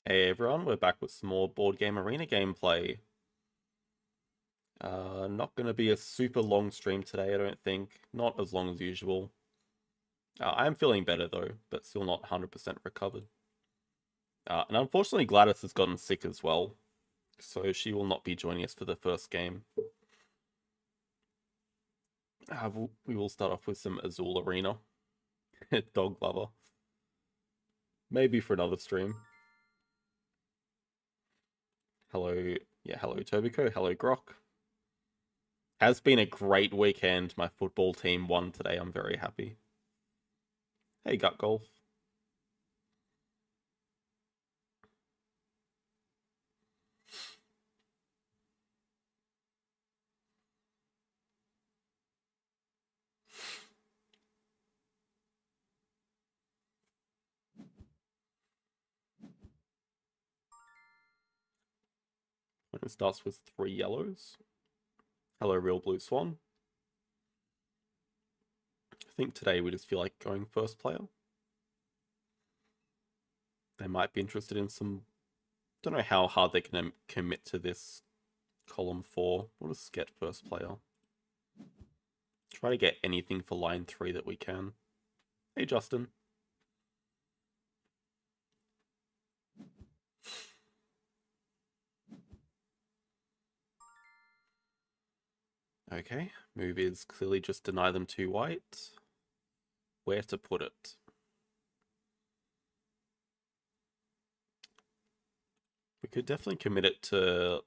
Hey everyone, we're back with some more board game arena gameplay. Not going to be a super long stream today, I don't think. Not as long as usual. I am feeling better though, but still not 100% recovered. And unfortunately, Gladys has gotten sick as well, so she will not be joining us for the first game. We will start off with some Azul Arena. Dog lover. Maybe for another stream. Hello, yeah, hello Tobico, hello Grok. Has been a great weekend. My football team won today. I'm very happy. Hey, Gut Golf. It starts with 3 yellows. Hello, Real Blue Swan. I think today we just feel like going first player. They might be interested in some... Don't know how hard they can commit to this column 4. We'll just get first player. Try to get anything for line 3 that we can. Hey, Justin. Okay, move is clearly just deny them 2 white. Where to put it? We could definitely commit it to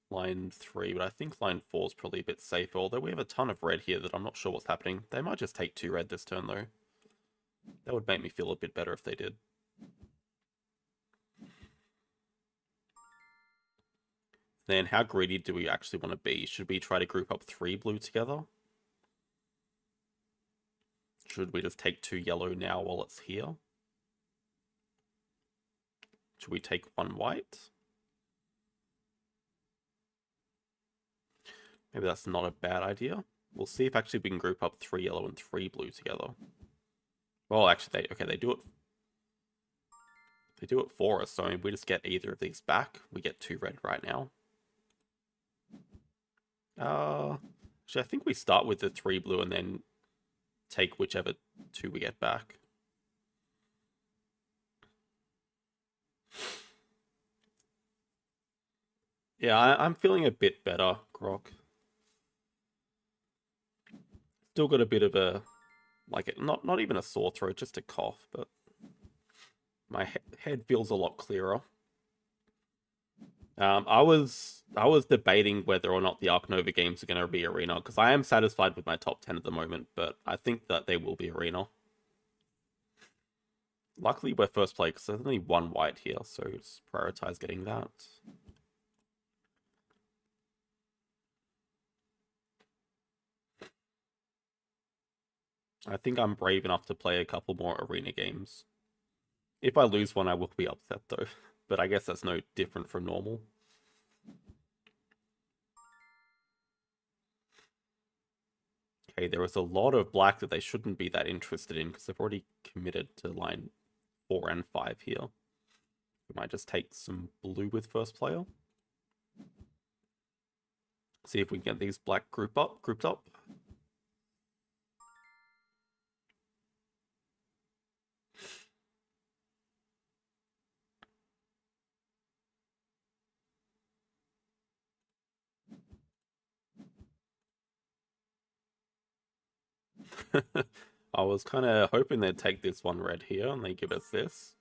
line 3, but I think line 4 is probably a bit safer, although we have a ton of red here that I'm not sure what's happening. They might just take 2 red this turn, though. That would make me feel a bit better if they did. Then how greedy do we actually want to be? Should we try to group up 3 blue together? Should we just take 2 yellow now while it's here? Should we take 1 white? Maybe that's not a bad idea. We'll see if actually we can group up 3 yellow and 3 blue together. Well, actually, they do it. They do it for us, so if we just get either of these back, we get 2 red right now. Actually, I think we start with the 3 blue and then take whichever 2 we get back. Yeah, I'm feeling a bit better, Grok. Still got a bit of a, like, not even a sore throat, just a cough, but my head feels a lot clearer. I was debating whether or not the Ark Nova games are going to be arena, because I am satisfied with my top 10 at the moment, but I think that they will be arena. Luckily, we're first play because there's only 1 white here, so just prioritize getting that. I think I'm brave enough to play a couple more arena games. If I lose one, I will be upset though, but I guess that's no different from normal. Okay, there is a lot of black that they shouldn't be that interested in because they've already committed to line 4 and 5 here. We might just take some blue with first player. See if we can get these black grouped up. I was kind of hoping they'd take this 1 red here and they give us this.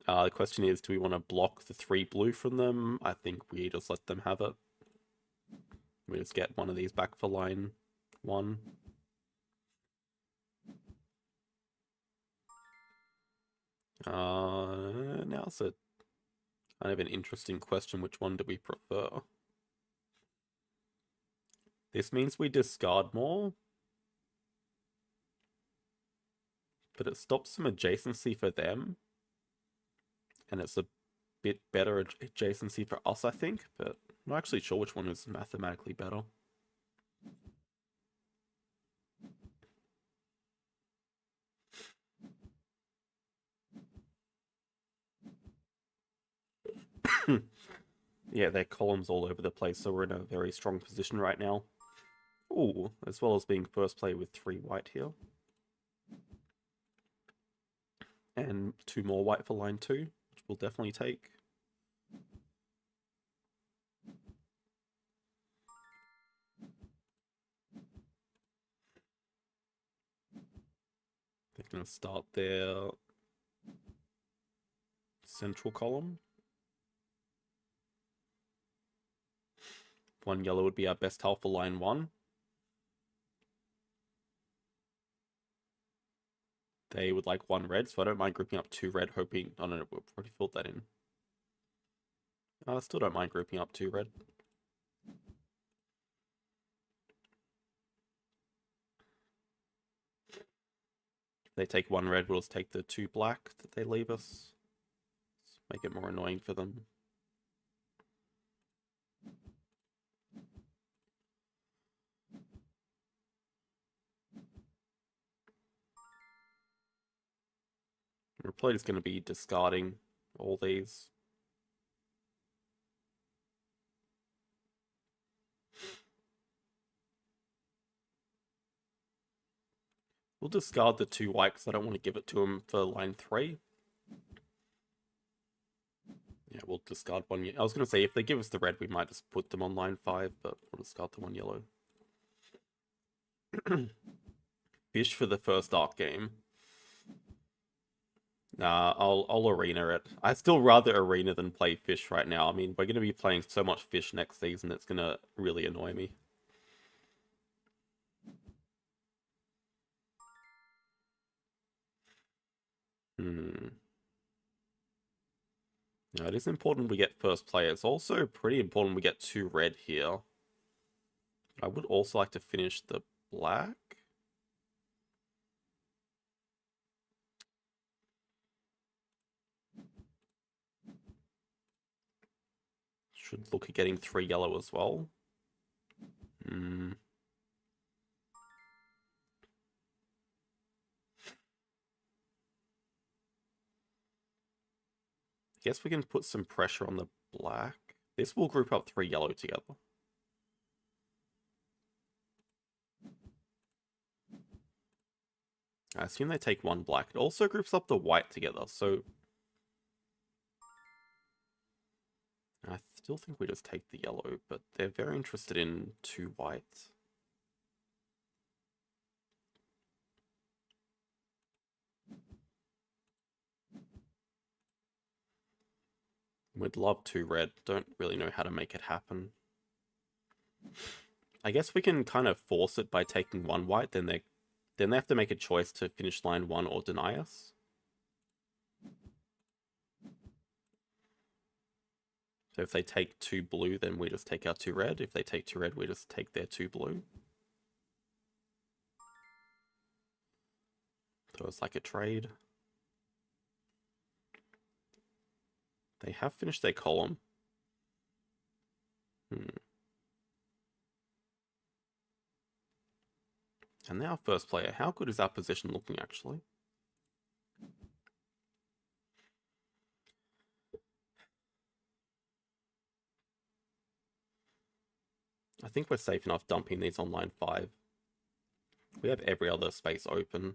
The question is, do we want to block the 3 blue from them? I think we just let them have it. We just get one of these back for line 1. Now it's a kind of an interesting question. Which one do we prefer? This means we discard more, but it stops some adjacency for them, and it's a bit better adjacency for us, I think, but I'm not actually sure which one is mathematically better. Yeah, their columns all over the place, so we're in a very strong position right now. Ooh, as well as being first play with 3 white here. And 2 more white for line 2, which we'll definitely take. They're going to start their central column. 1 yellow would be our best tile for line 1. They would like 1 red, so I don't mind grouping up 2 red, hoping... Oh, no, we've already filled that in. I still don't mind grouping up 2 red. If they take 1 red, we'll just take the 2 black that they leave us. Make it more annoying for them. We're probably just going to be discarding all these. We'll discard the 2 white because I don't want to give it to him for line 3. Yeah, we'll discard 1. I was going to say, if they give us the red, we might just put them on line 5, but we'll discard the 1 yellow. Fish for the first Ark game. Nah, I'll arena it. I still rather arena than play fish right now. I mean, we're going to be playing so much fish next season, it's going to really annoy me. Now, it is important we get first play. It's also pretty important we get 2 red here. I would also like to finish the black. Should look at getting 3 yellow as well. Guess we can put some pressure on the black. This will group up 3 yellow together. I assume they take 1 black. It also groups up the white together, so... I still think we just take the yellow, but they're very interested in 2 whites. We'd love 2 red, don't really know how to make it happen. I guess we can kind of force it by taking 1 white, then they have to make a choice to finish line 1 or deny us. So if they take 2 blue, then we just take our 2 red. If they take 2 red, we just take their 2 blue. So it's like a trade. They have finished their column. And now first player. How good is our position looking, actually? I think we're safe enough dumping these on line 5. We have every other space open.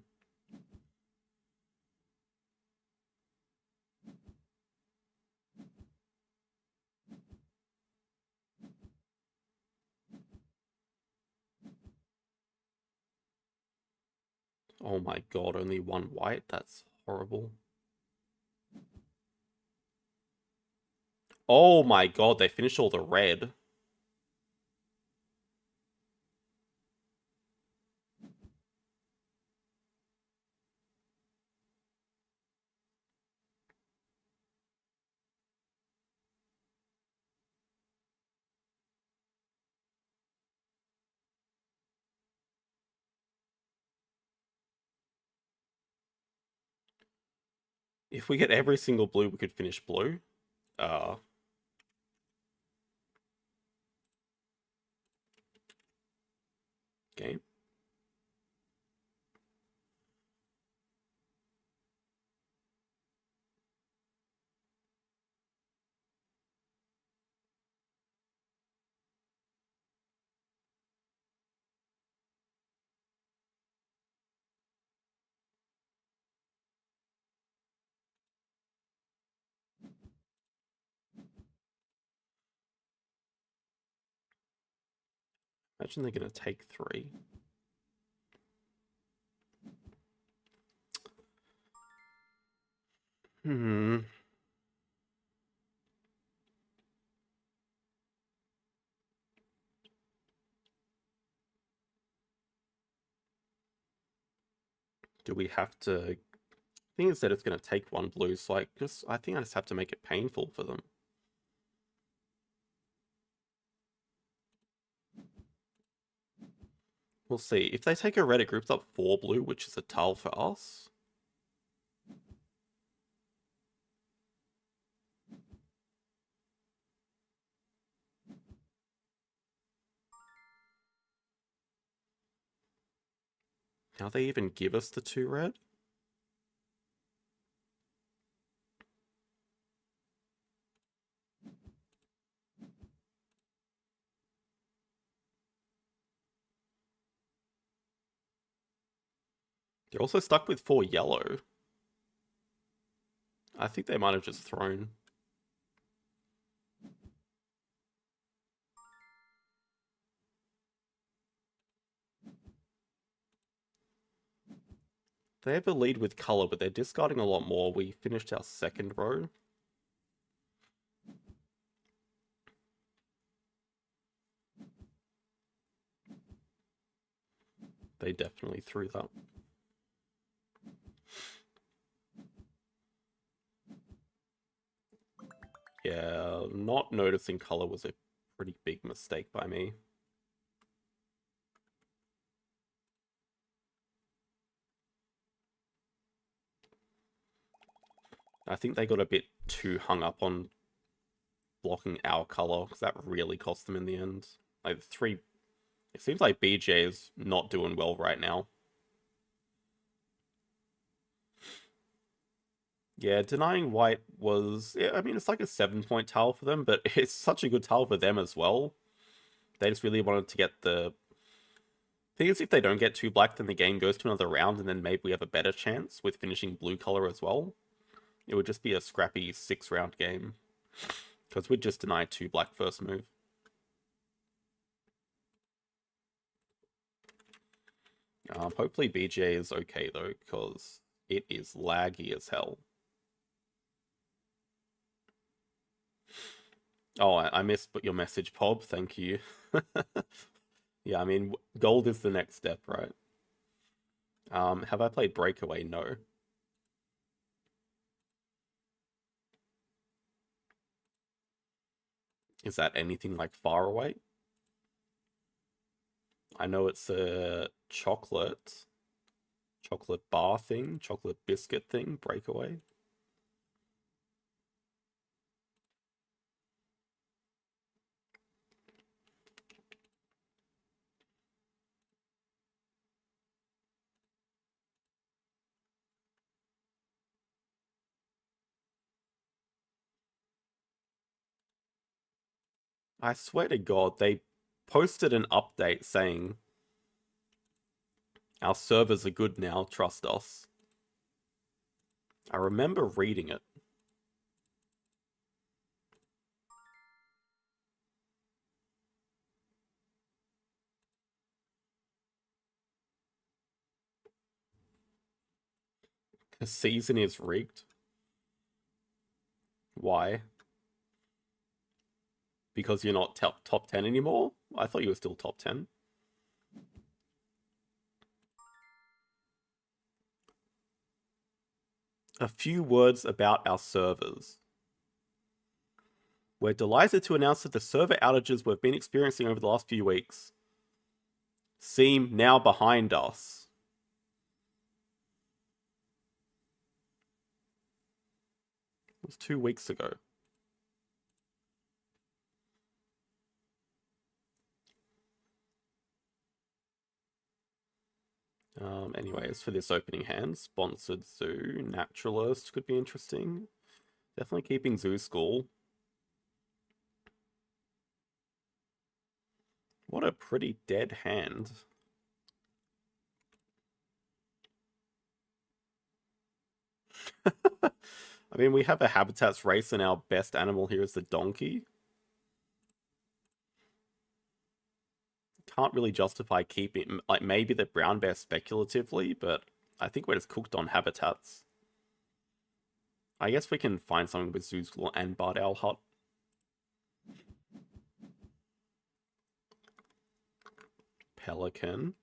Oh my god, only 1 white? That's horrible. Oh my god, they finished all the red. If we get every single blue, we could finish blue. Game. Imagine they're going to take 3. Hmm. Do we have to... thing is that it's going to take 1 blue, so I think I just have to make it painful for them. We'll see. If they take a red, it groups up 4 blue, which is a tile for us. Now they even give us the 2 red? They're also stuck with 4 yellow. I think they might have just thrown. They have a lead with color, but they're discarding a lot more. We finished our 2nd row. They definitely threw that. Yeah, not noticing color was a pretty big mistake by me. I think they got a bit too hung up on blocking our color, because that really cost them in the end. Like, 3... it seems like BGA is not doing well right now. Yeah, denying white was... yeah, I mean, it's like a 7-point tile for them, but it's such a good tile for them as well. They just really wanted to get the... thing is, if they don't get 2 black, then the game goes to another round, and then maybe we have a better chance with finishing blue color as well. It would just be a scrappy 6-round game, because we'd just deny 2 black first move. Hopefully BGA is okay, though, because it is laggy as hell. Oh, I missed your message, Pob. Thank you. Yeah, I mean, gold is the next step, right? Have I played Breakaway? No. Is that anything like Far Away? I know it's a chocolate bar thing, chocolate biscuit thing, Breakaway. I swear to God, they posted an update saying, our servers are good now, trust us. I remember reading it. The season is rigged. Why? Because you're not top 10 anymore? I thought you were still top 10. A few words about our servers. We're delighted to announce that the server outages we've been experiencing over the last few weeks seem now behind us. It was 2 weeks ago. Anyways, for this opening hand, sponsored Zoo, Naturalist could be interesting. Definitely keeping Zoo School. What a pretty dead hand. I mean, we have a habitats race and our best animal here is the donkey. can't really justify keeping, like, maybe the brown bear speculatively, but I think we're just cooked on habitats. I guess we can find something with Zoozle and Barred Owl Hut. Pelican.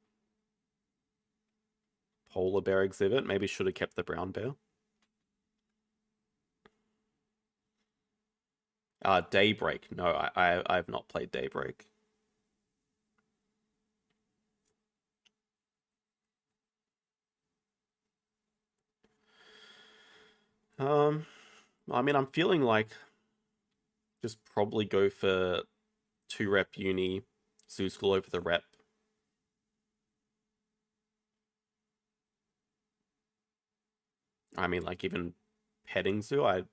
Polar bear exhibit. Maybe should have kept the brown bear. Daybreak. No, I have not played Daybreak. I mean, I'm feeling like just probably go for 2-rep uni, Zoo School over the rep. I mean, like, even petting zoo, I'm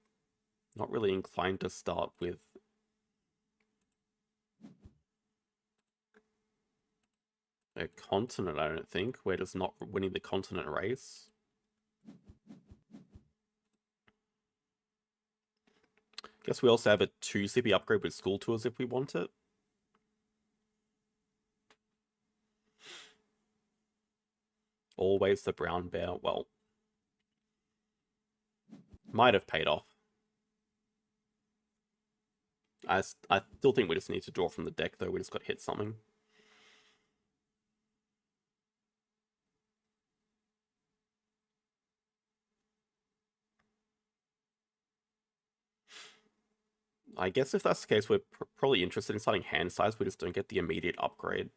not really inclined to start with a continent, I don't think. We're just not winning the continent race. Guess we also have a 2-CP upgrade with school tours if we want it. Always the brown bear. Well, might have paid off. I still think we just need to draw from the deck, though. We just got to hit something. I guess if that's the case, we're probably interested in starting hand size. We just don't get the immediate upgrade.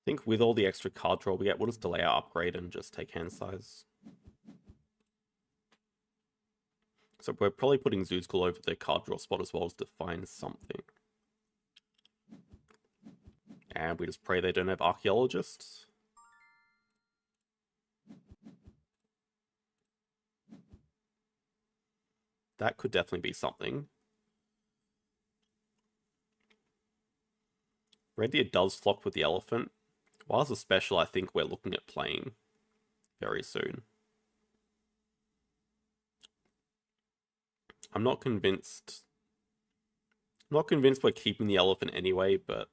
I think with all the extra card draw we get, we'll just delay our upgrade and just take hand size. So we're probably putting Zoo School over the card draw spot as well as to find something. And we just pray they don't have archaeologists. That could definitely be something. Red Deer does flop with the elephant. Whilst a special, I think we're looking at playing very soon. I'm not convinced. I'm not convinced we're keeping the elephant anyway, but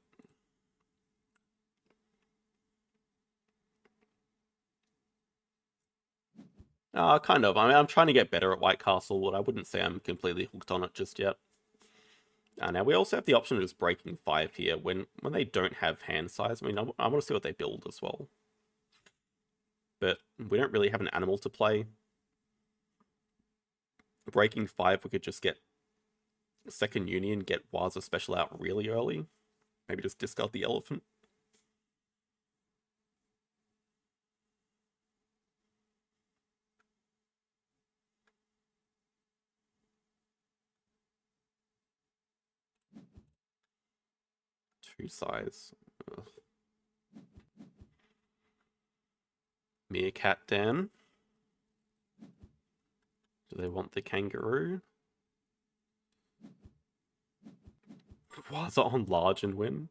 kind of. I mean, I'm trying to get better at White Castle, but I wouldn't say I'm completely hooked on it just yet. Now we also have the option of just breaking 5 here when they don't have hand size. I mean, I want to see what they build as well. But we don't really have an animal to play. Breaking 5, we could just get second union, get Waza special out really early. Maybe just discard the elephant. Two size. Ugh. Meerkat Den. Do they want the kangaroo? Waza on large and win?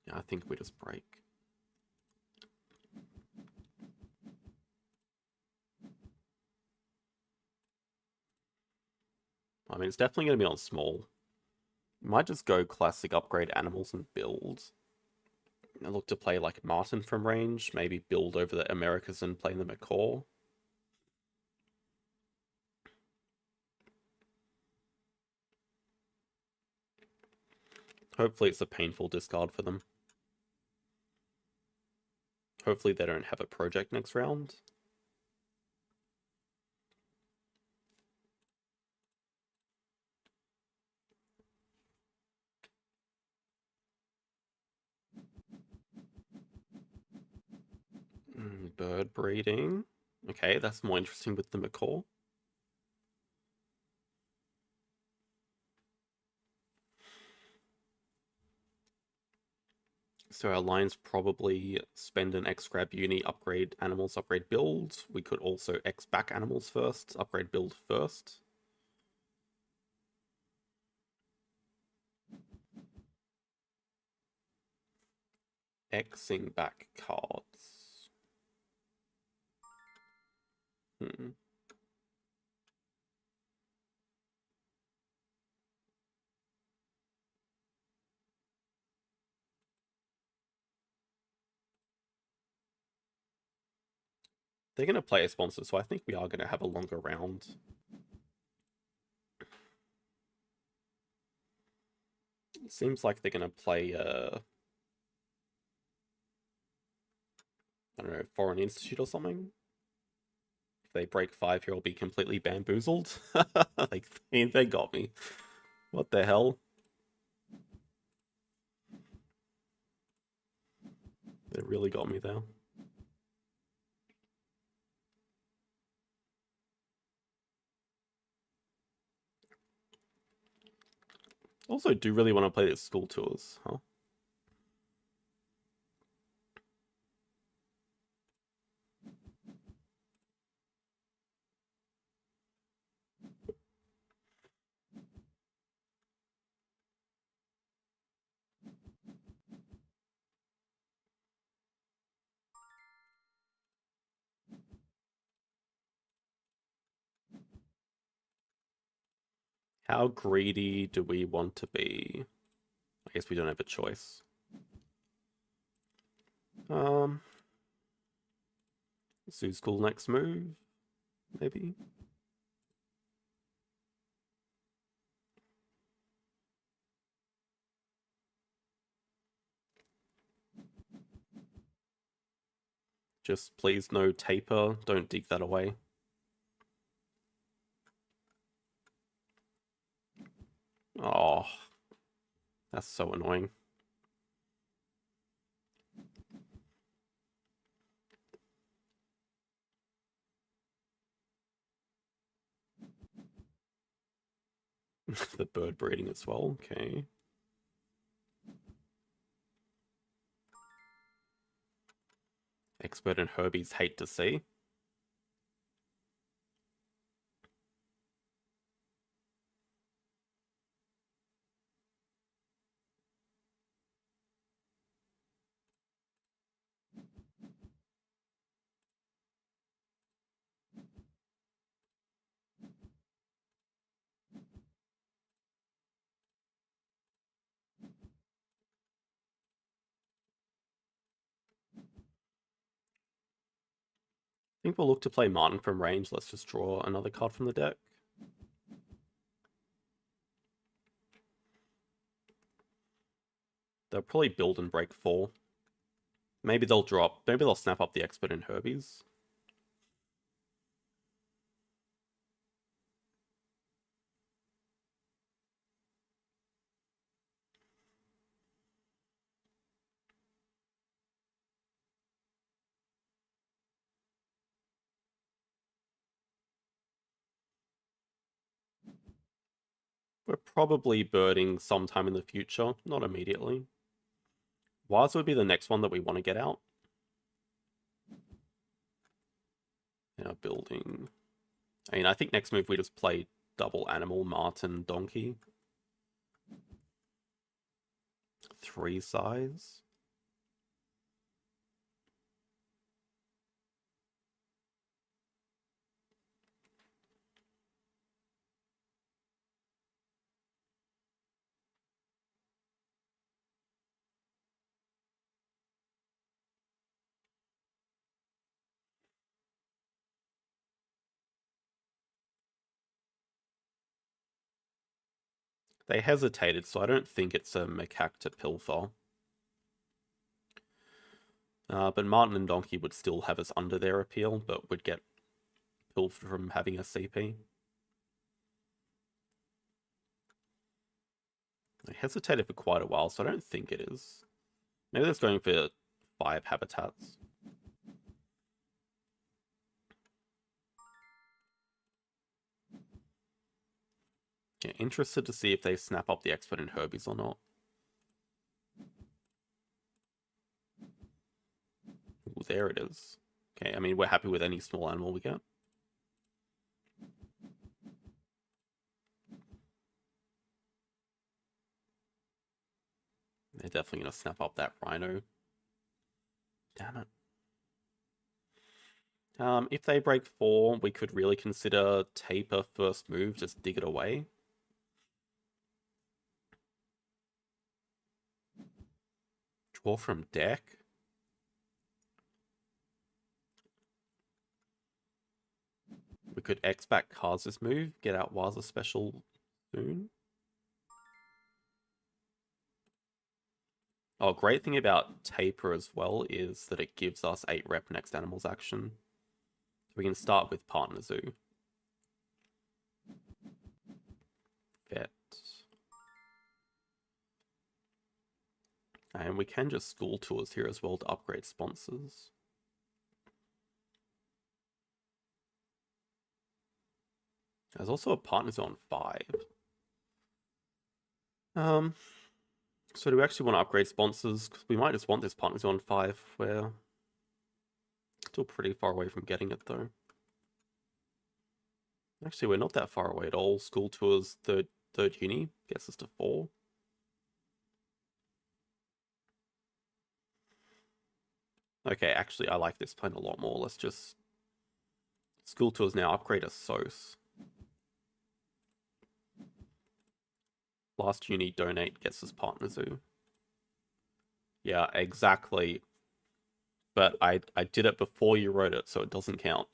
Yeah, I think we just break. I mean, it's definitely going to be on small. Might just go classic upgrade animals and build. I look to play like Martin from range, maybe build over the Americas and play the Macaw. Hopefully it's a painful discard for them. Hopefully they don't have a project next round. Bird breeding. Okay, that's more interesting with the Macaw. So our lines probably spend an X grab uni, upgrade animals, upgrade build. We could also X back animals first, upgrade build first. Xing back cards. They're going to play a sponsor, so I think we are going to have a longer round. It seems like they're going to play, I don't know, Foreign Institute or something. If they break 5 here, I'll be completely bamboozled. Like, they got me. What the hell? They really got me there. Also, do really want to play this school tours, huh? How greedy do we want to be? I guess we don't have a choice. Zoo School next move, maybe? Just please no taper, don't dig that away. Oh, that's so annoying. The bird breeding as well, okay. Expert and Herbies hate to see. I think we'll look to play Martin from range. Let's just draw another card from the deck. They'll probably build and break 4. Maybe they'll drop. Maybe they'll snap up the Expert and Herbies. We're probably birding sometime in the future, not immediately. Wise would be the next one that we want to get out. Now building. I mean, I think next move we just play double animal, Martin, Donkey. 3 size. They hesitated, so I don't think it's a macaque to pilfer. But Martin and Donkey would still have us under their appeal, but would get pilfered from having a CP. They hesitated for quite a while, so I don't think it is. Maybe that's going for 5 habitats. Yeah, interested to see if they snap up the Expert and Herbies or not. there it is. Okay, I mean, we're happy with any small animal we get. They're definitely going to snap up that rhino. Damn it. If they break 4, we could really consider taper first move, just dig it away. Draw from deck. We could X back cards this move, get out Waza special soon. Oh, great thing about taper as well is that it gives us 8 rep next animal's action. We can start with Partner Zoo. Vet. And we can just school tours here as well to upgrade sponsors. There's also a Partner Zoo on 5. So do we actually want to upgrade sponsors? Because we might just want this Partner Zoo on 5. We're still pretty far away from getting it though. Actually, we're not that far away at all. School tours, third uni gets us to 4. Okay, actually, I like this plan a lot more. Let's just... School tours now, upgrade a SOS. Last uni, donate, gets us Partner Zoo. Yeah, exactly. But I did it before you wrote it, so it doesn't count.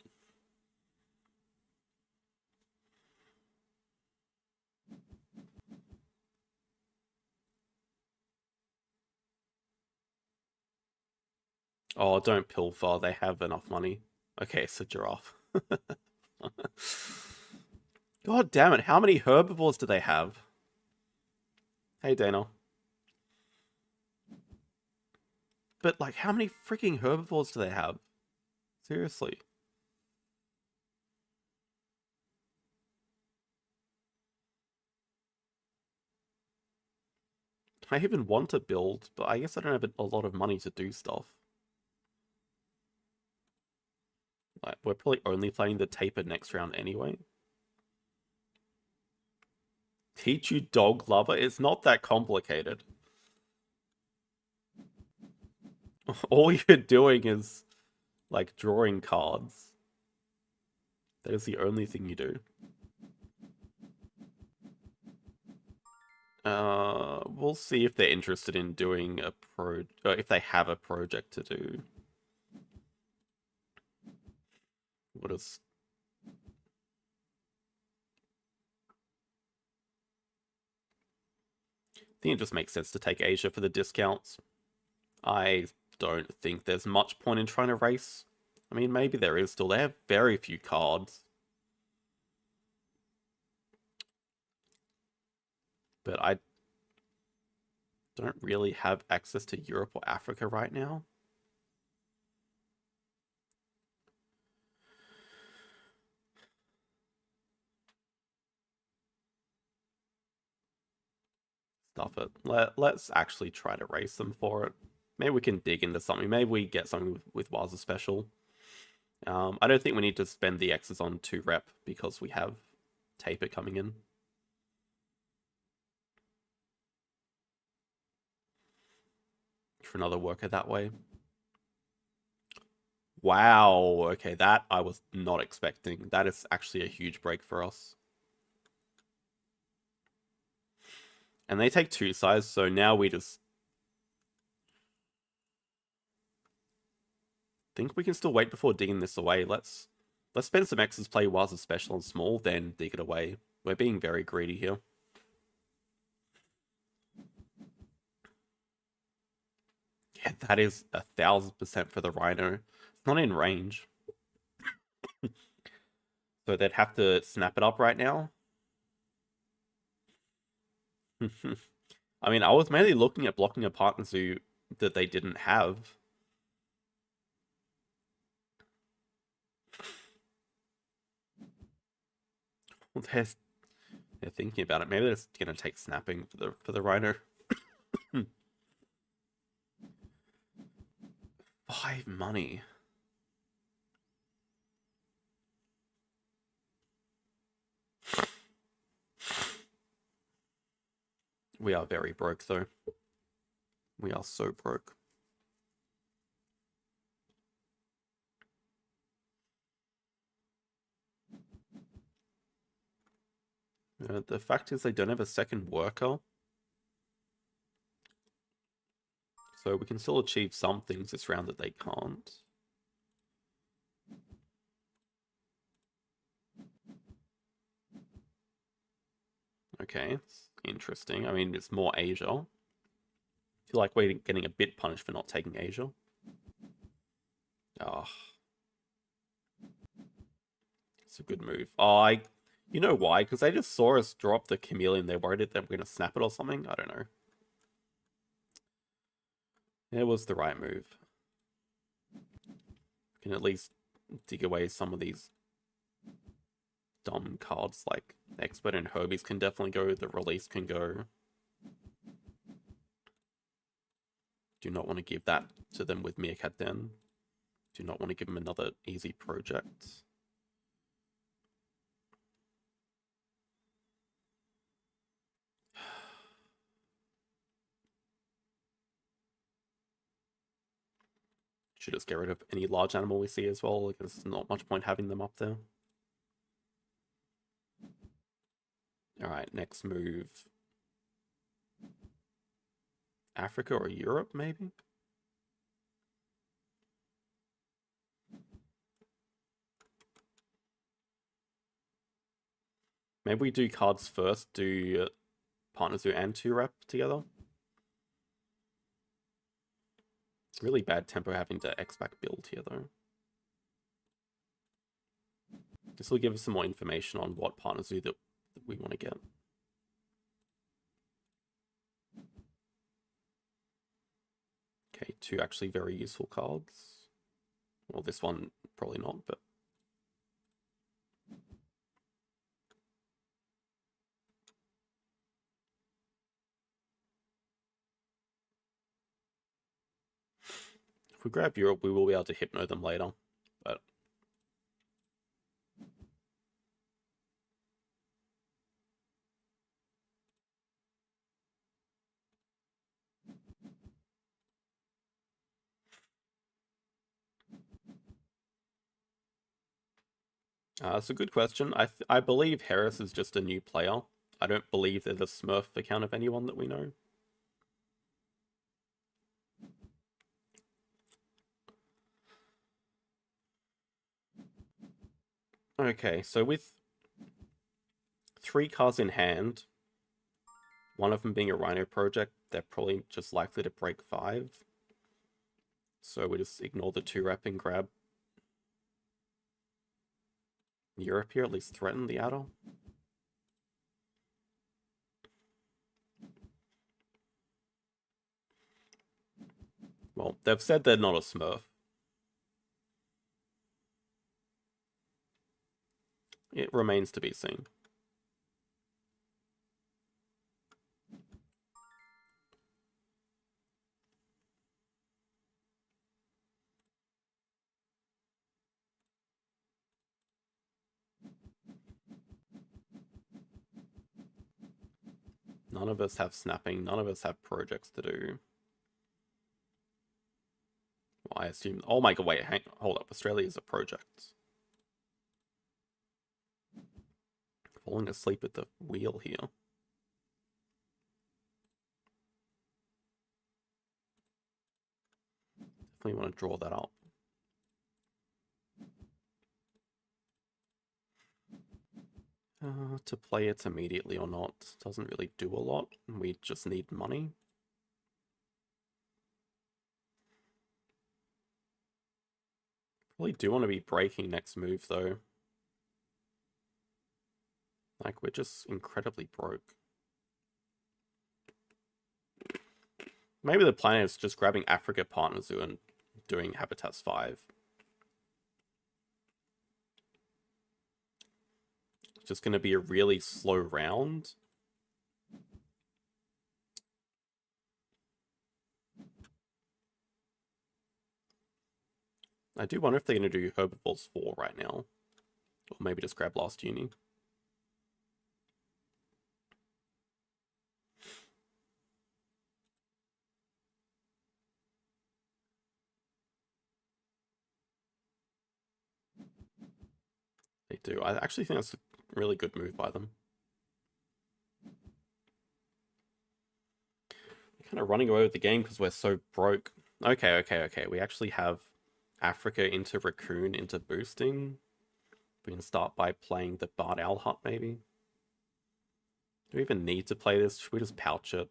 Oh, don't pilfer. They have enough money. Okay, it's a giraffe. God damn it. How many herbivores do they have? Hey, Dana. But, like, how many freaking herbivores do they have? Seriously. I even want to build, but I guess I don't have a lot of money to do stuff. Like, we're probably only playing the taper next round anyway. Teach you dog lover? It's not that complicated. All you're doing is, like, drawing cards. That is the only thing you do. We'll see if they're interested in doing a if they have a project to do. What is... I think it just makes sense to take Asia for the discounts. I don't think there's much point in trying to race. I mean, maybe there is still. They have very few cards. But I don't really have access to Europe or Africa right now. Stuff it. Let's actually try to race them for it. Maybe we can dig into something. Maybe we get something with Waza Special. I don't think we need to spend the X's on 2 rep because we have taper coming in. For another worker that way. Wow, okay, that I was not expecting. That is actually a huge break for us. And they take 2 size, so now we just... think we can still wait before digging this away. Let's spend some X's, play Waza Special and small, then dig it away. We're being very greedy here. Yeah, that is 1000% for the Rhino. It's not in range. So they'd have to snap it up right now. I mean, I was mainly looking at blocking a Partner Zoo that they didn't have. Well, they're thinking about it. Maybe they're just gonna take snapping for the Rhino. 5 money. We are very broke, though. We are so broke. The fact is they don't have a second worker. So we can still achieve some things this round that they can't. Okay, it's interesting. I mean, it's more Asia. I feel like we're getting a bit punished for not taking Asia. Oh. It's a good move. Oh, you know why? Because they just saw us drop the chameleon. They worried that we're going to snap it or something. I don't know. It was the right move. Can at least dig away some of these dumb cards like Expert and Herbies can definitely go. The Release can go. Do not want to give that to them with Meerkat then. Do not want to give them another easy project. Should just get rid of any large animal we see as well. Like, there's not much point having them up there. Alright, next move. Africa or Europe, maybe? Maybe we do cards first, do Partner Zoo and 2-Rep together. It's really bad tempo having to X-Back build here, though. This will give us some more information on what Partner Zoo that we want to get. Okay, 2 actually very useful cards. Well, this one, probably not, but... If we grab Europe, we will be able to Hypno them later, but... That's a good question. I believe Harris is just a new player. I don't believe there's a Smurf account of anyone that we know. Okay, so with 3 cards in hand, one of them being a Rhino project, they're probably just likely to break 5. So we just ignore the 2-Rep and grab Europe here, at least threaten the outer. Well, they've said they're not a Smurf. It remains to be seen. None of us have snapping. None of us have projects to do. Well, I assume... Oh my god, wait, hold up. Australia is a project. Falling asleep at the wheel here. Definitely want to draw that up. To play it immediately or not doesn't really do a lot. We just need money. Probably do want to be breaking next move though. Like, we're just incredibly broke. Maybe the plan is just grabbing Africa Partner Zoo and doing Habitats 5. It's just going to be a really slow round. I do wonder if they're going to do Herbivores 4 right now. Or maybe just grab Last Uni. They do. I actually think that's a really good move by them. We're kind of running away with the game because we're so broke. Okay. We actually have Africa into Raccoon into boosting. We can start by playing the Bard Owl Hut, maybe. Do we even need to play this? Should we just pouch it?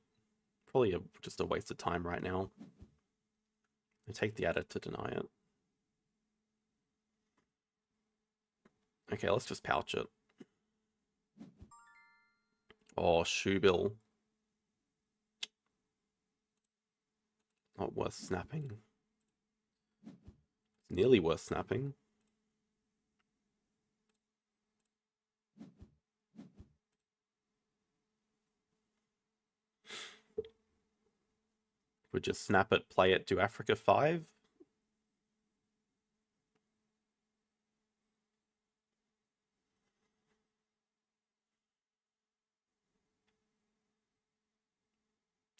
Probably just a waste of time right now. I take the edit to deny it. Okay, let's just pouch it. Oh, Shoebill. Not worth snapping. It's nearly worth snapping. We just snap it, play it, do Africa 5.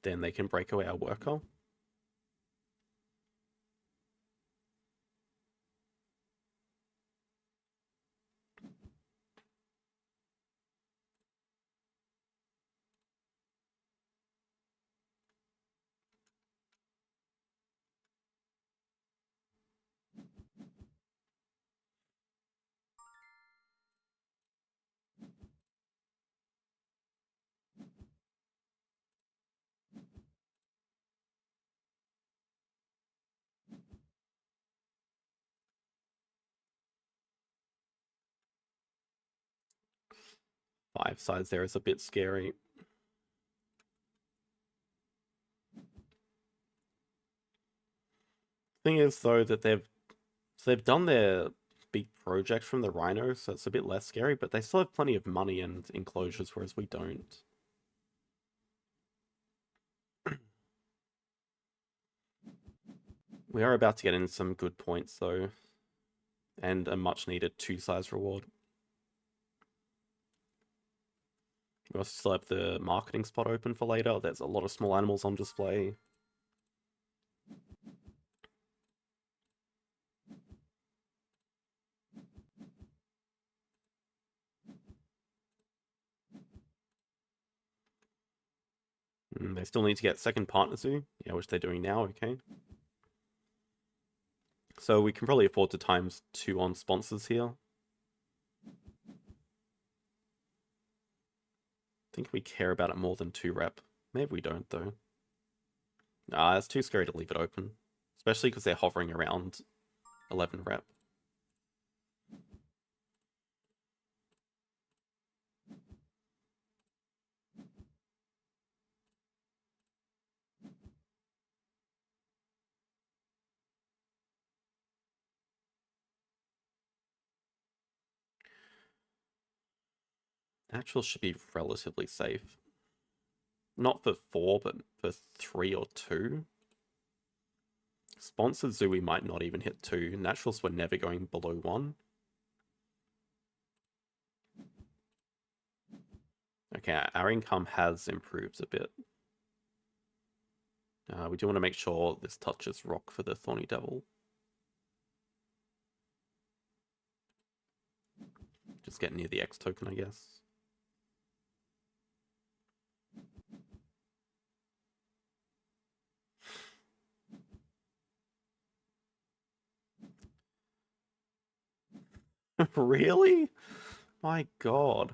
Then they can break away our worker. Five sides there is a bit scary. Thing is though that they've done their big project from the Rhino, so it's a bit less scary, but they still have plenty of money and enclosures, whereas we don't. We are about to get in some good points though, and a much needed 2-size reward. We also still have the marketing spot open for later. There's a lot of small animals on display. They still need to get second partner zoo, yeah, which they're doing now, okay. So we can probably afford to times 2 on sponsors here. I think we care about it more than 2 rep. Maybe we don't though. Nah, it's too scary to leave it open. Especially because they're hovering around 11 rep. Natural should be relatively safe. Not for 4, but for 3 or 2. Sponsored zoo we might not even hit 2. Naturals were never going below 1. Okay, our income has improved a bit. We do want to make sure this touches rock for the Thorny Devil. Just get near the X token, I guess. Really? My god.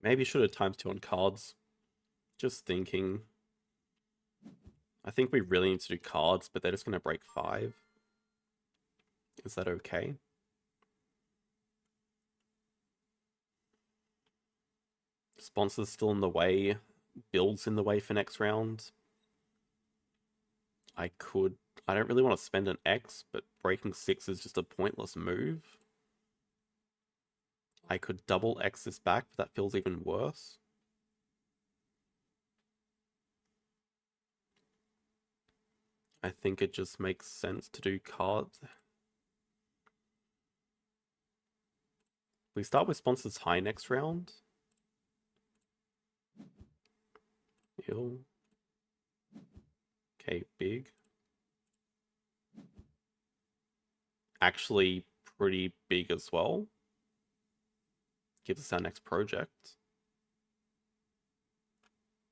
Maybe should have times 2 on cards. Just thinking. I think we really need to do cards, but they're just going to break 5. Is that okay? Sponsors still in the way. Builds in the way for next round. I don't really want to spend an X, but breaking 6 is just a pointless move. I could double X this back, but that feels even worse. I think it just makes sense to do cards. We start with sponsors high next round. Ill. Okay, big. Actually pretty big as well. Gives us our next project.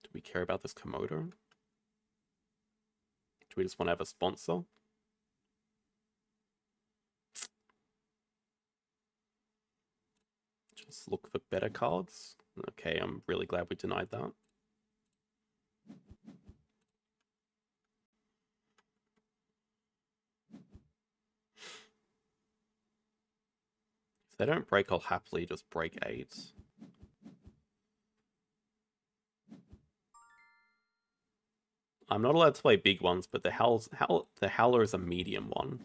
Do we care about this Komodo? Do we just want to have a sponsor? Just look for better cards. Okay, I'm really glad we denied that. If they don't break, I'll happily just break 8. I'm not allowed to play big ones, but the Howler is a medium one.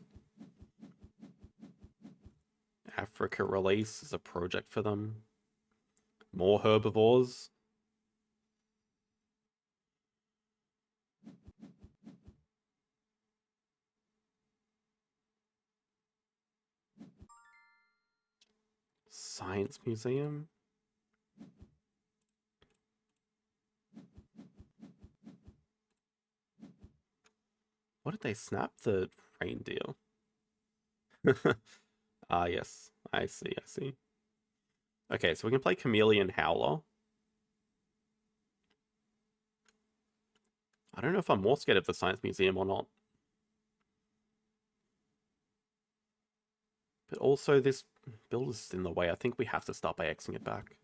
Africa release is a project for them. More herbivores. Science Museum. What did they snap? The reindeer. Ah, yes. I see. Okay, so we can play Chameleon Howler. I don't know if I'm more scared of the Science Museum or not. But also, this build is in the way. I think we have to start by Xing it back.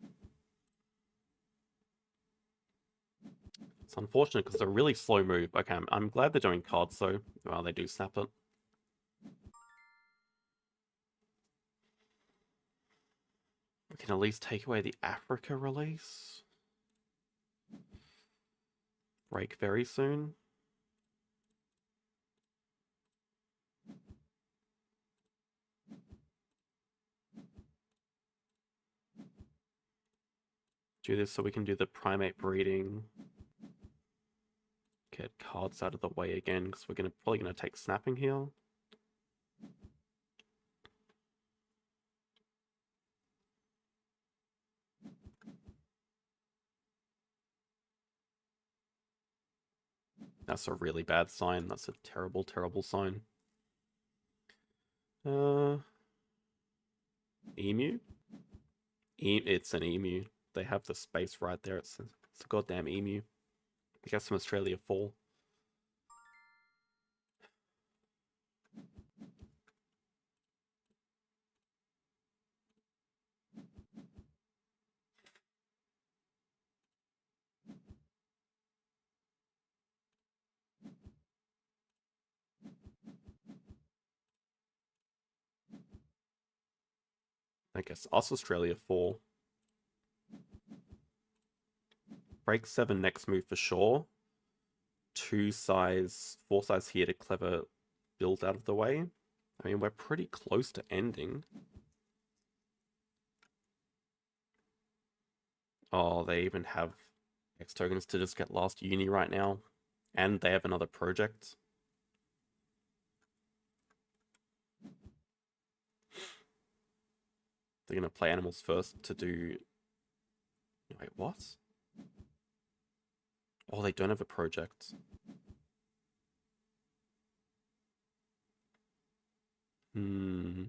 It's unfortunate because it's a really slow move. Okay, I'm glad they're doing cards, so well, they do snap it. We can at least take away the Africa release. Break very soon. Do this so we can do the primate breeding. Get cards out of the way again, because we're probably gonna take snapping here. That's a really bad sign. That's a terrible, terrible sign. Emu? It's an emu. They have the space right there. It's a goddamn emu. I guess from Australia 4. I guess us Australia 4. Break 7 next move for sure. 4 size here to clever build out of the way. I mean, we're pretty close to ending. Oh, they even have X tokens to just get last uni right now. And they have another project. They're going to play animals first to do... Wait, what? Oh, they don't have a project. Hmm.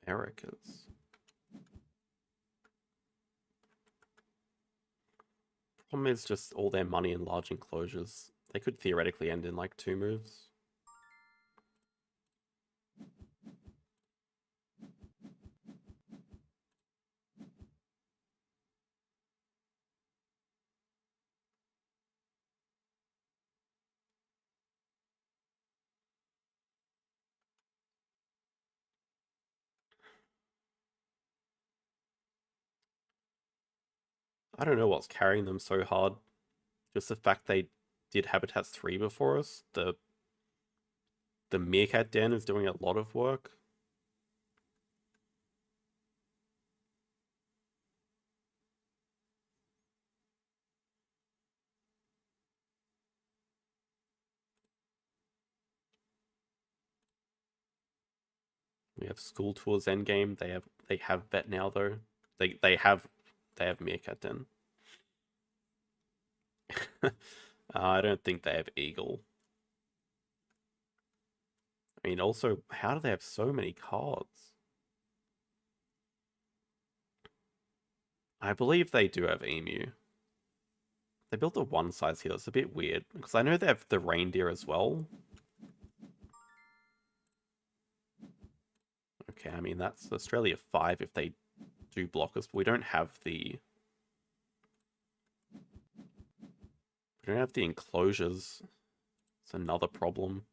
Americas. Problem is just all their money in large enclosures. They could theoretically end in like 2 moves. I don't know what's carrying them so hard. Just the fact they did Habitats 3 before us. The Meerkat Den is doing a lot of work. We have School Tours Endgame. They have Vet now though. They have Meerkat Den. I don't think they have Eagle. I mean, also, how do they have so many cards? I believe they do have Emu. They built the one size here. It's a bit weird because I know they have the reindeer as well. Okay, I mean that's Australia 5 if they do block us, but we don't have the enclosures. It's another problem.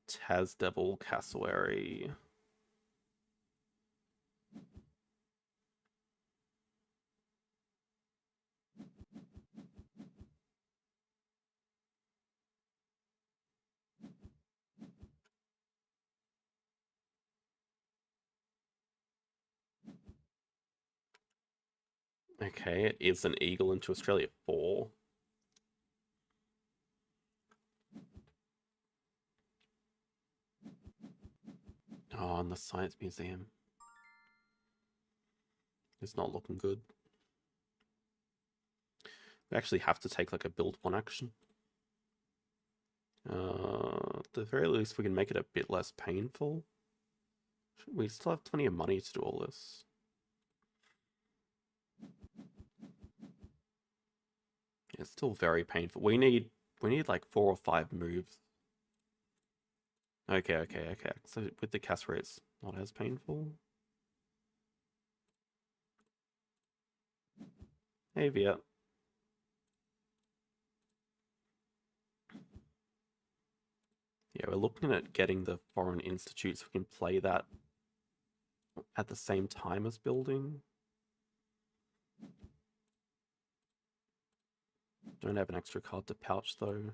Taz Devil Cassowary. Okay, it is an eagle into Australia 4. Oh, and the Science Museum. It's not looking good. We actually have to take like a build 1 action. At the very least, we can make it a bit less painful. We still have plenty of money to do all this. It's still very painful. We need like 4 or 5 moves. Okay. So with the Cassowary, it's not as painful. Hey, Viet. Yeah, we're looking at getting the foreign institutes. So we can play that at the same time as building. Don't have an extra card to pouch though.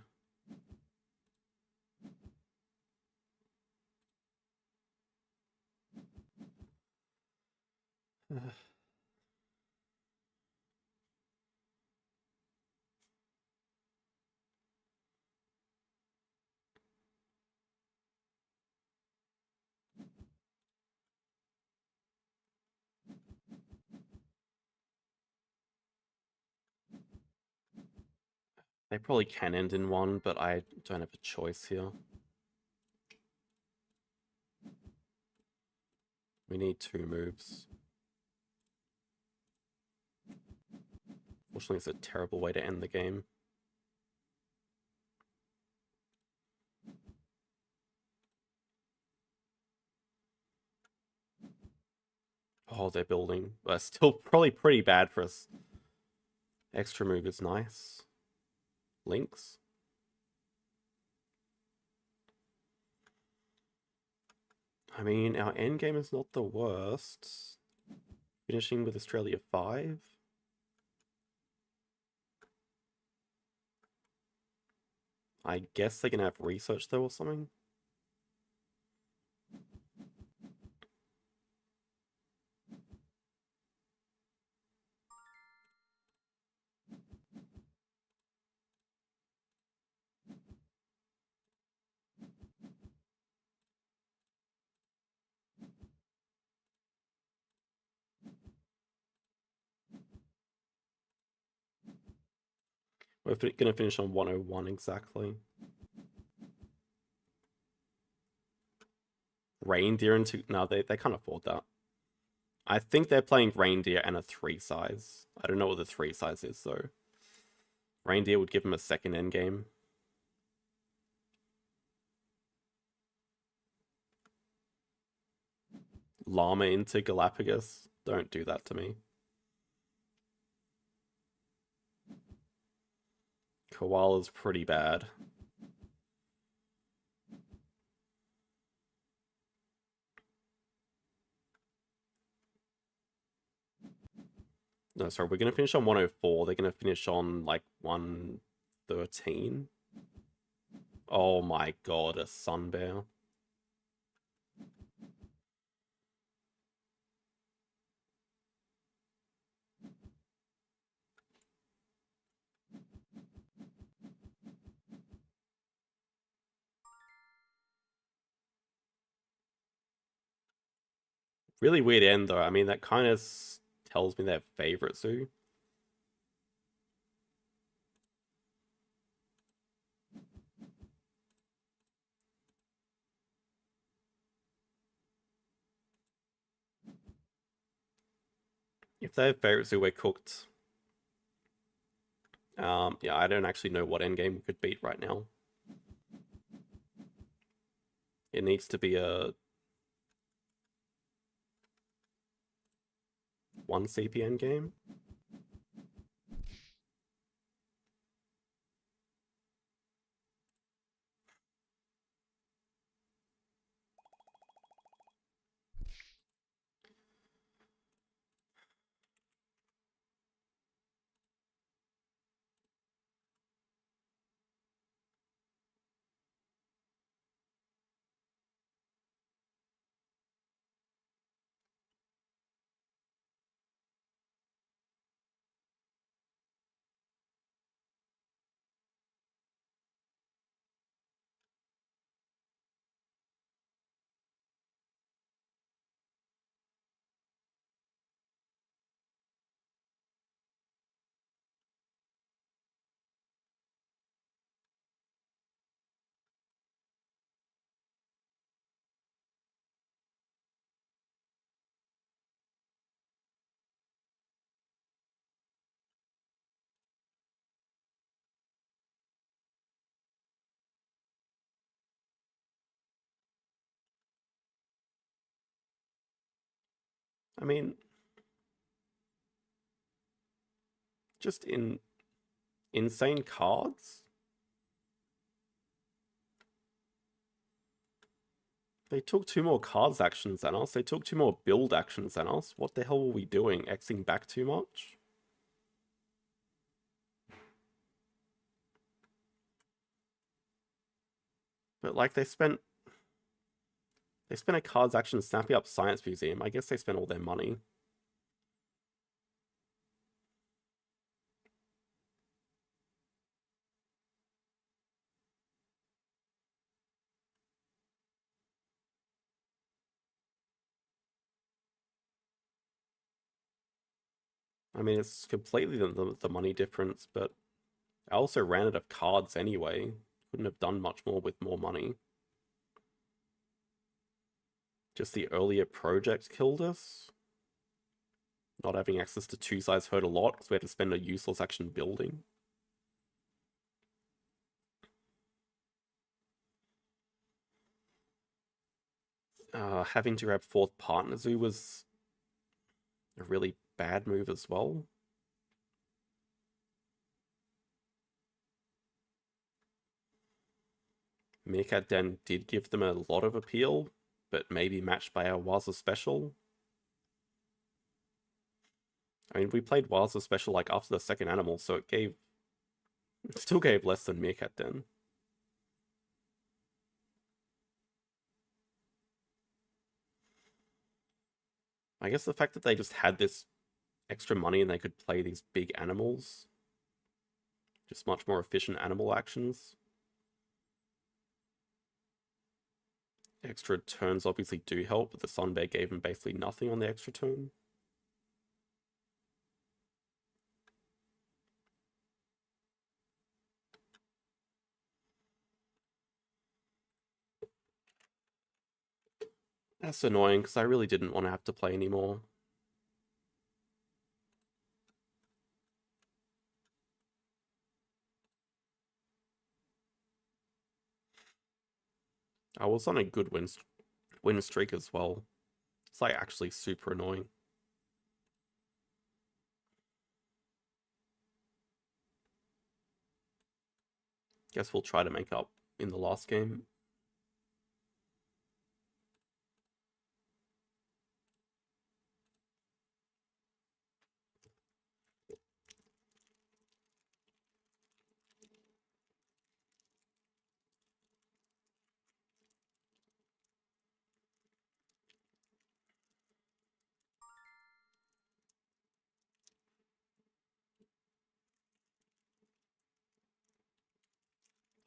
They probably can end in 1, but I don't have a choice here. We need 2 moves. Fortunately, it's a terrible way to end the game. Oh, they're building. But still probably pretty bad for us. Extra move is nice. Links. I mean, our endgame is not the worst. Finishing with Australia 5. I guess they can have research though or something. We're gonna finish on 101 exactly. Reindeer into... No, they can't afford that. I think they're playing Reindeer and a 3 size. I don't know what the 3 size is, though. Reindeer would give them a second endgame. Llama into Galapagos. Don't do that to me. Koala's pretty bad. No, sorry, we're going to finish on 104. They're going to finish on, like, 113. Oh my god, a sun bear. Really weird end, though. I mean, that kind of tells me their favorite zoo. If their favorite zoo, we're cooked. Yeah, I don't actually know what endgame we could beat right now. It needs to be a 1 CP endgame. I mean, just insane cards. They took 2 more cards actions than us. They took 2 more build actions than us. What the hell were we doing? Xing back too much? But like they spent a cards action snapping up Science Museum. I guess they spent all their money. I mean, it's completely the money difference, but I also ran out of cards anyway. Couldn't have done much more with more money. Just the earlier project killed us. Not having access to 2 sides hurt a lot because we had to spend a useless action building. Having to grab 4th Partner Zoo was a really bad move as well. Meerkat Den did give them a lot of appeal, but maybe matched by our Waza Special. I mean, we played Waza Special like after the second animal, so it still gave less than Meerkat Den. I guess the fact that they just had this extra money and they could play these big animals, just much more efficient animal actions. Extra turns obviously do help, but the Sun Bear gave him basically nothing on the extra turn. That's annoying, because I really didn't want to have to play anymore. I was on a good win streak as well. It's like actually super annoying. Guess we'll try to make up in the last game.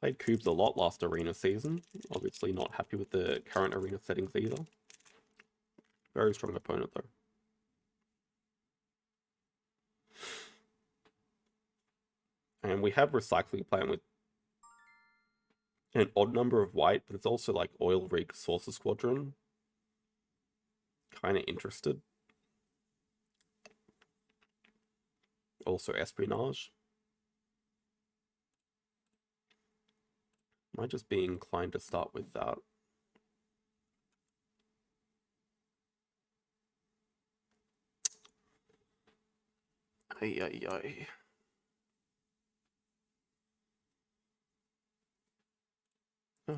Played cubes a lot last arena season. Obviously not happy with the current arena settings either. Very strong opponent though. And we have recycling playing with an odd number of white, but it's also like oil rig Saucer Squadron. Kind of interested. Also espionage. Might just be inclined to start with that. Ay, ay, ay. I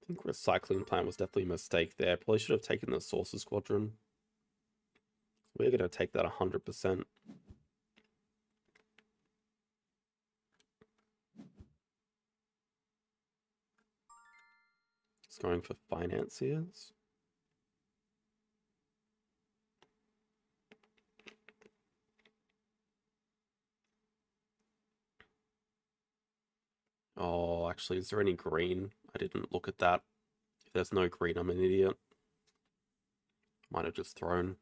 think recycling plan was definitely a mistake there. Probably should have taken the Saucer Squadron. We're going to take that 100%. It's going for financiers. Oh, actually, is there any green? I didn't look at that. If there's no green, I'm an idiot. Might have just thrown.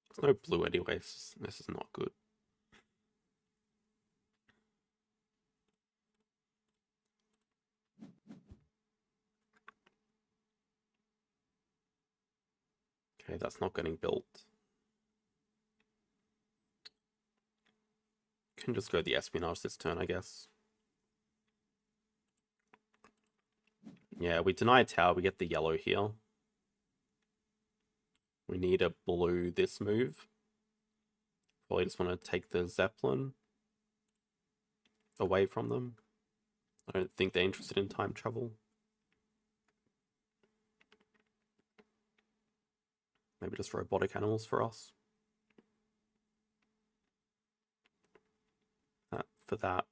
There's no blue anyways. This is not good. Okay, that's not getting built. Can just go the espionage this turn, I guess. Yeah, we deny a tower, we get the yellow here. We need a blue this move. Probably just want to take the Zeppelin away from them. I don't think they're interested in time travel. Maybe just robotic animals for us. That.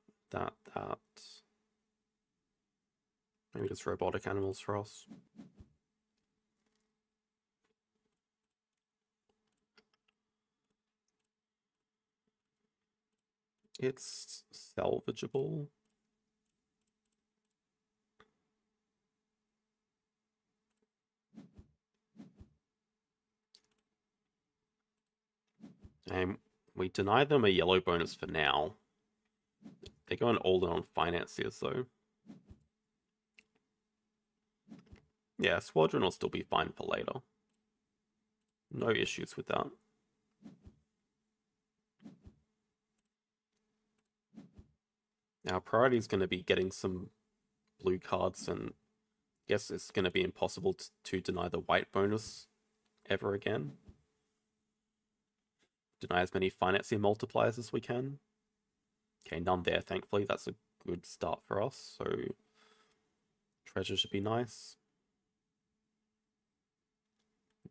Maybe just robotic animals for us. It's salvageable. And we deny them a yellow bonus for now. They're going all in on financiers though. Yeah, Squadron will still be fine for later. No issues with that. Our priority is going to be getting some blue cards, and I guess it's going to be impossible to deny the white bonus ever again. Deny as many financing multipliers as we can. Okay, none there, thankfully. That's a good start for us, so treasure should be nice.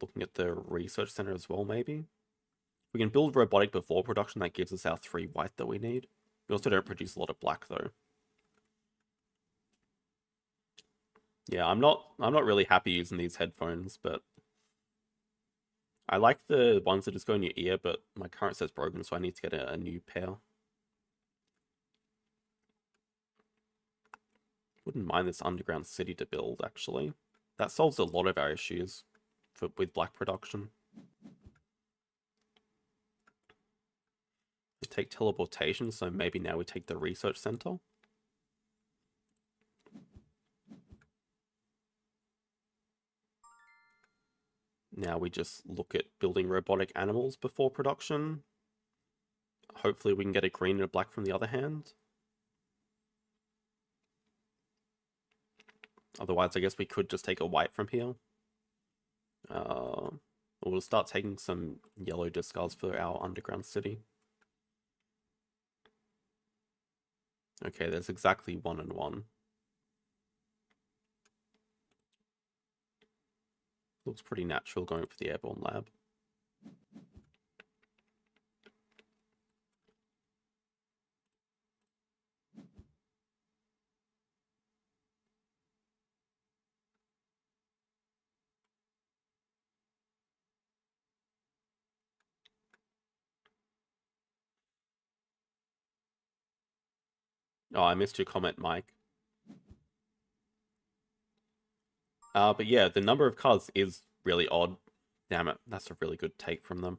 Looking at the research center as well, maybe. We can build robotic before production, that gives us our 3 white that we need. We also don't produce a lot of black though. Yeah, I'm not really happy using these headphones, but I like the ones that just go in your ear, but my current set's broken, so I need to get a new pair. Wouldn't mind this underground city to build, actually. That solves a lot of our issues with black production. We take teleportation, so maybe now we take the research center. Now we just look at building robotic animals before production. Hopefully we can get a green and a black from the other hand. Otherwise, I guess we could just take a white from here. We'll start taking some yellow discards for our underground city. Okay, there's exactly 1 and 1. Looks pretty natural going for the airborne lab. Oh, I missed your comment, Mike. But yeah, the number of cards is really odd. Damn it, that's a really good take from them.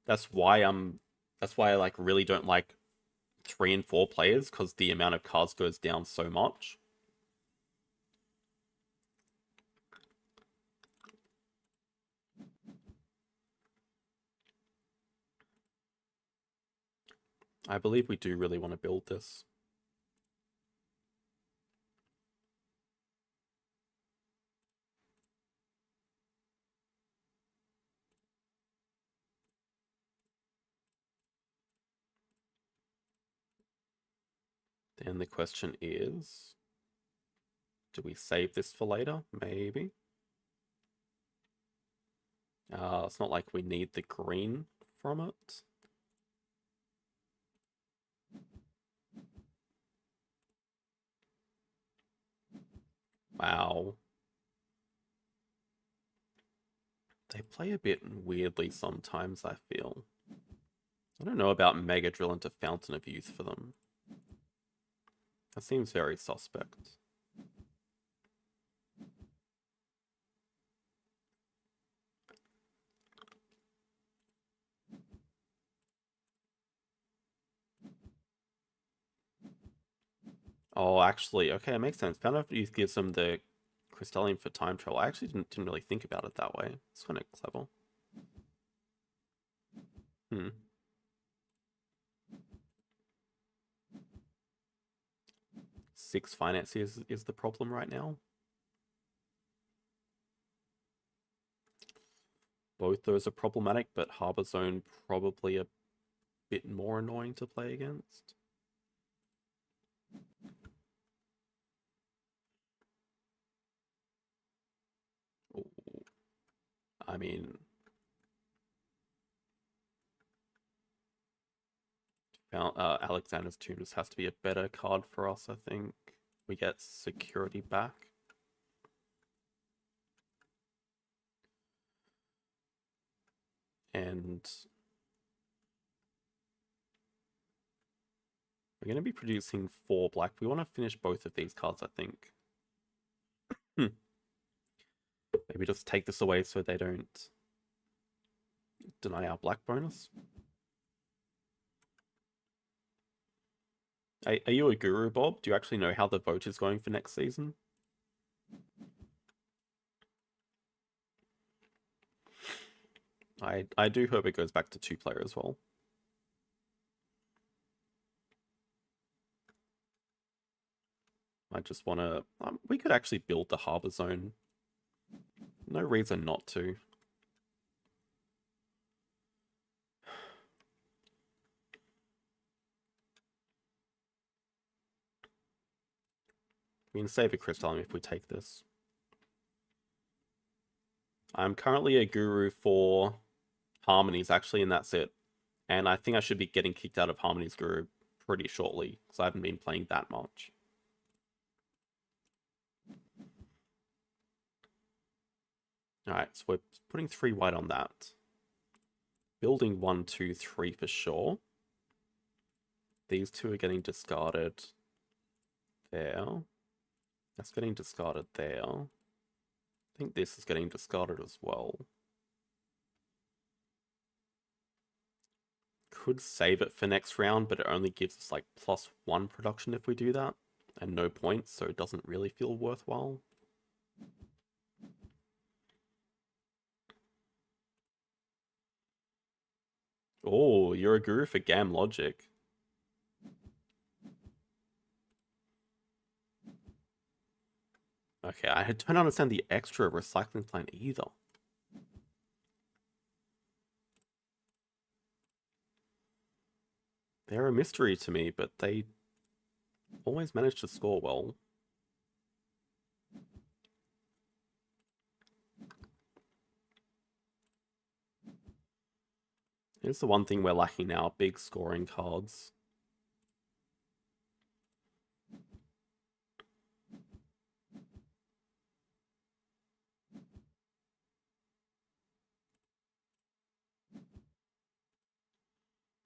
That's why I like really don't like 3 and 4 players, because the amount of cards goes down so much. I believe we do really want to build this. Then the question is, do we save this for later? Maybe. It's not like we need the green from it. Wow. They play a bit weirdly sometimes, I feel. I don't know about Mega Drill into Fountain of Youth for them. That seems very suspect. Oh, actually, okay, it makes sense. Fountain of Youth gives them the Crystalline for time travel. I actually didn't really think about it that way. It's kind of clever. Hmm. Six finances is the problem right now. Both those are problematic, but Harbor Zone probably a bit more annoying to play against. Ooh. I mean, Alexander's Tomb just has to be a better card for us, I think. We get security back. And we're going to be producing 4 black. We want to finish both of these cards, I think. Maybe just take this away so they don't deny our black bonus. Are you a guru, Bob? Do you actually know how the vote is going for next season? I do hope it goes back to 2-player as well. I just want to... we could actually build the Harbor Zone. No reason not to. We can save a Crystalline if we take this. I'm currently a guru for Harmonies, actually, and that's it. And I think I should be getting kicked out of Harmonies Guru pretty shortly, because I haven't been playing that much. Alright, so we're putting 3 white on that. Building 1, 2, 3 for sure. These 2 are getting discarded there. That's getting discarded there. I think this is getting discarded as well. Could save it for next round, but it only gives us like +1 production if we do that, and no points, so it doesn't really feel worthwhile. Oh, you're a guru for GAM logic. Okay, I don't understand the extra recycling plant either. They're a mystery to me, but they always manage to score well. Here's the one thing we're lacking now, big scoring cards.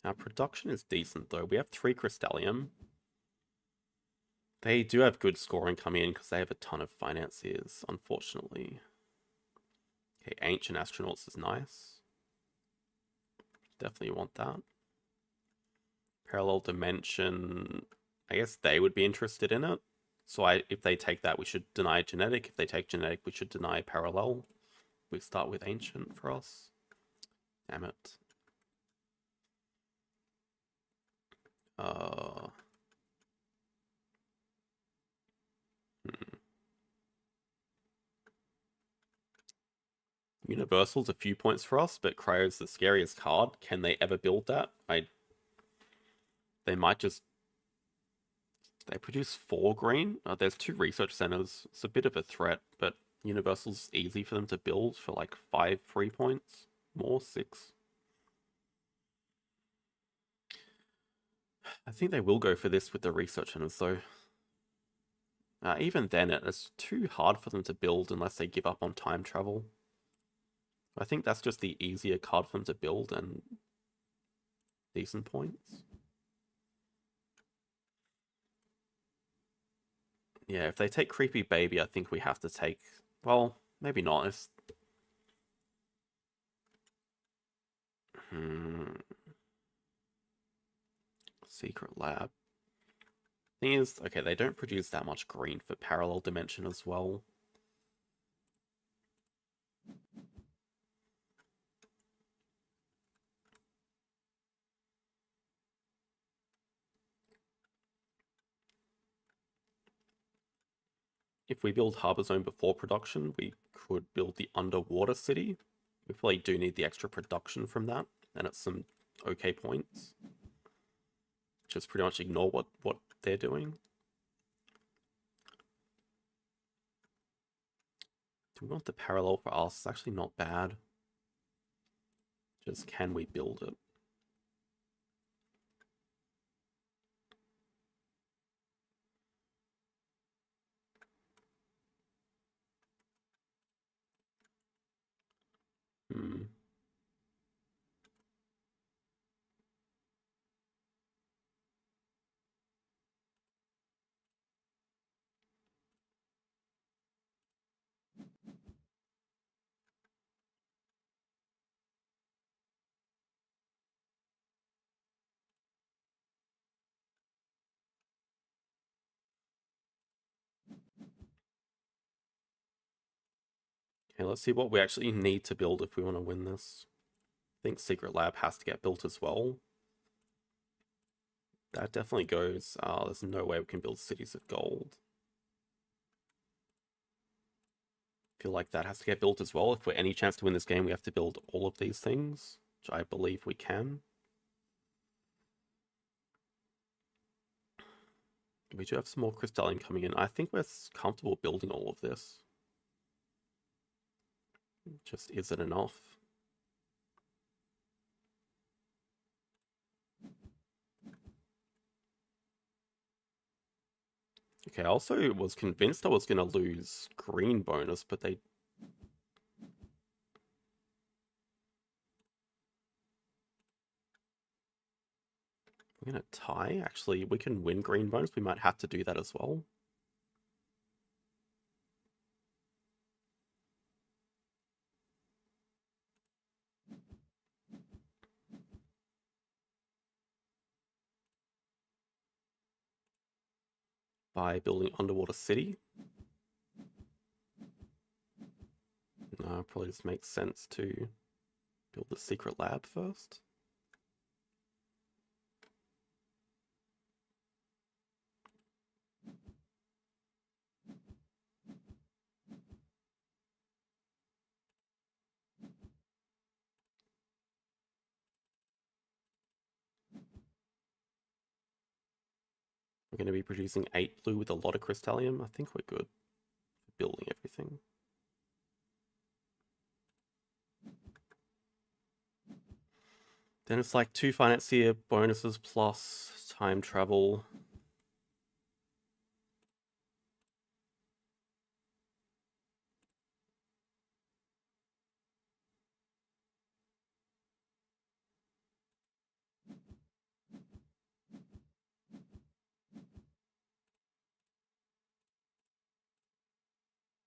Our production is decent though. We have 3 Crystallium. They do have good scoring coming in because they have a ton of financiers, unfortunately. Okay, Ancient Astronauts is nice. Definitely want that. Parallel Dimension, I guess they would be interested in it. So if they take that, we should deny Genetic. If they take Genetic, we should deny Parallel. We start with Ancient for us. Damn it. Hmm. Universal's a few points for us, but Cryo's the scariest card. Can they ever build that? They might just... They produce 4 green. There's 2 research centers. It's a bit of a threat, but Universal's easy for them to build for like 5 free points. More, 6. I think they will go for this with the research centers though. Even then, it's too hard for them to build unless they give up on time travel. I think that's just the easier card for them to build and decent points. Yeah, if they take Creepy Baby, I think we have to take... Well, maybe not. It's... Secret Lab. Thing is, okay, they don't produce that much green for Parallel Dimension as well. If we build Harbor Zone before production, we could build the Underwater City. We probably do need the extra production from that, and it's some okay points. Just pretty much ignore what they're doing. Do we want the Parallel for us? It's actually not bad. Just can we build it? Hmm. Okay, let's see what we actually need to build if we want to win this. I think Secret Lab has to get built as well. That definitely goes. There's no way we can build Cities of Gold. I feel like that has to get built as well. If we're any chance to win this game, we have to build all of these things, which I believe we can. We do have some more Crystalline coming in. I think we're comfortable building all of this. Just isn't enough. Okay, I also was convinced I was going to lose green bonus, but they... We're going to tie? Actually, we can win green bonus. We might have to do that as well. By building Underwater City. No, probably just makes sense to build the Secret Lab first. We're going to be producing 8 blue with a lot of crystallium. I think we're good for building everything. Then it's like 2 financier bonuses plus time travel.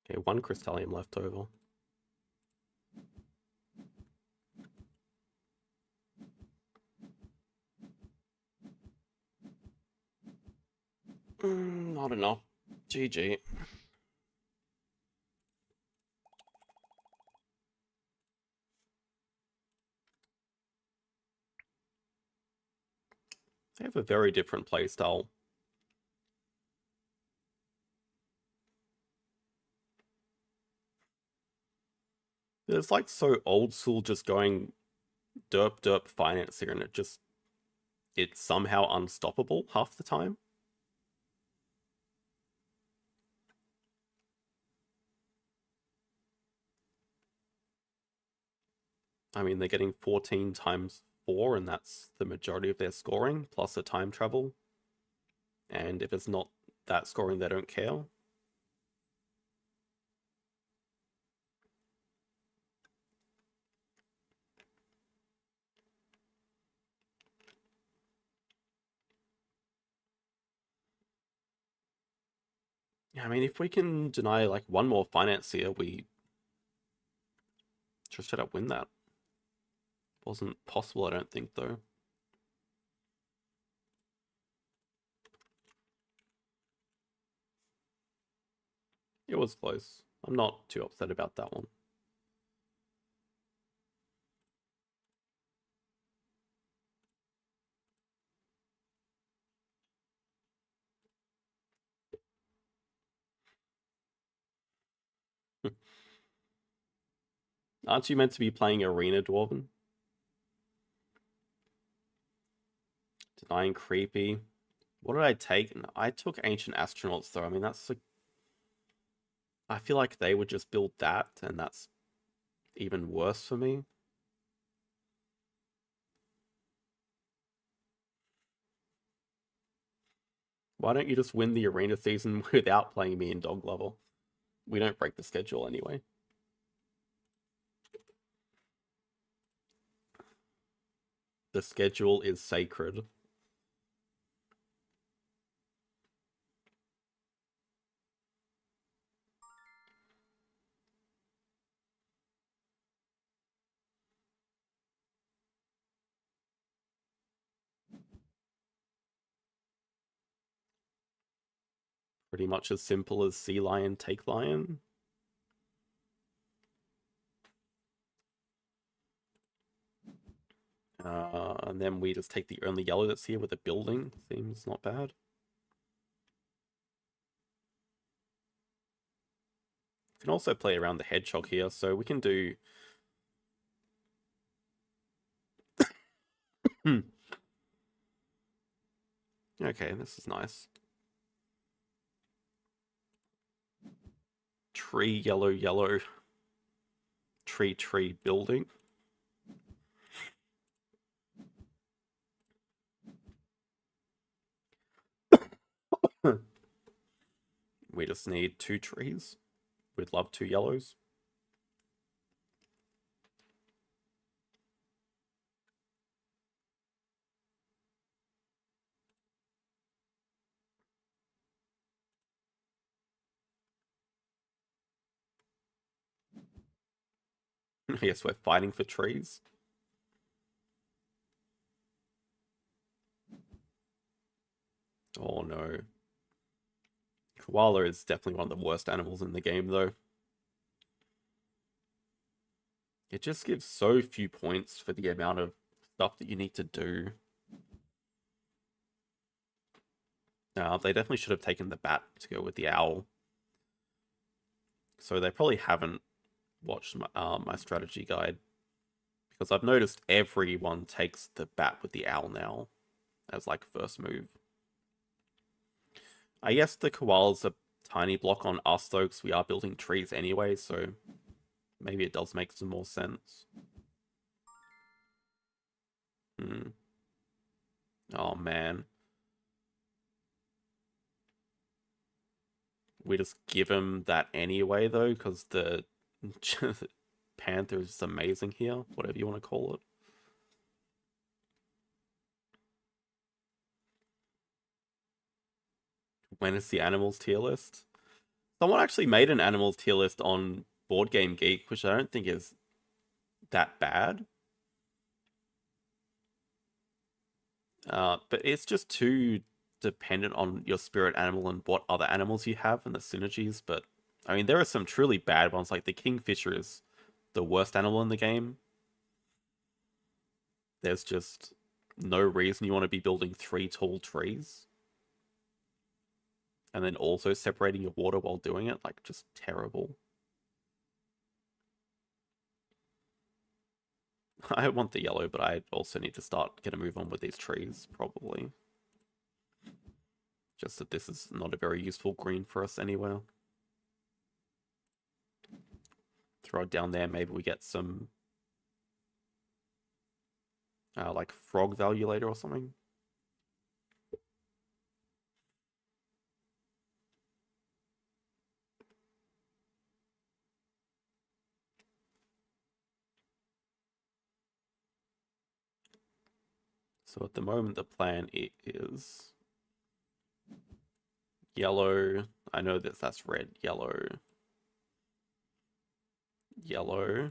Okay, 1 crystallium left over. Not enough. GG. They have a very different playstyle. It's like so old school, just going derp derp financier, and it's somehow unstoppable half the time. I mean, they're getting 14 times 4, and that's the majority of their scoring, plus a time travel. And if it's not that scoring, they don't care. Yeah, I mean, if we can deny like 1 more financier, we just straight up win that. Wasn't possible, I don't think, though. It was close. I'm not too upset about that one. Aren't you meant to be playing Arena Dwarven? Denying Creepy. What did I take? I took Ancient Astronauts, though. I mean, that's like... I feel like they would just build that, and that's even worse for me. Why don't you just win the Arena season without playing me in Dog Level? We don't break the schedule anyway. The schedule is sacred. Pretty much as simple as Sea Lion, take Lion. And then we just take the only yellow that's here with a building. Seems not bad. Can also play around the hedgehog here, so we can do... Okay, this is nice. Tree, yellow, yellow. Tree, tree, building. We just need 2 trees. We'd love 2 yellows. Yes, we're fighting for trees. Oh no. Koala is definitely one of the worst animals in the game, though. It just gives so few points for the amount of stuff that you need to do. They definitely should have taken the bat to go with the owl. So they probably haven't watched my strategy guide. Because I've noticed everyone takes the bat with the owl now as like first move. I guess the koala's a tiny block on us though, because we are building trees anyway, so maybe it does make some more sense. Hmm. Oh man. We just give him that anyway though, because the panther is amazing here, whatever you want to call it. When is the animals tier list? Someone actually made an animals tier list on Board Game Geek, which I don't think is that bad. But it's just too dependent on your spirit animal and what other animals you have and the synergies. But I mean, there are some truly bad ones, like the kingfisher is the worst animal in the game. There's just no reason you want to be building 3 tall trees and then also separating your water while doing it. Like, just terrible. I want the yellow, but I also need to start get a move on with these trees, probably. Just that this is not a very useful green for us anywhere. Throw it down there, maybe we get some like frog value later or something. So at the moment the plan is yellow. I know that that's red, yellow, yellow,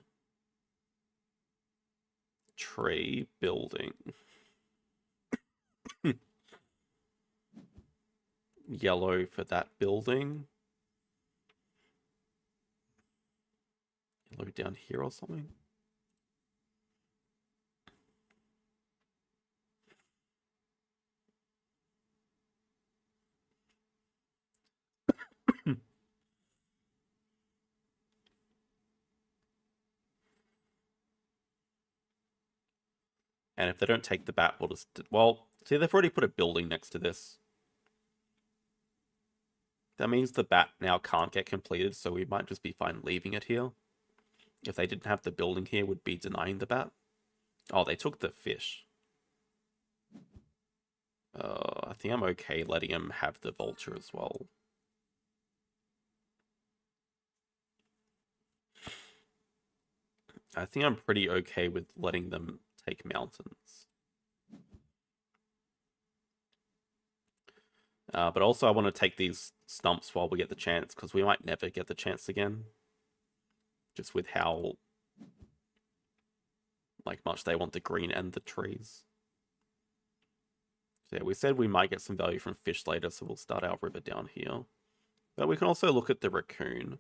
tree, building. Yellow for that building. Yellow down here or something. And if they don't take the bat, we'll just... Well, see, they've already put a building next to this. That means the bat now can't get completed, so we might just be fine leaving it here. If they didn't have the building here, would be denying the bat. Oh, they took the fish. I think I'm okay letting him have the vulture as well. I think I'm pretty okay with letting them take mountains. But also I want to take these stumps while we get the chance, because we might never get the chance again. Just with how much they want the green and the trees. So yeah, we said we might get some value from fish later, so we'll start our river down here. But we can also look at the raccoon.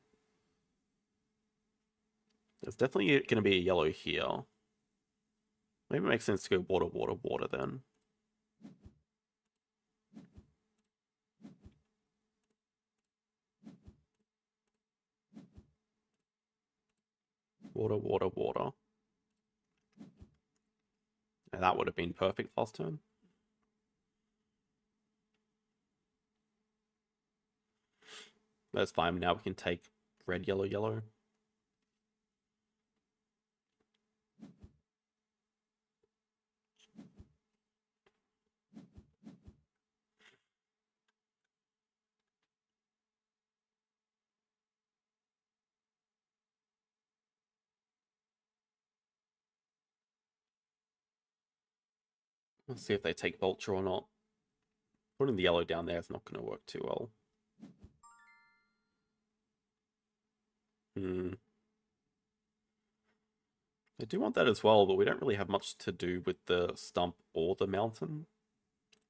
There's definitely going to be a yellow here. Maybe it makes sense to go water, water, water then. Water, water, water. And that would have been perfect last turn. That's fine. Now we can take red, yellow, yellow. Let's see if they take vulture or not. Putting the yellow down there is not going to work too well. I do want that as well, but we don't really have much to do with the stump or the mountain.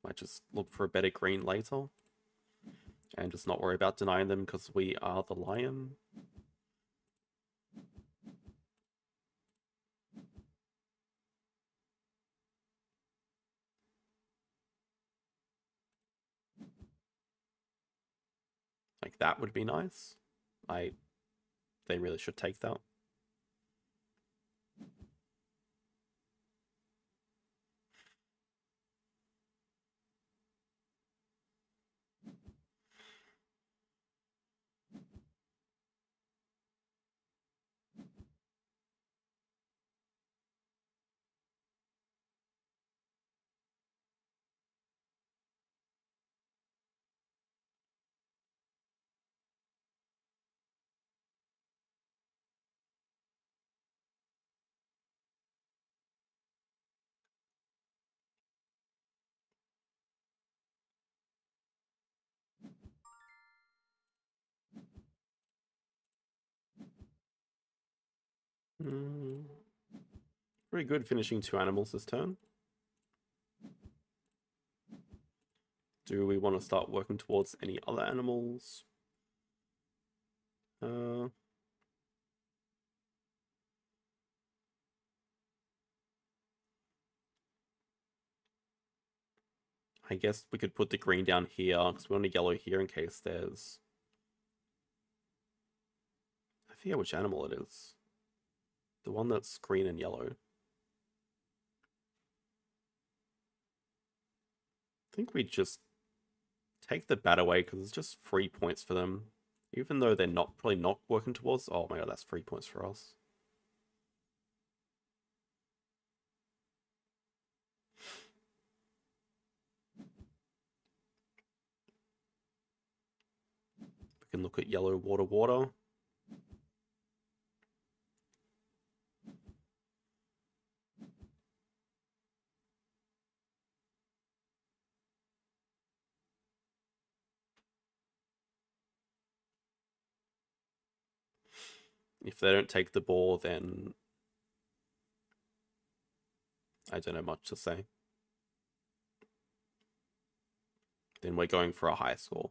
Might just look for a better green later. And just not worry about denying them because we are the lion. Like, that would be nice. They really should take that. Pretty good finishing 2 animals this turn. Do we want to start working towards any other animals? I guess we could put the green down here, because we want a yellow here in case there's... I forget which animal it is. The one that's green and yellow. I think we just take the bat away, because it's just 3 points for them. Even though they're probably not working towards... Oh my god, that's 3 points for us. We can look at yellow, water, water. If they don't take the ball, then I don't know much to say. Then we're going for a high score.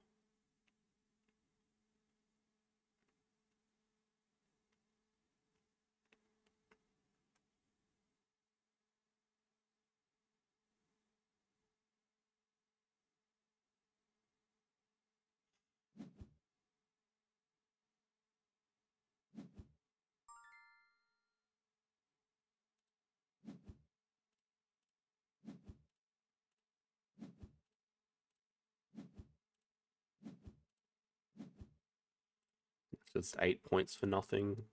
Just 8 points for nothing.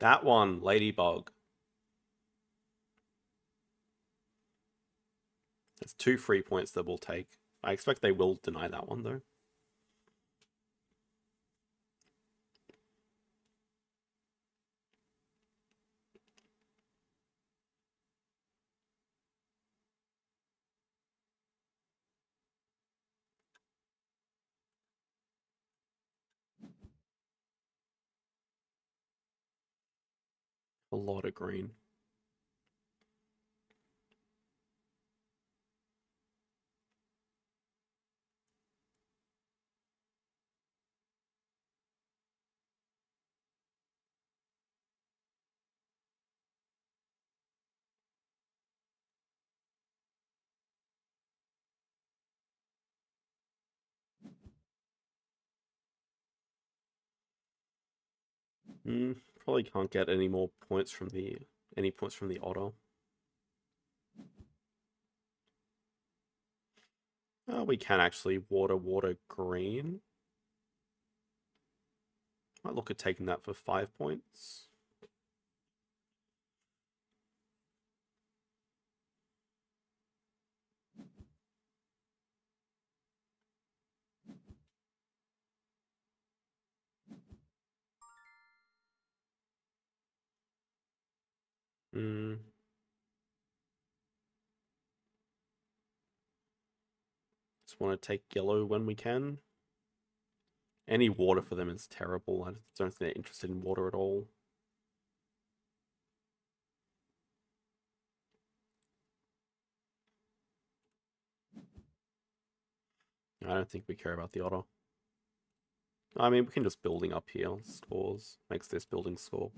That one, Ladybug. There's 2 free points that we'll take. I expect they will deny that one, though. A lot of green. Probably can't get any more points from the otter. We can actually water green. Might look at taking that for 5 points. Just want to take yellow when we can. Any water for them is terrible. I don't think they're interested in water at all. I don't think we care about the otter. I mean, we can just building up here. Scores. Makes this building score.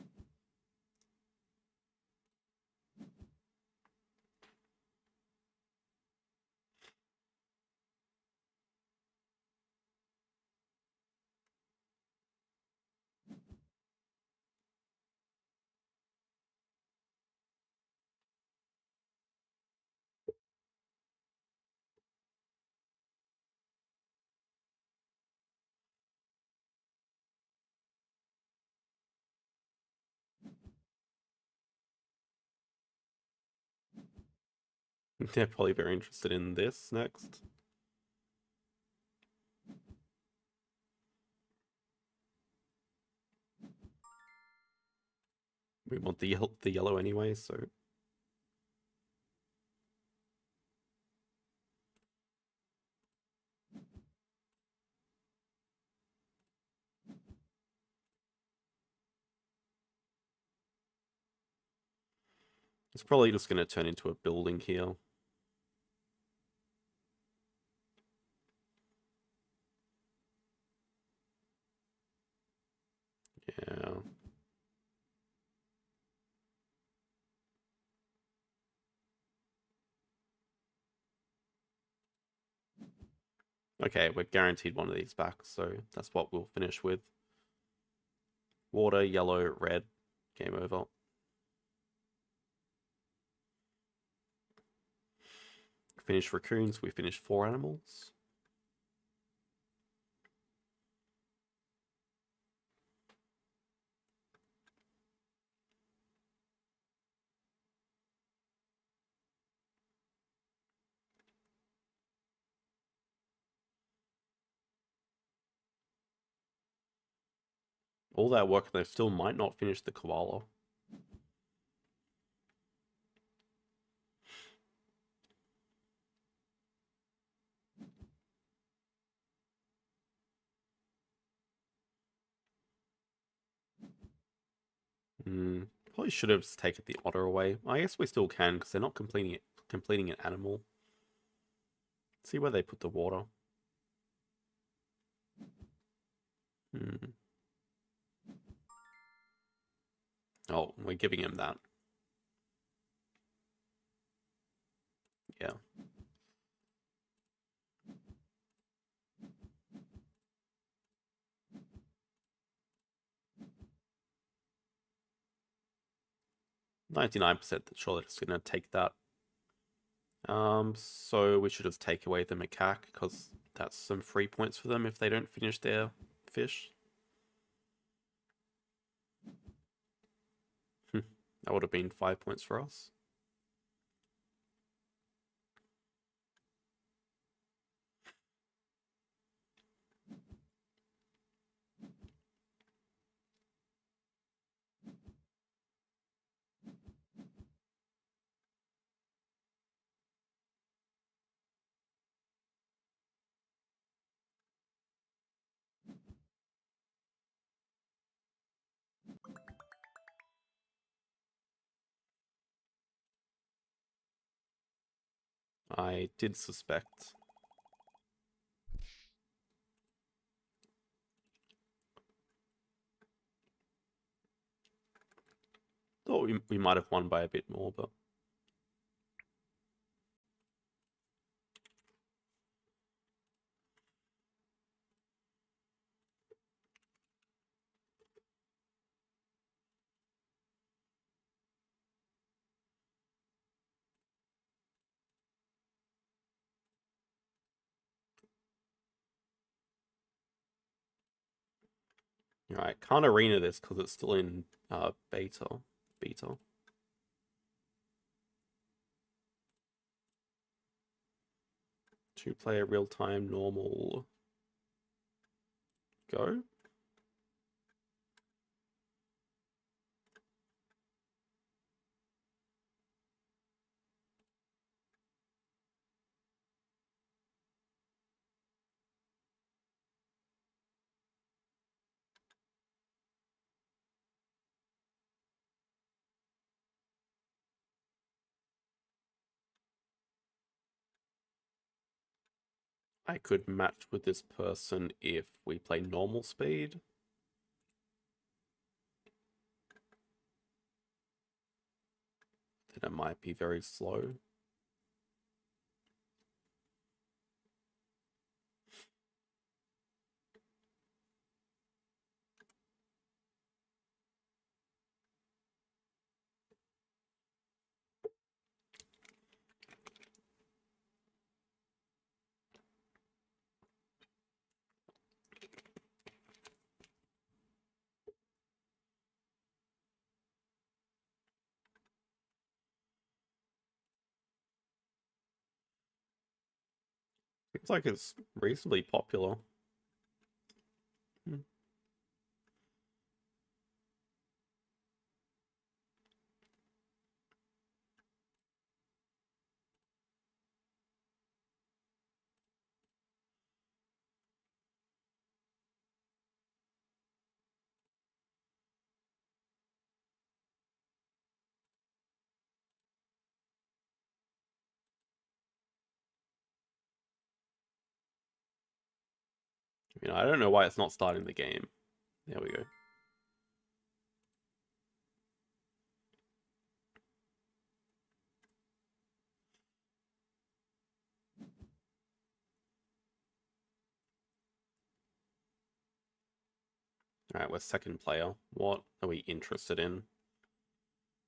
They're probably very interested in this next. We want the yellow anyway, so... It's probably just going to turn into a building here. Yeah. Okay, we're guaranteed one of these back, so that's what we'll finish with. Water, yellow, red. Game over. Finish raccoons, we finished 4 animals. All that work, they still might not finish the koala. Probably should have taken the otter away. I guess we still can because they're not completing an animal. See where they put the water. Oh, we're giving him that. Yeah. %99% sure that it's gonna take that. So we should just take away the macaque because that's some free points for them if they don't finish their fish. That would have been 5 points for us. I did suspect. Thought we might have won by a bit more, but alright, can't arena this because it's still in beta. 2-player real-time normal. Go. I could match with this person if we play normal speed. Then it might be very slow. Seems like it's reasonably popular. You know, I don't know why it's not starting the game. There we go. Alright, we're second player. What are we interested in?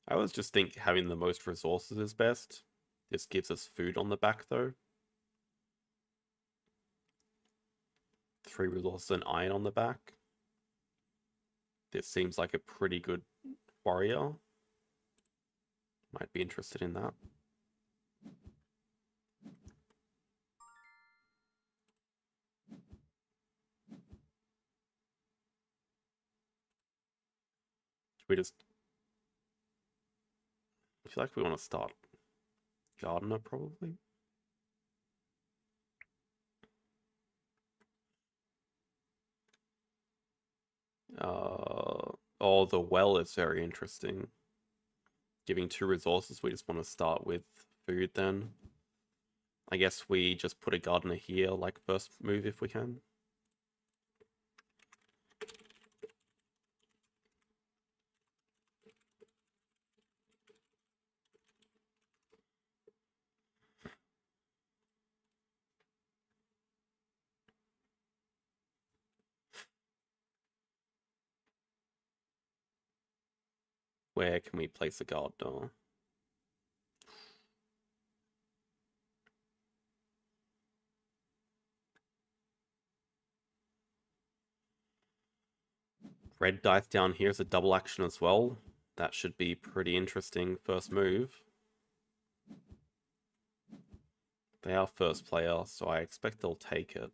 I always just think having the most resources is best. This gives us food on the back though. 3 resources and iron on the back. This seems like a pretty good warrior. Might be interested in that. We just... I feel like we want to start Gardener, probably. Oh, the well is very interesting. Giving 2 resources, we just want to start with food then. I guess we just put a gardener here, like first move if we can. Where can we place a gardener? Red dice down here is a double action as well. That should be pretty interesting first move. They are first player, so I expect they'll take it.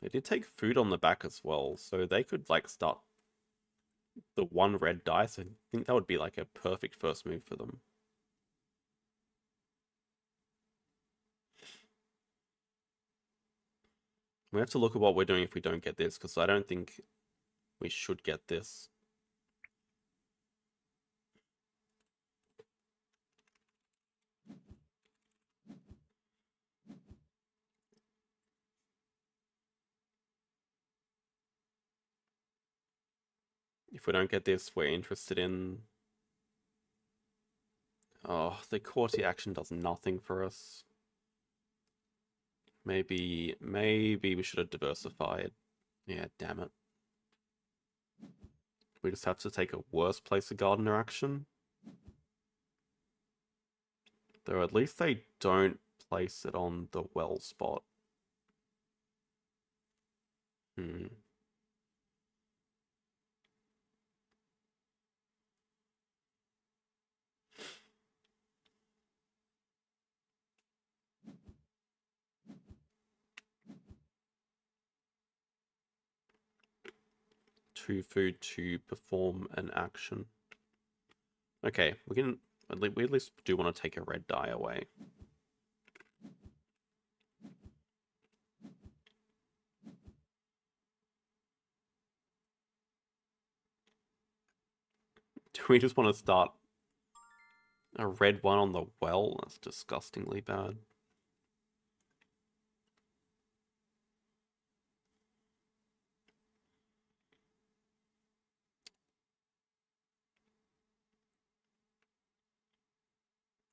They did take food on the back as well, so they could like start the 1 red dice. I think that would be like a perfect first move for them. We have to look at what we're doing if we don't get this, because I don't think we should get this. If we don't get this, we're interested in... Oh, the courtier action does nothing for us. Maybe we should have diversified. Yeah, damn it. We just have to take a worse place of gardener action. Though at least they don't place it on the well spot. Hmm. Two food to perform an action. Okay, we at least do want to take a red die away. Do we just want to start a red one on the well? That's disgustingly bad.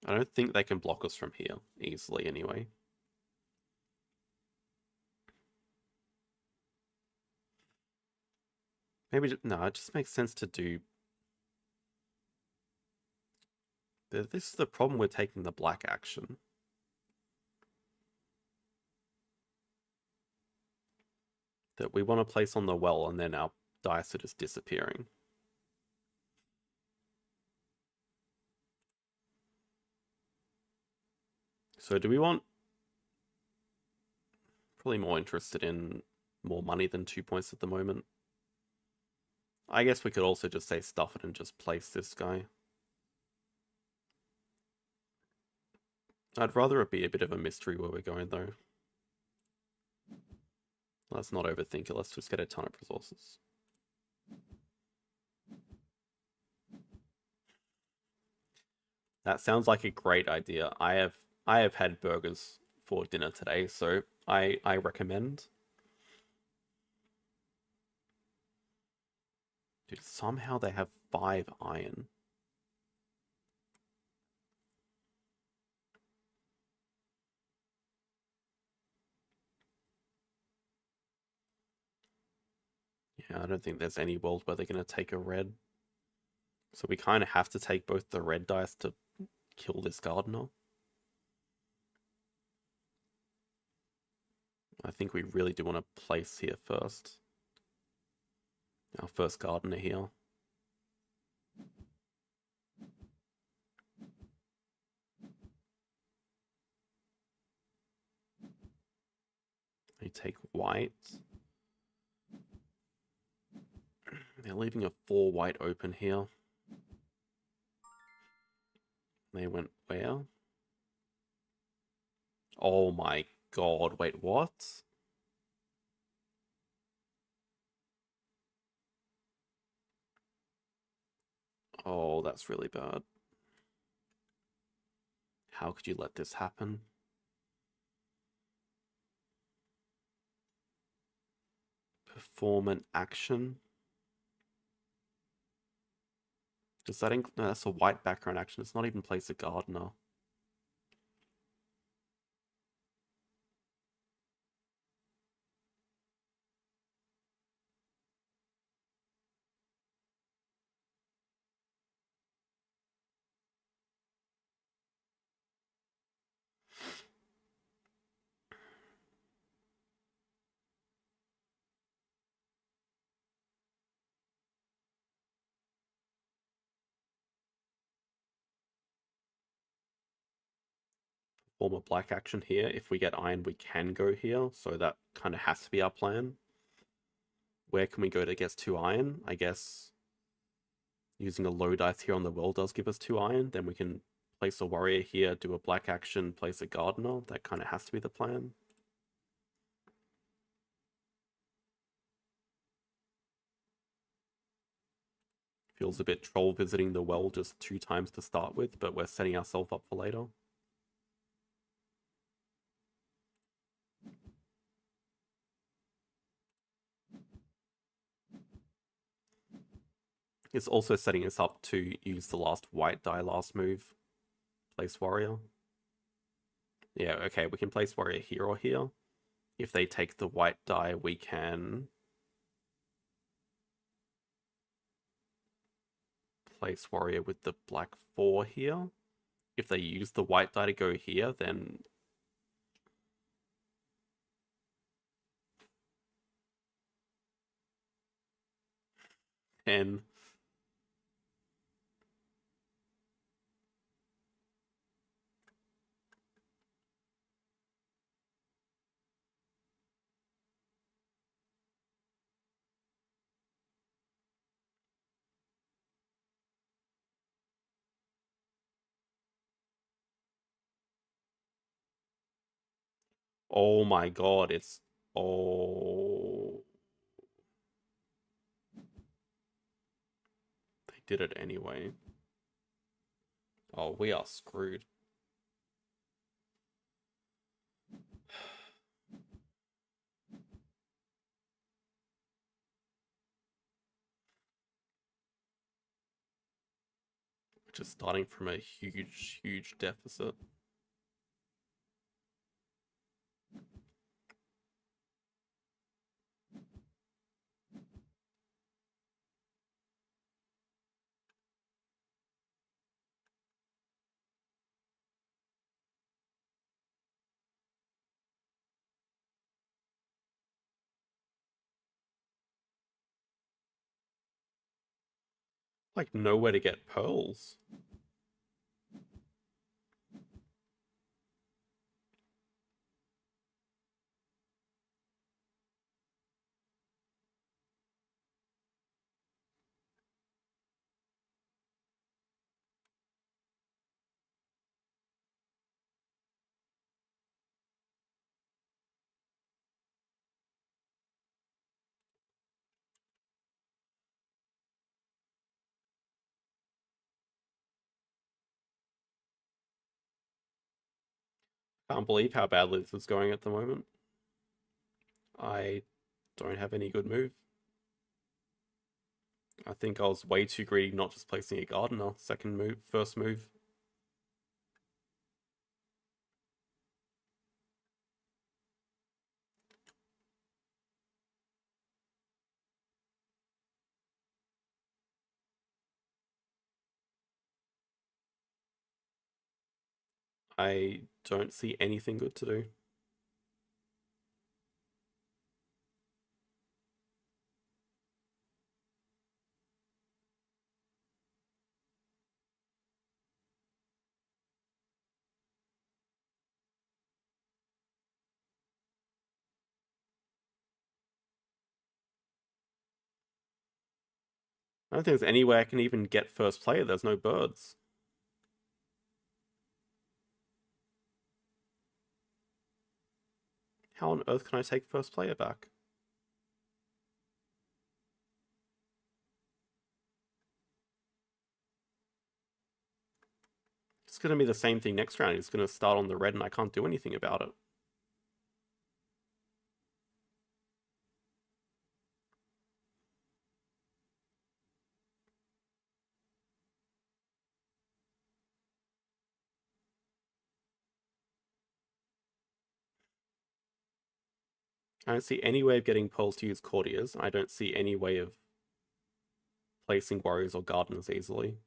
I don't think they can block us from here easily anyway. Maybe, no, it just makes sense to do... This is the problem with taking the black action. That we want to place on the well and then our dice are just disappearing. So do we want... Probably more interested in more money than 2 points at the moment. I guess we could also just say stuff it and just place this guy. I'd rather it be a bit of a mystery where we're going though. Let's not overthink it, let's just get a ton of resources. That sounds like a great idea. I have had burgers for dinner today, so I recommend. Dude, somehow they have 5 iron. Yeah, I don't think there's any world where they're going to take a red. So we kind of have to take both the red dice to kill this gardener. I think we really do want to place here first. Our first gardener here. They take white. They're leaving a 4 white open here. They went where? Oh my god, wait, what? Oh, that's really bad. How could you let this happen? Perform an action. Does that include? No, that's a white background action. It's not even place a gardener. Form a black action here. If we get iron, we can go here. So that kind of has to be our plan. Where can we go to get 2 iron? I guess using a low dice here on the well does give us 2 iron. Then we can place a warrior here, do a black action, place a gardener. That kind of has to be the plan. Feels a bit troll visiting the well just 2 times to start with, but we're setting ourselves up for later. It's also setting us up to use the last white die last move. Place warrior. Yeah, okay, we can place warrior here or here. If they take the white die, we can place warrior with the black 4 here. If they use the white die to go here, then and oh my god, it's oh, they did it anyway. Oh, we are screwed. Just starting from a huge deficit. Like nowhere to get pearls. Can't believe how badly this is going at the moment. I don't have any good move. I think I was way too greedy not just placing a gardener. First move. I don't see anything good to do. I don't think there's any way I can even get first player. There's no birds. How on earth can I take first player back? It's going to be the same thing next round. It's going to start on the red and I can't do anything about it. I don't see any way of getting pearls to use courtiers. I don't see any way of placing warriors or gardeners easily.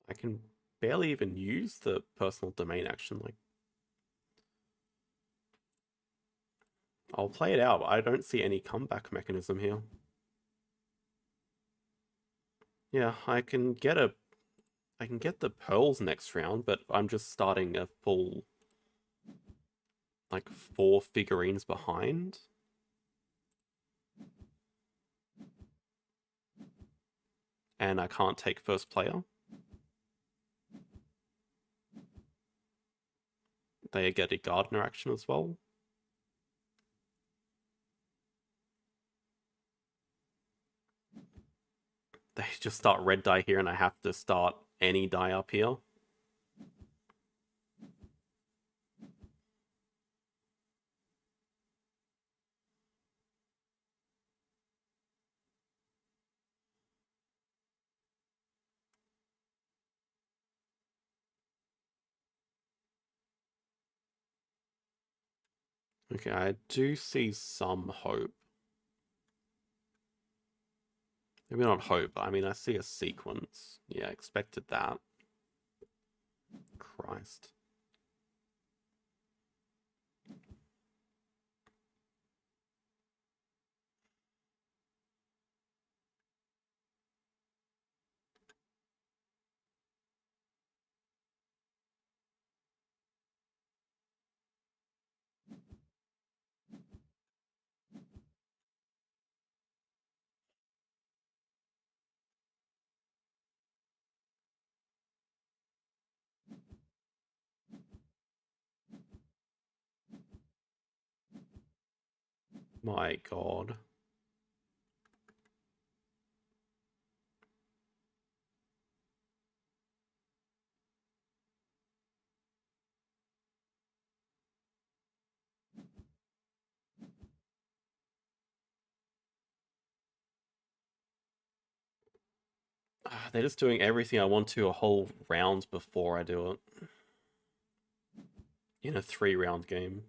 I can barely even use the personal domain action. Like, I'll play it out. I don't see any comeback mechanism here. Yeah, I can get the pearls next round, but I'm just starting a full like 4 figurines behind. And I can't take first player. They get a gardener action as well. They just start red die here and I have to start any die up here. Okay, I do see some hope. Maybe not hope, I mean, I see a sequence. Yeah, expected that. Christ. My god. They're just doing everything I want to a whole round before I do it. In a 3-round game.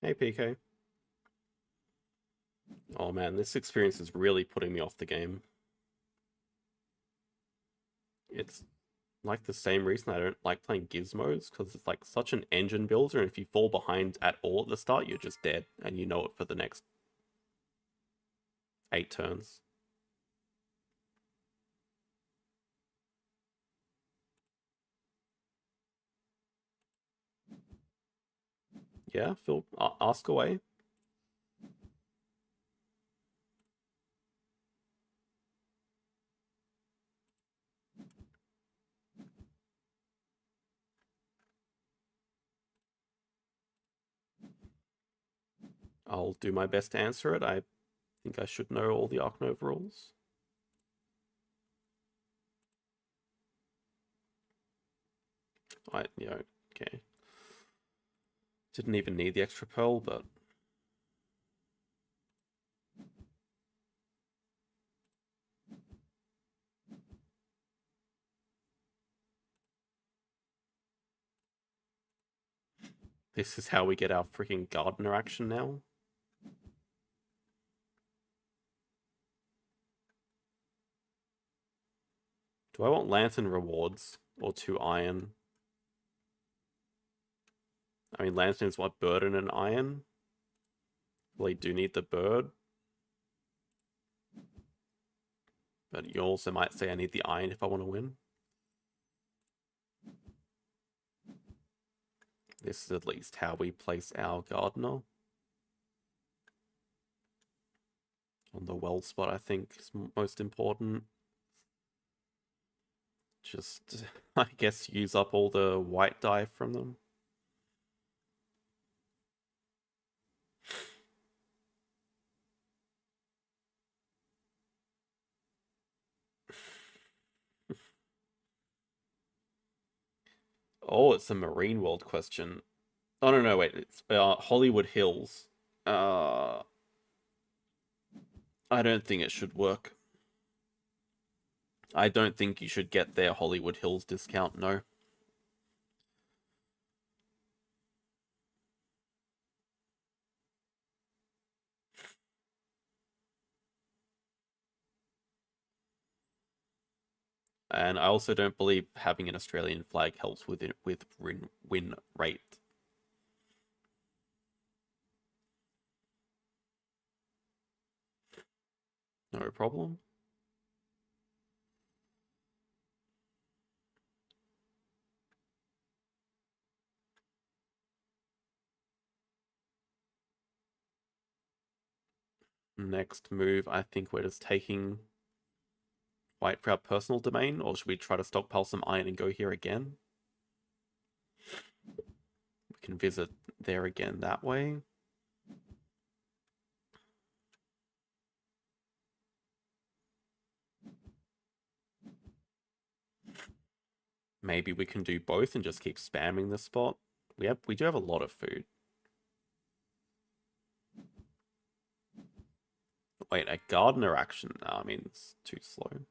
Hey, PK. Oh man, this experience is really putting me off the game. It's like the same reason I don't like playing gizmos, because it's like such an engine builder, and if you fall behind at all at the start, you're just dead, and you know it for the next 8 turns. Yeah, Phil, ask away. I'll do my best to answer it. I think I should know all the Ark Nova rules. Okay. Didn't even need the extra pearl, but this is how we get our freaking gardener action now. Do I want lantern rewards or 2 iron? I mean, lantern's what, bird and an iron? Well, you do need the bird. But you also might say I need the iron if I want to win. This is at least how we place our gardener. On the well spot, I think, is most important. Just, I guess, use up all the white dye from them. Oh, it's a Marine World question. Oh, no, wait. It's Hollywood Hills. I don't think it should work. I don't think you should get their Hollywood Hills discount, no. And I also don't believe having an Australian flag helps with it with win rate. No problem. Next move, I think we're just taking white for our personal domain, or should we try to stockpile some iron and go here again? We can visit there again that way. Maybe we can do both and just keep spamming this spot. We do have a lot of food. Wait, a gardener action? No, I mean, it's too slow.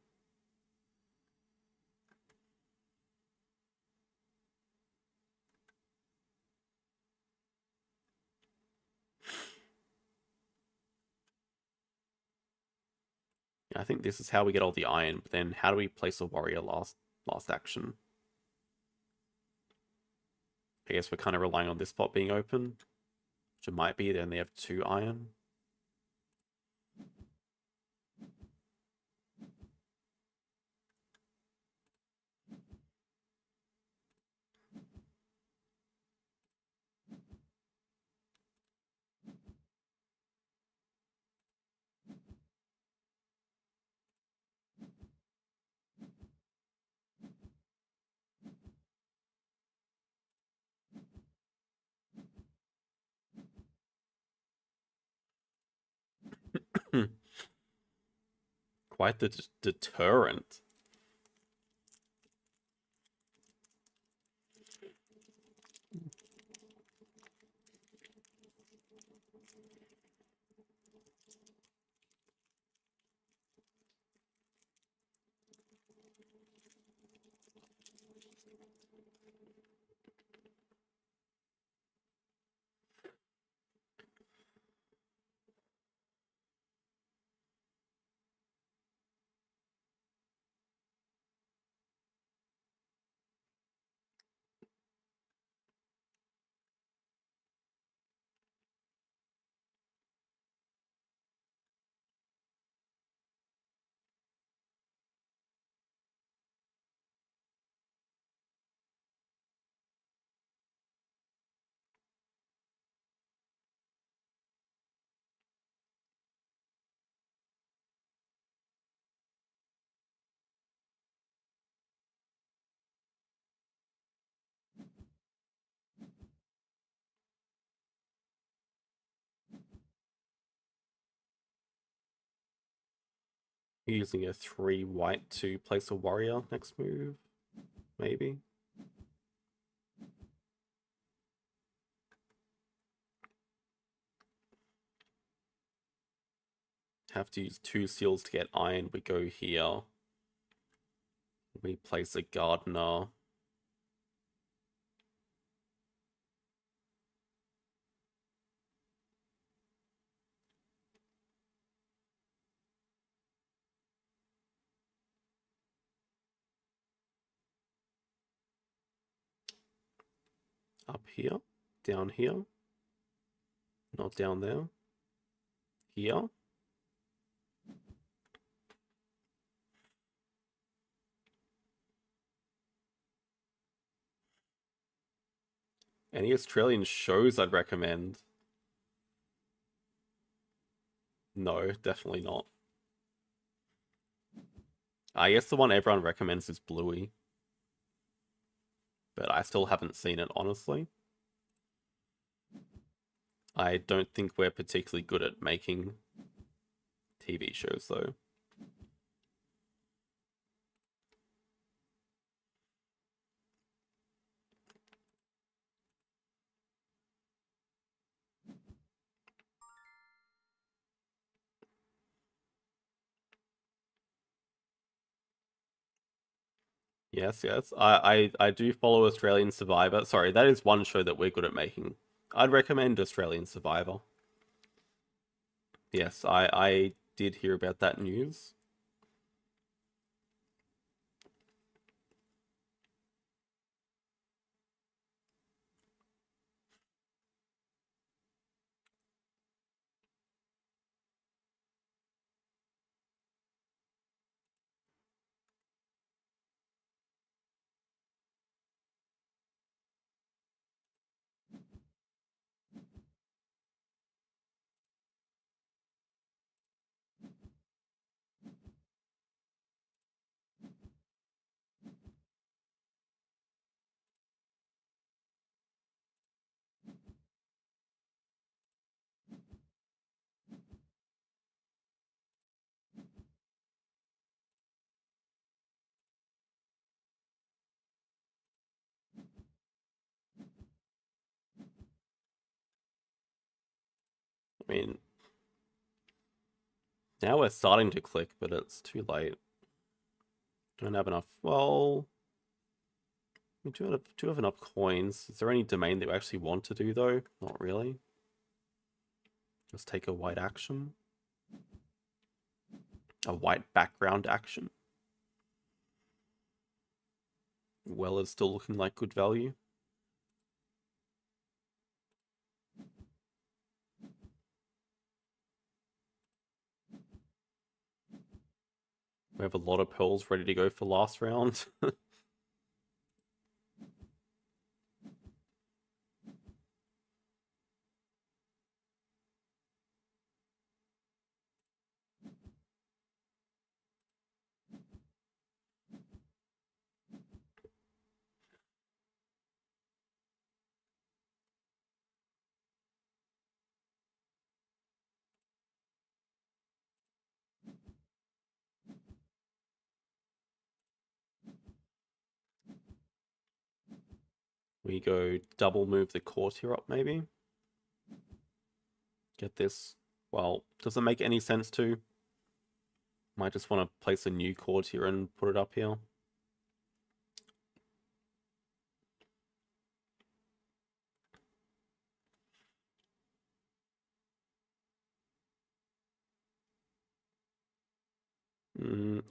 I think this is how we get all the iron, but then how do we place a warrior last action? I guess we're kind of relying on this spot being open, which it might be, then they have 2 iron. Quite the deterrent. Using a 3 white to place a warrior next move, maybe. Have to use 2 seals to get iron. We go here. We place a gardener. Up here, down here, not down there, here. Any Australian shows I'd recommend? No, definitely not. I guess the one everyone recommends is Bluey, but I still haven't seen it, honestly. I don't think we're particularly good at making TV shows, though. Yes, yes. I do follow Australian Survivor. Sorry, that is one show that we're good at making. I'd recommend Australian Survivor. Yes, I did hear about that news. I mean, now we're starting to click, but it's too late. Don't have enough. Well, we do have enough coins. Is there any domain that we actually want to do, though? Not really. Let's take a white action. A white background action. Well is still looking like good value. We have a lot of pearls ready to go for last round. We go double move the courtier up, maybe. Get this. Well, does it make any sense to? Might just want to place a new courtier and put it up here.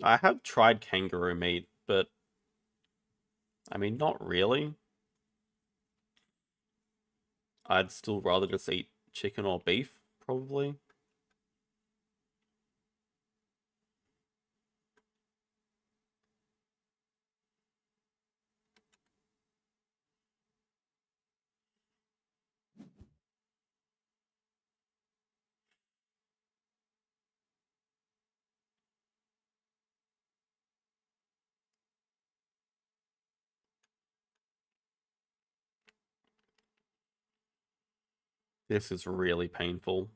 I have tried kangaroo meat, but I mean, not really. I'd still rather just eat chicken or beef, probably. This is really painful.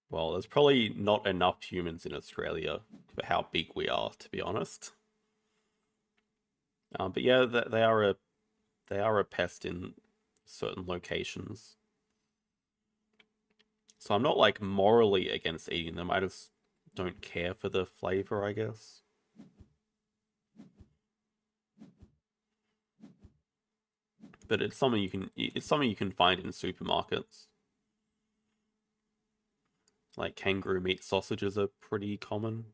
Well, there's probably not enough humans in Australia for how big we are, to be honest. But yeah, they are a pest in certain locations. So I'm not like morally against eating them. I just don't care for the flavor, I guess. But it's something you can find in supermarkets. Like kangaroo meat sausages are pretty common.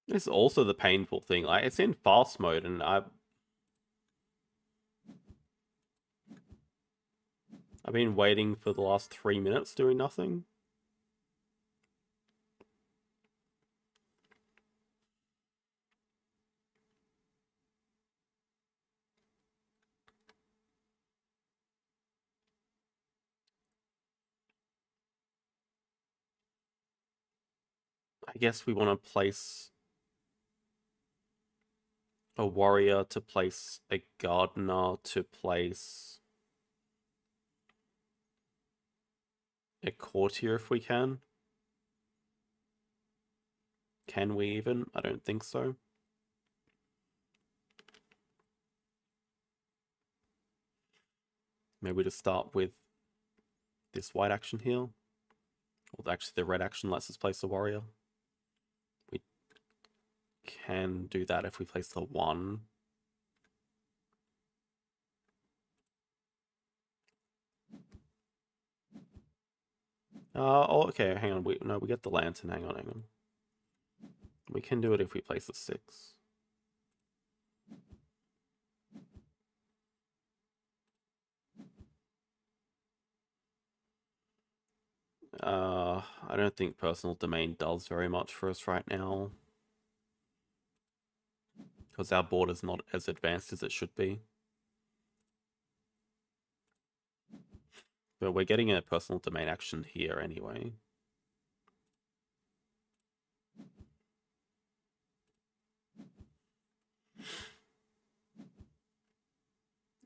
It's also the painful thing. Like it's in fast mode, and I've been waiting for the last 3 minutes doing nothing. I guess we want to place a warrior, to place a gardener, to place a courtier if we can. Can we even? I don't think so. Maybe we just start with this white action here. Well, actually, the red action lets us place a warrior. We can do that if we place the 1. Oh, okay, hang on. We get the lantern. Hang on. We can do it if we place the 6. I don't think personal domain does very much for us right now, because our board is not as advanced as it should be. But we're getting a personal domain action here anyway.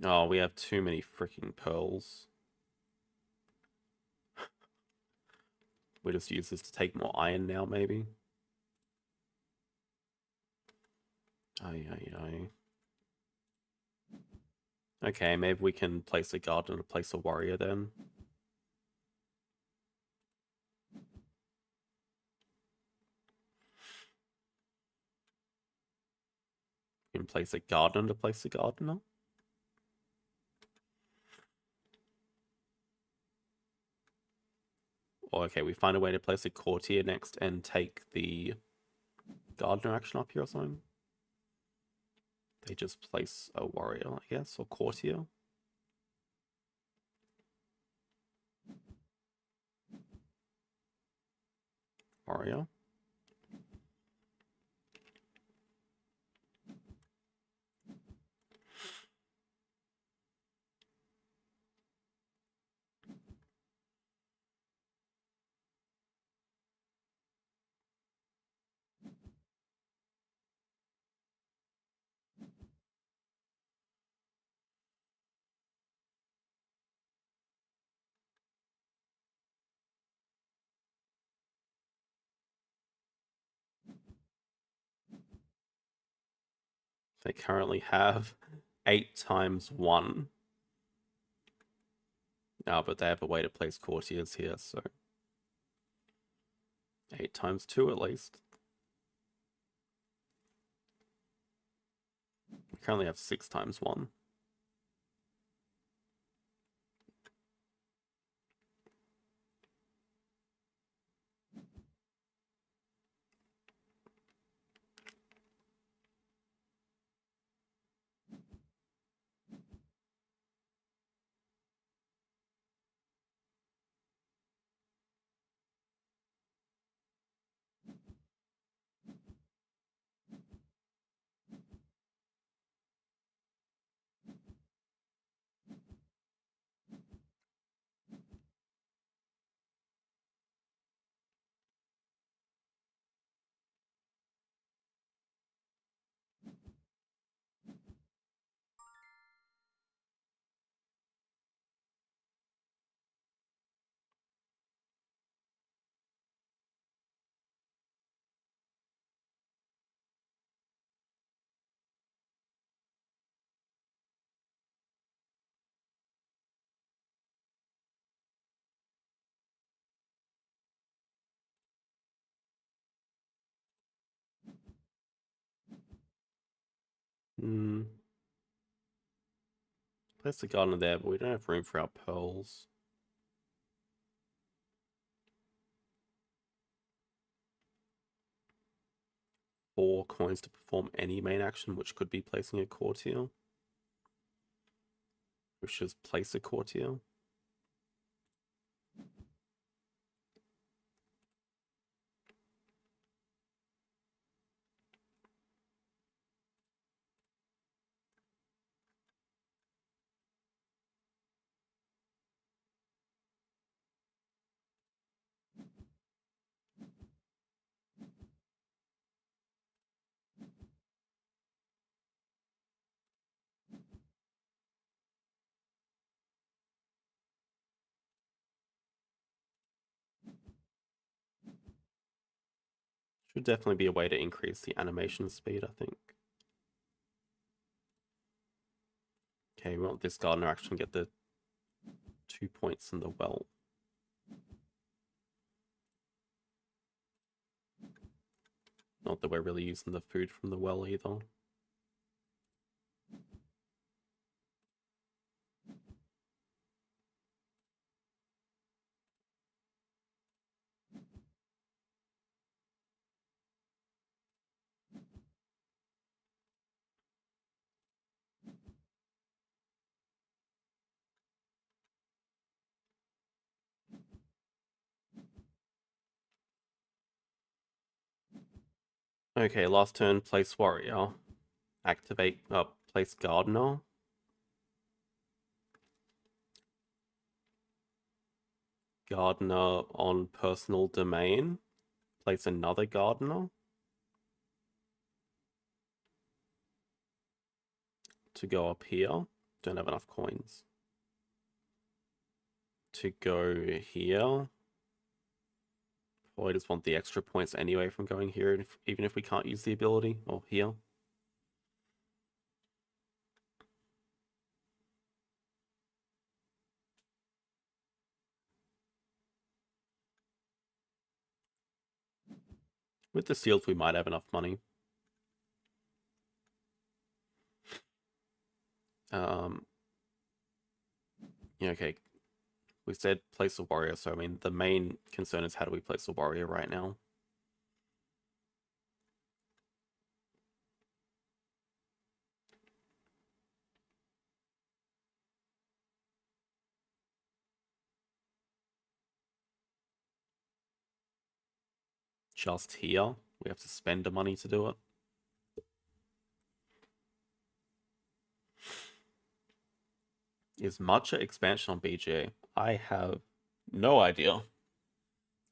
Oh, we have too many freaking pearls. We just use this to take more iron now, maybe. Aye, aye, aye. Okay, maybe we can place a guard and place a warrior then. We can place a gardener to place a gardener. Or okay, we find a way to place a courtier next and take the gardener action up here or something. They just place a warrior, I guess, or courtier. Warrior. They currently have 8 times 1. No, but they have a way to place courtiers here, so 8 times 2 at least. We currently have 6 times 1. Hmm. Place the gardener there, but we don't have room for our pearls. Four coins to perform any main action, which could be placing a courtier. We should just place a courtier. Should definitely be a way to increase the animation speed, I think. Okay, we want this gardener action to get the 2 points in the well. Not that we're really using the food from the well either. Okay, last turn, place warrior. Activate, place gardener. Gardener on personal domain. Place another gardener. to go up here. Don't have enough coins. To go here. Probably just want the extra points anyway from going here, even if we can't use the ability, or here. With the seals, we might have enough money. Yeah, okay. We said place a warrior, so I mean, the main concern is how do we place a warrior right now? Just here? We have to spend the money to do it? Is Matcha expansion on BGA? I have no idea.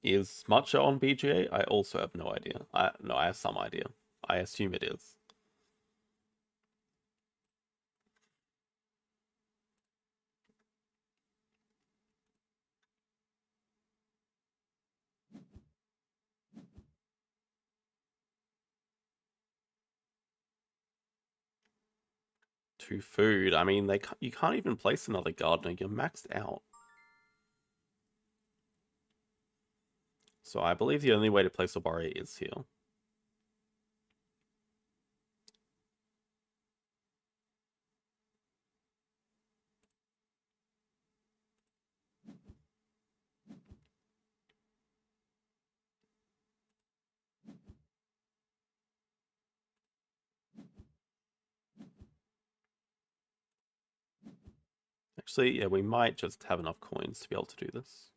Is Matcha on BGA? I also have no idea. No, I have some idea. I assume it is. To food. I mean, you can't even place another gardener. You're maxed out. So I believe the only way to place a warrior is here. Actually, yeah, we might just have enough coins to be able to do this.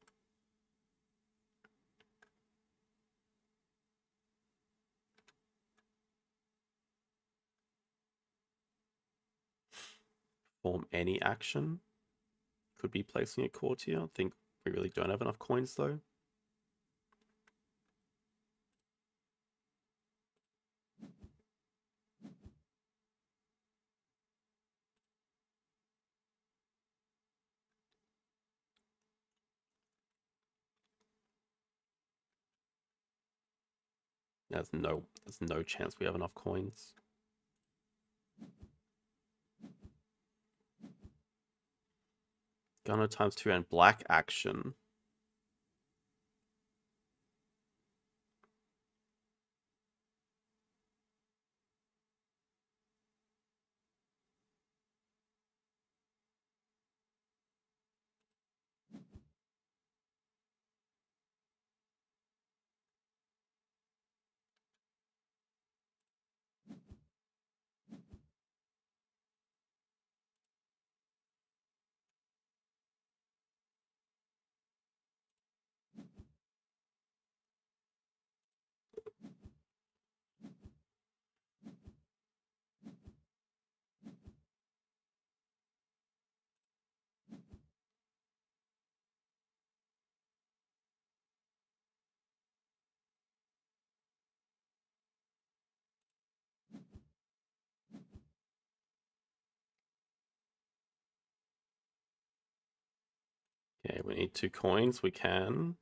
Perform any action. Could be placing a courtier. I think we really don't have enough coins though. There's no chance we have enough coins. Gunner ×2 and black action. Okay, we need 2 coins. We can.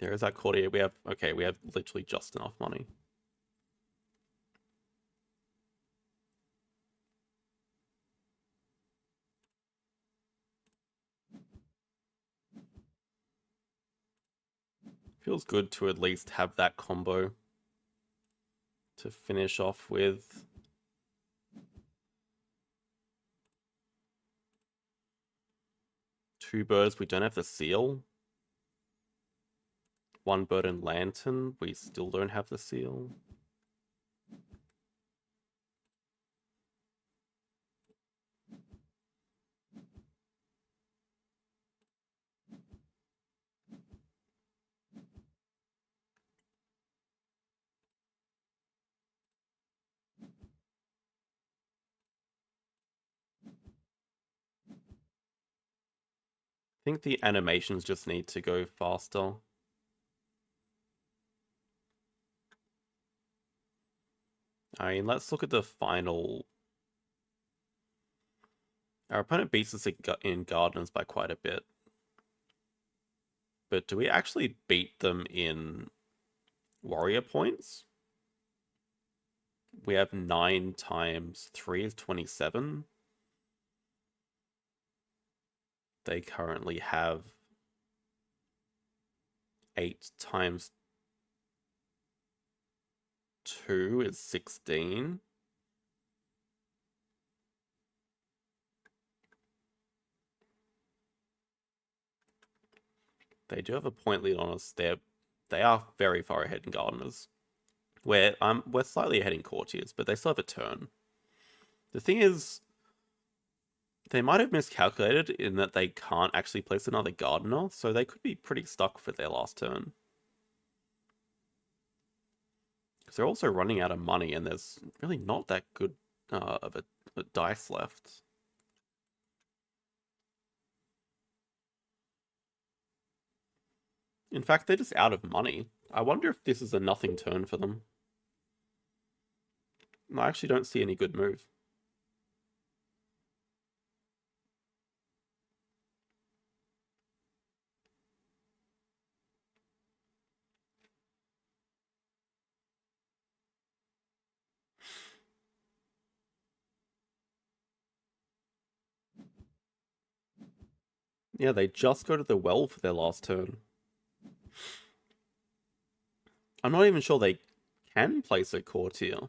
There is that courtier. We have literally just enough money. Feels good to at least have that combo to finish off with. Two birds, we don't have the seal. One bird and lantern, we still don't have the seal. think the animations just need to go faster. I mean, let's look at the final. Our opponent beats us in Gardeners by quite a bit. But do we actually beat them in warrior points? We have 9 times 3 is 27. They currently have 8 times 2 is 16. They do have a point lead on us. They are very far ahead in Gardeners. We're slightly ahead in Courtiers, but they still have a turn. The thing is, they might have miscalculated in that they can't actually place another Gardener, so they could be pretty stuck for their last turn. Because they're also running out of money, and there's really not that good of a dice left. In fact, they're just out of money. I wonder if this is a nothing turn for them. I actually don't see any good move. Yeah, they just go to the well for their last turn. I'm not even sure they can place a courtier.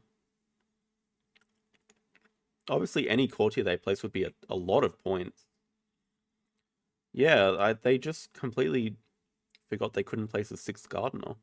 Obviously, any courtier they place would be a lot of points. Yeah, they just completely forgot they couldn't place a 6th gardener.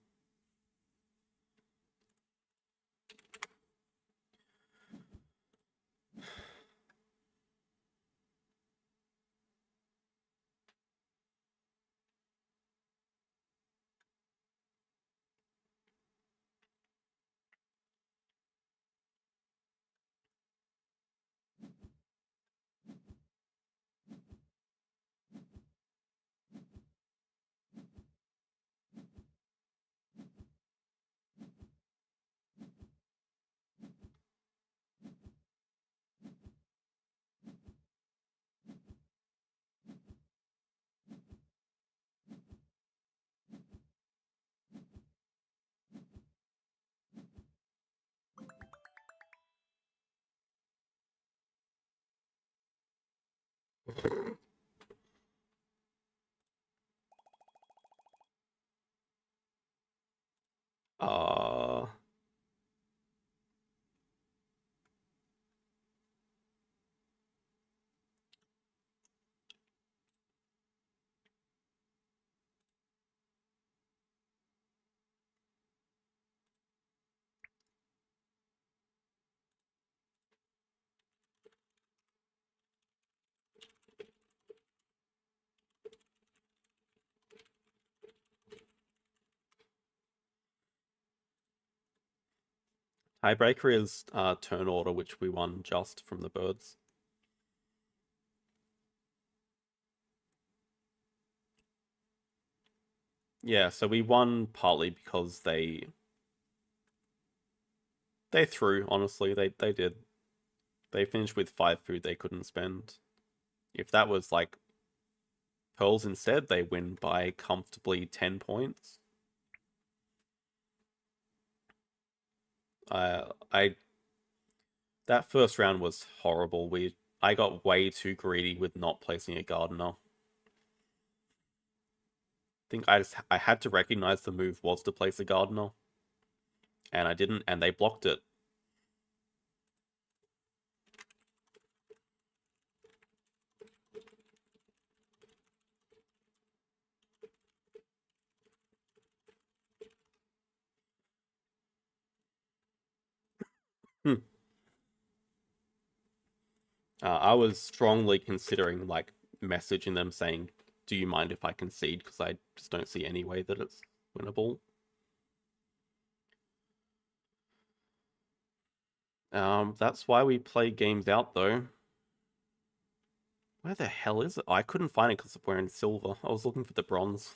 Uh, Tiebreaker is turn order, which we won just from the birds. Yeah, so we won partly because they threw, honestly. They did. They finished with 5 food they couldn't spend. If that was like pearls instead, they win by comfortably 10 points. I that first round was horrible. I got way too greedy with not placing a gardener. I think I had to recognize the move was to place a gardener, and I didn't, and they blocked it. Hmm. I was strongly considering like messaging them saying, "Do you mind if I concede?" Because I just don't see any way that it's winnable. That's why we play games out though. Where the hell is it? Oh, I couldn't find it because we're in silver. I was looking for the bronze.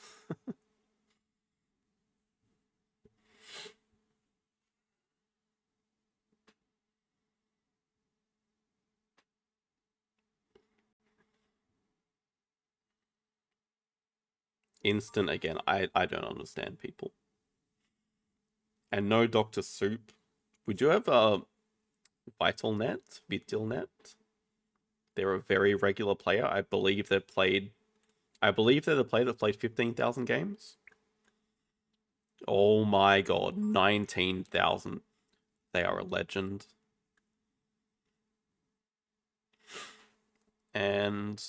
Instant again. I don't understand people. And no Dr. Soup. We do have a Vitalnet. They're a very regular player. I believe they're the player that played 15,000 games. Oh my god, 19,000. They are a legend. And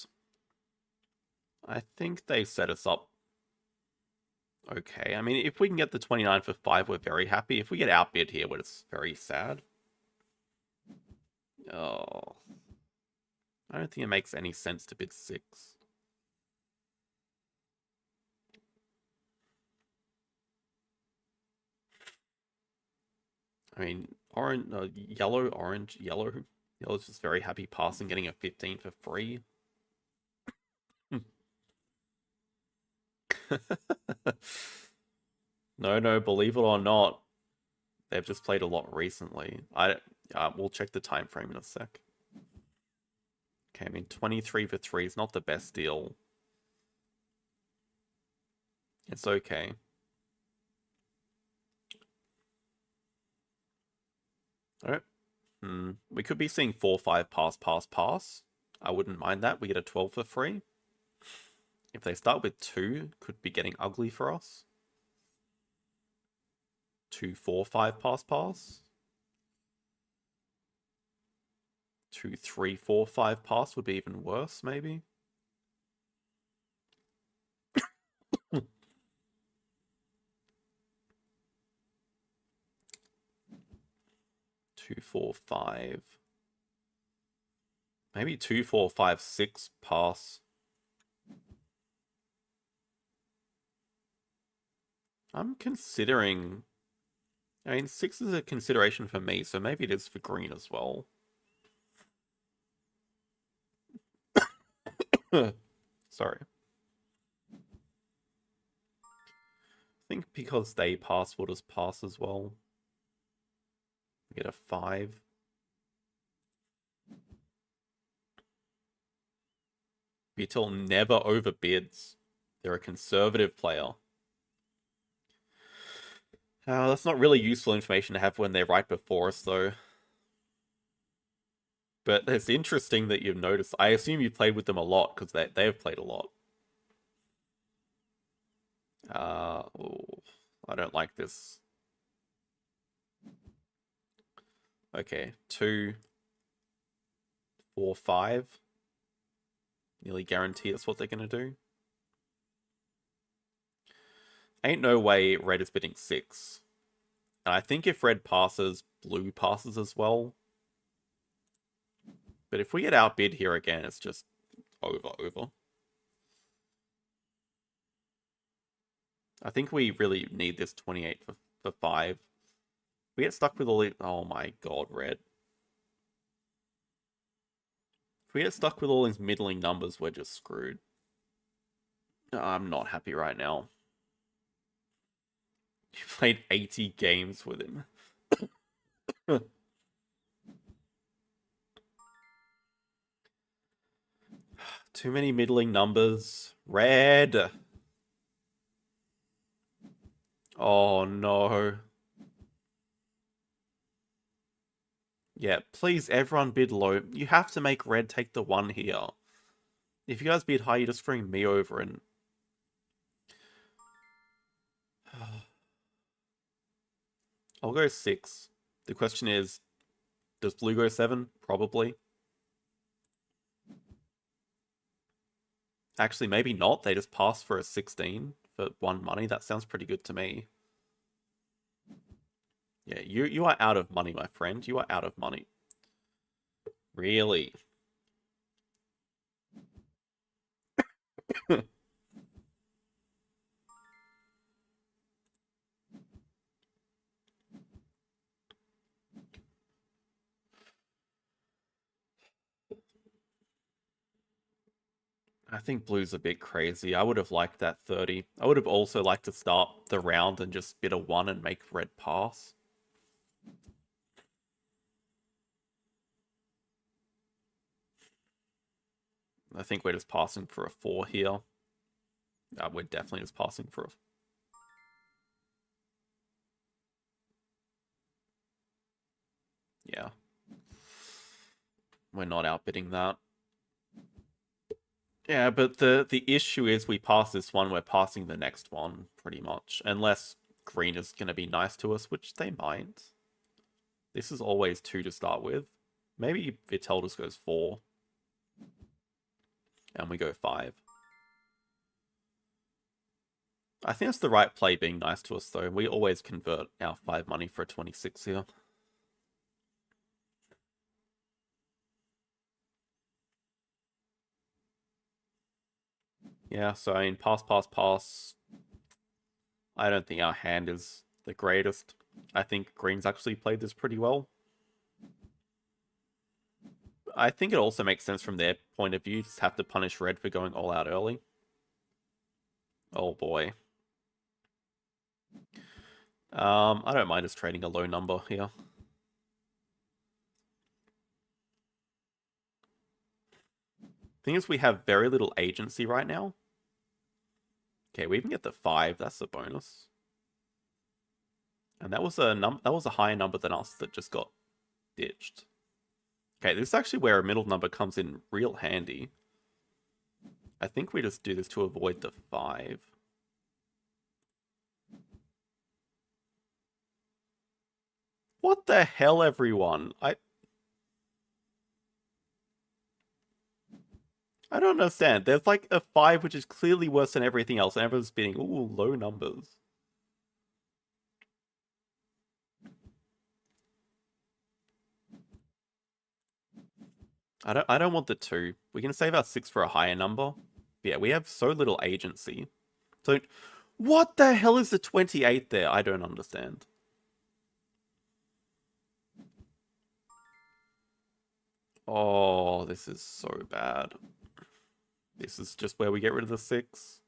I think they set us up okay. I mean, if we can get the 29 for 5, we're very happy. If we get outbid here, we're just very sad. Oh. I don't think it makes any sense to bid 6. I mean, yellow, orange, yellow. Yellow's just very happy passing, getting a 15 for free. No, believe it or not, they've just played a lot recently. We'll check the time frame in a sec. Okay, I mean 23 for 3 is not the best deal. It's okay. Alright. We could be seeing 4-5 pass. I wouldn't mind that. We get a 12 for free. If they start with 2, could be getting ugly for us. 2-4-5 pass. 2-3-4-5 pass would be even worse, maybe. 2-4-5. Maybe 2-4-5-6 pass. I'm considering. I mean, 6 is a consideration for me, so maybe it is for green as well. Sorry. I think because they pass, we'll just pass as well. We get a 5. Beetle never overbids. They're a conservative player. That's not really useful information to have when they're right before us, though. But it's interesting that you've noticed. I assume you played with them a lot, because they've played a lot. Oh, I don't like this. Okay, 2-4-5. Nearly guarantee that's what they're going to do. Ain't no way red is bidding 6. And I think if red passes, blue passes as well. But if we get outbid here again, it's just over. I think we really need this 28 for 5. We get stuck with all these... Oh my god, red. If we get stuck with all these middling numbers, we're just screwed. I'm not happy right now. You played 80 games with him. Too many middling numbers. Red! Oh no. Yeah, please, everyone bid low. You have to make red take the 1 here. If you guys bid high, you're just screwing me over and... I'll go 6. The question is, does blue go 7? Probably. Actually, maybe not. They just pass for a 16 for 1 money. That sounds pretty good to me. Yeah, you are out of money, my friend. You are out of money. Really? I think blue's a bit crazy. I would have liked that 30. I would have also liked to start the round and just bid a 1 and make red pass. I think we're just passing for a 4 here. We're definitely just passing for a... Yeah. We're not outbidding that. Yeah, but the issue is we pass this one, we're passing the next one, pretty much. Unless green is going to be nice to us, which they might. This is always 2 to start with. Maybe Vittel just goes 4. And we go 5. I think it's the right play being nice to us, though. We always convert our 5 money for a 26 here. Yeah, so I mean, pass, pass, pass. I don't think our hand is the greatest. I think green's actually played this pretty well. I think it also makes sense from their point of view. Just have to punish red for going all out early. Oh boy. I don't mind us trading a low number here. Thing is, we have very little agency right now. Okay, we even get the 5. That's a bonus. And that was a higher number than us that just got ditched. Okay, this is actually where a middle number comes in real handy. I think we just do this to avoid the 5. What the hell, everyone? I don't understand. There's like a 5 which is clearly worse than everything else, and everyone's bidding, ooh, low numbers. I don't want the 2. We can save our 6 for a higher number. But yeah, we have so little agency. So what the hell is the 28 there? I don't understand. Oh, this is so bad. This is just where we get rid of the 6.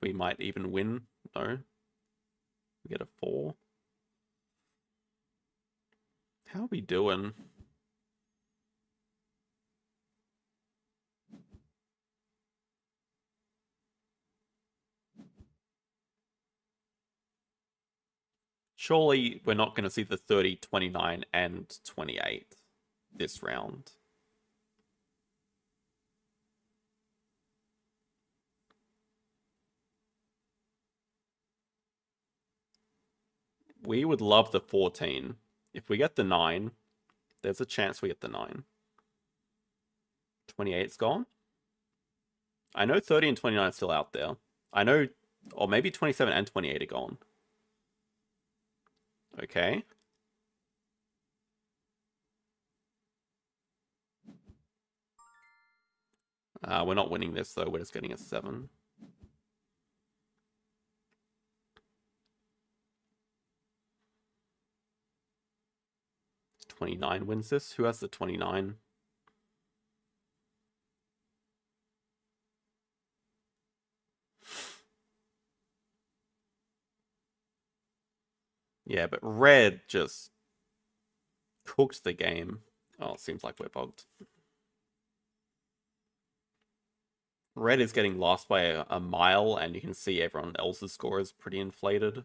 We might even win. No. We get a 4. How are we doing? Surely we're not going to see the 30, 29, and 28 this round. We would love the 14. If we get the 9, there's a chance we get the 9. 28's gone. I know 30 and 29 are still out there. I know, or maybe 27 and 28 are gone. Okay. We're not winning this, though. We're just getting a 7. $29 wins this. Who has the 29? Yeah, but red just cooked the game. Oh, it seems like we're bugged. Red is getting lost by a mile, and you can see everyone else's score is pretty inflated.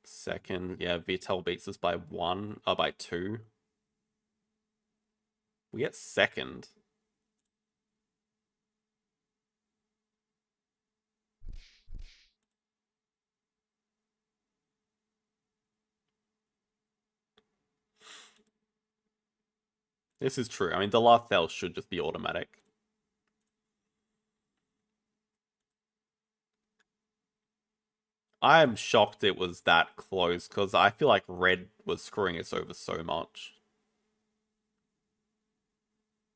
Second, yeah, Vittel beats us by 1, by 2. We get second. This is true. I mean, the last sale should just be automatic. I'm shocked it was that close, because I feel like red was screwing us over so much.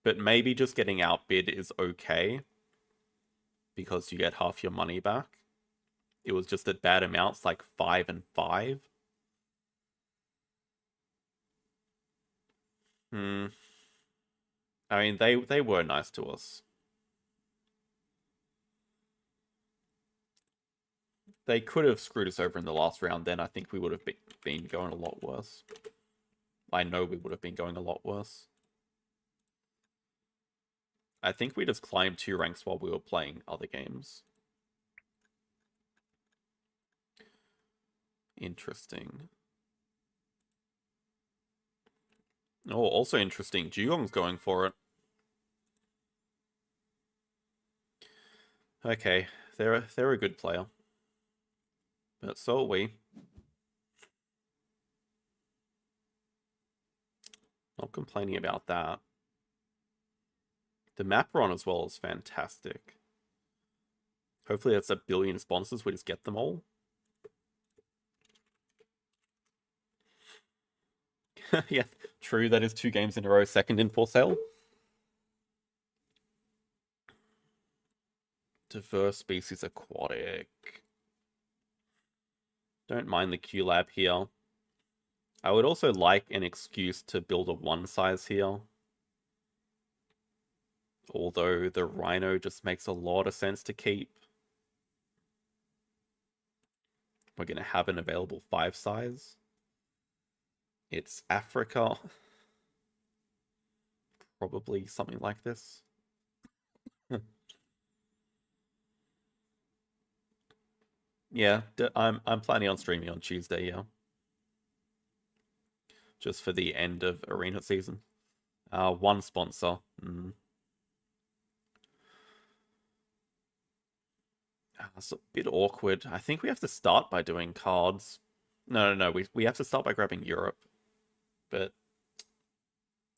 But maybe just getting outbid is okay, because you get half your money back. It was just at bad amounts, like 5 and 5. Hmm. I mean, they were nice to us. They could have screwed us over in the last round. Then I think we would have been going a lot worse. I know we would have been going a lot worse. I think we just climbed 2 ranks while we were playing other games. Interesting. Oh, also interesting. Jugong's going for it. Okay, they're a good player. But so are we. Not complaining about that. The map we're on as well is fantastic. Hopefully that's 1 billion sponsors. We just get them all. Yeah, true. That is 2 games in a row. Second in for sale. Diverse species aquatic. Don't mind the Q lab here. I would also like an excuse to build a 1 size here. Although the rhino just makes a lot of sense to keep. We're going to have an available 5 size. It's Africa. Probably something like this. Yeah, I'm planning on streaming on Tuesday, yeah. Just for the end of arena season. 1 sponsor. It's a bit awkward. I think we have to start by doing cards. No. We have to start by grabbing Europe. But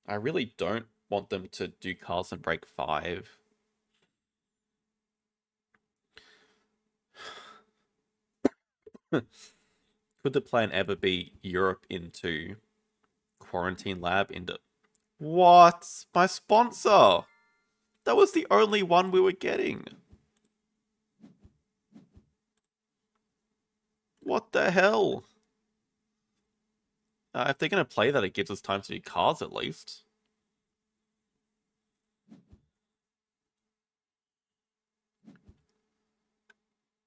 I really don't want them to do cards and break 5. Could the plan ever be Europe into Quarantine Lab into... What? My sponsor! That was the only one we were getting. What the hell? If they're going to play that, it gives us time to do cards at least.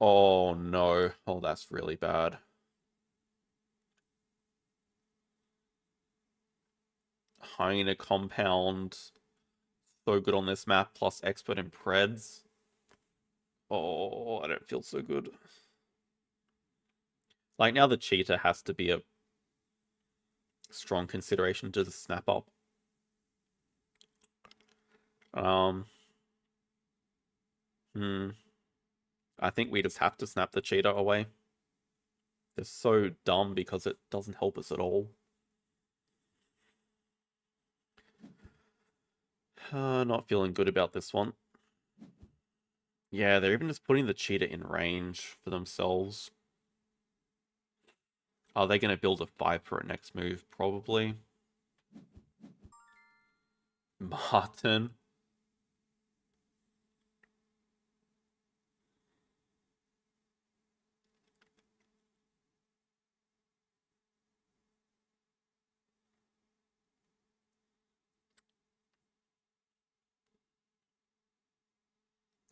Oh no. Oh, that's really bad. Hyena compound. So good on this map, plus expert in Preds. Oh, I don't feel so good. Like, now the cheetah has to be a strong consideration to snap up. I think we just have to snap the cheetah away. They're so dumb because it doesn't help us at all. Not feeling good about this one. Yeah, they're even just putting the cheetah in range for themselves. Are they going to build a 5 for a next move? Probably. Martin.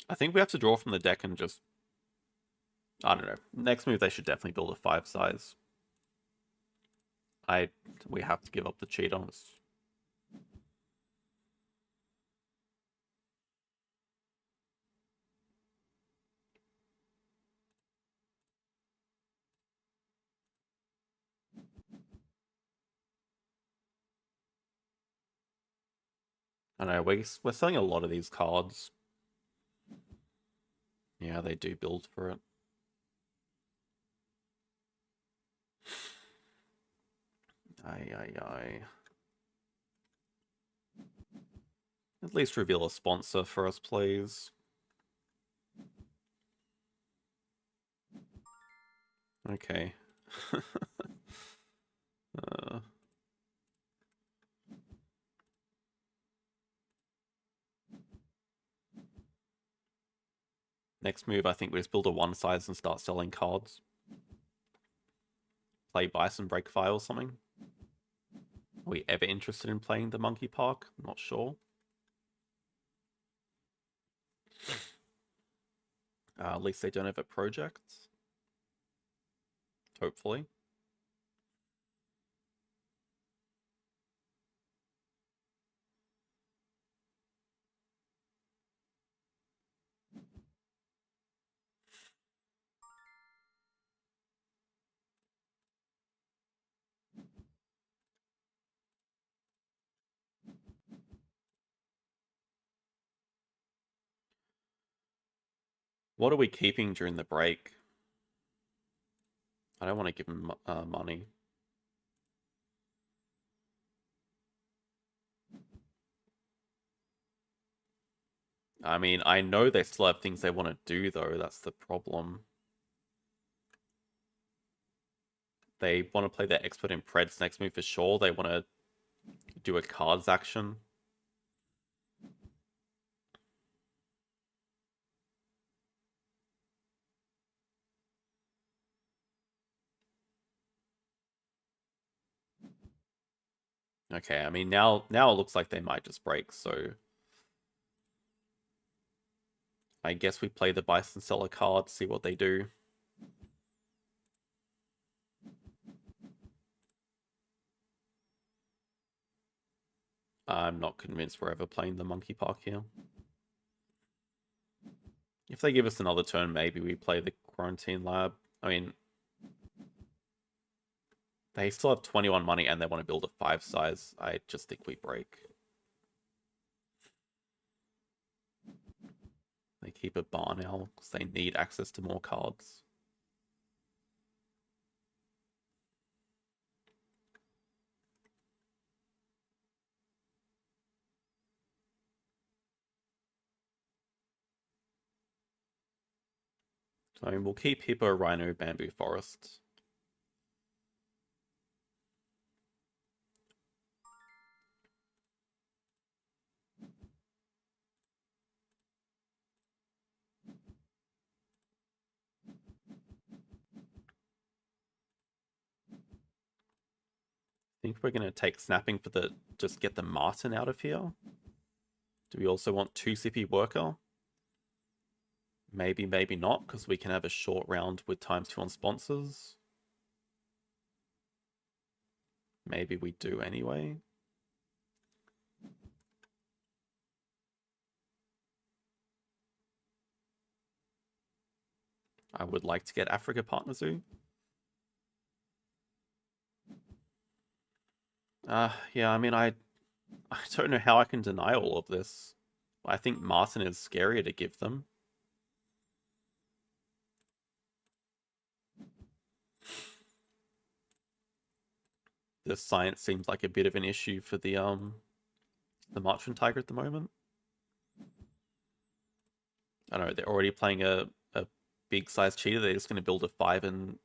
I think we have to draw from the deck and just... I don't know. Next move, they should definitely build a 5 size. We have to give up the cheetahs. I know, we're selling a lot of these cards. Yeah, they do build for it. Aye. At least reveal a sponsor for us, please. Okay. Next move, I think we just build a 1 size and start selling cards. Play Bison, break 5 or something. Are we ever interested in playing the Monkey Park? Not sure. At least they don't have a project. Hopefully. What are we keeping during the break? I don't want to give them money. I mean, I know they still have things they want to do, though. That's the problem. They want to play their expert in Preds next move for sure. They want to do a cards action. Okay, I mean now it looks like they might just break, so I guess we play the Bison Seller card, see what they do. I'm not convinced we're ever playing the Monkey Park here. If they give us another turn, maybe we play the Quarantine Lab. I mean, they still have 21 money and they want to build a 5 size. I just think we break. They keep a barn owl because they need access to more cards. I mean, we'll keep Hippo, Rhino, Bamboo Forest. I think we're going to take Snapping for the... just get the Martin out of here. Do we also want 2 Sippy Worker? Maybe, maybe not, because we can have a short round with ×2 on sponsors. Maybe we do anyway. I would like to get Africa Partner Zoo. Yeah, I mean, I don't know how I can deny all of this. I think Martin is scarier to give them. The science seems like a bit of an issue for the Marchand Tiger at the moment. I don't know, they're already playing a big size cheetah. They're just going to build a 5 and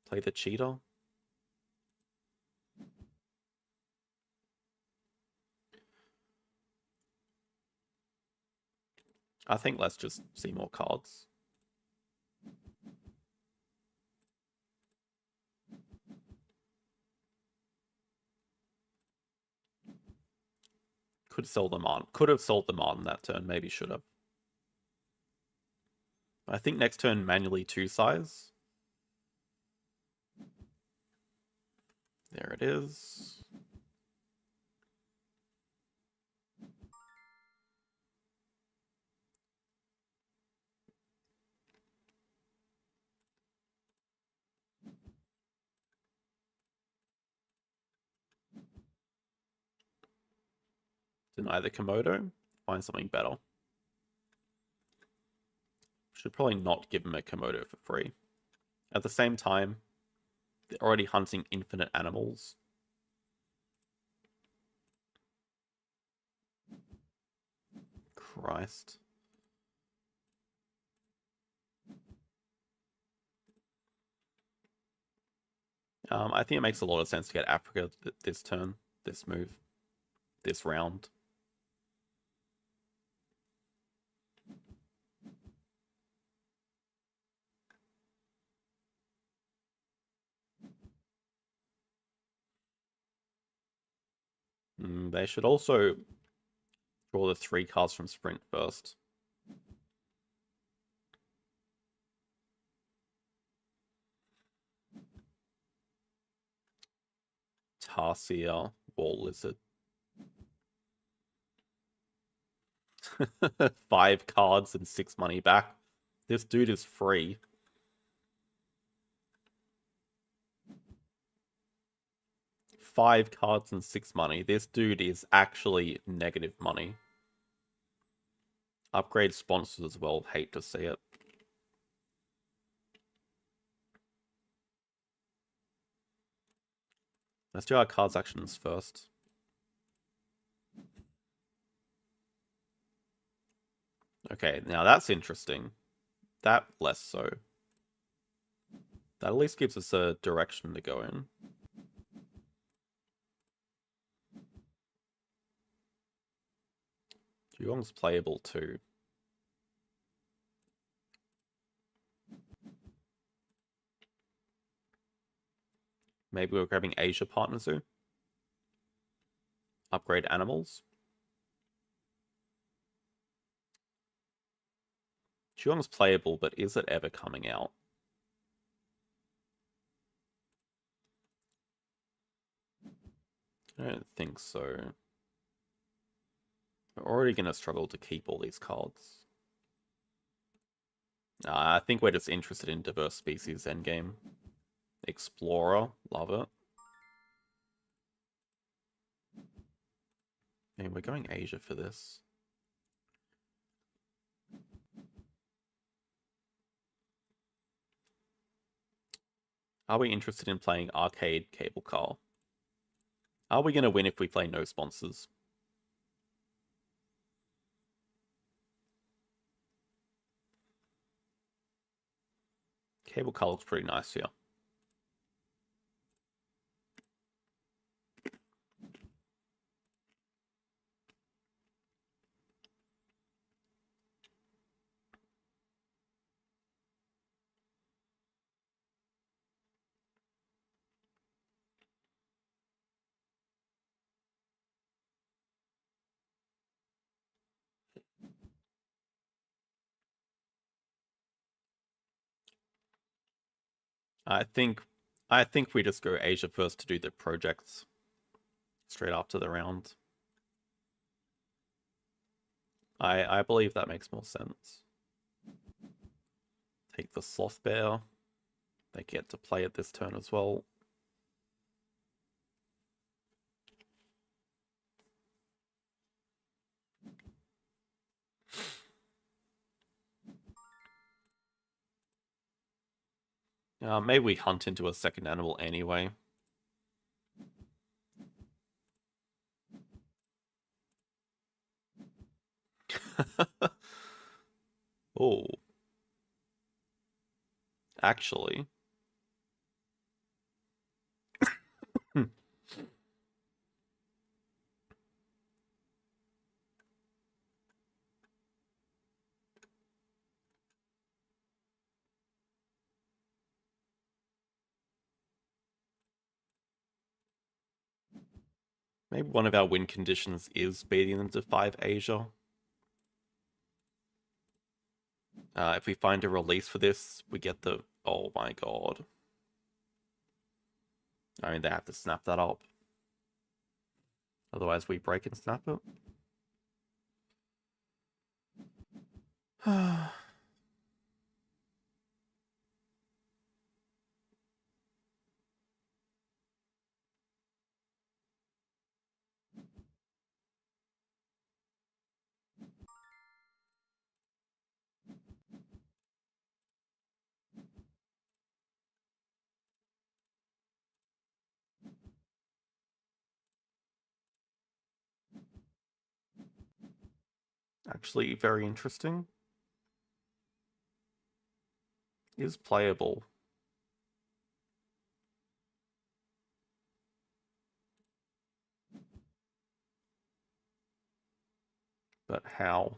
play the cheetah. I think let's just see more cards. Could sell them on. Could have sold them on that turn. Maybe should have. I think next turn manually 2 size. There it is. Deny the Komodo. Find something better. Should probably not give him a Komodo for free. At the same time, they're already hunting infinite animals. Christ. I think it makes a lot of sense to get Africa this turn, this move, this round. They should also draw the 3 cards from Sprint first. Tarsier, Wall Lizard. 5 cards and 6 money back. This dude is free. Five cards and 6 money. This dude is actually negative money. Upgrade sponsors as well. Hate to see it. Let's do our cards actions first. Okay, now that's interesting. That less so. That at least gives us a direction to go in. Yuong's playable too. Maybe we're grabbing Asia Partner Zoo. Upgrade animals. Yuong's playable, but is it ever coming out? I don't think so. We're already going to struggle to keep all these cards. I think we're just interested in diverse species endgame. Explorer, love it. And we're going Asia for this. Are we interested in playing Arcade Cable Car? Are we going to win if we play no sponsors? Cable Car looks pretty nice here. I think we just go Asia first to do the projects straight after the round. I believe that makes more sense. Take the Sloth Bear. They get to play it this turn as well. Maybe we hunt into a second animal anyway. Oh. Actually. Maybe one of our win conditions is beating them to 5 Asia. If we find a release for this, we get the... Oh my god. I mean, they have to snap that up. Otherwise, we break and snap it. Actually, very interesting. Is playable. But how?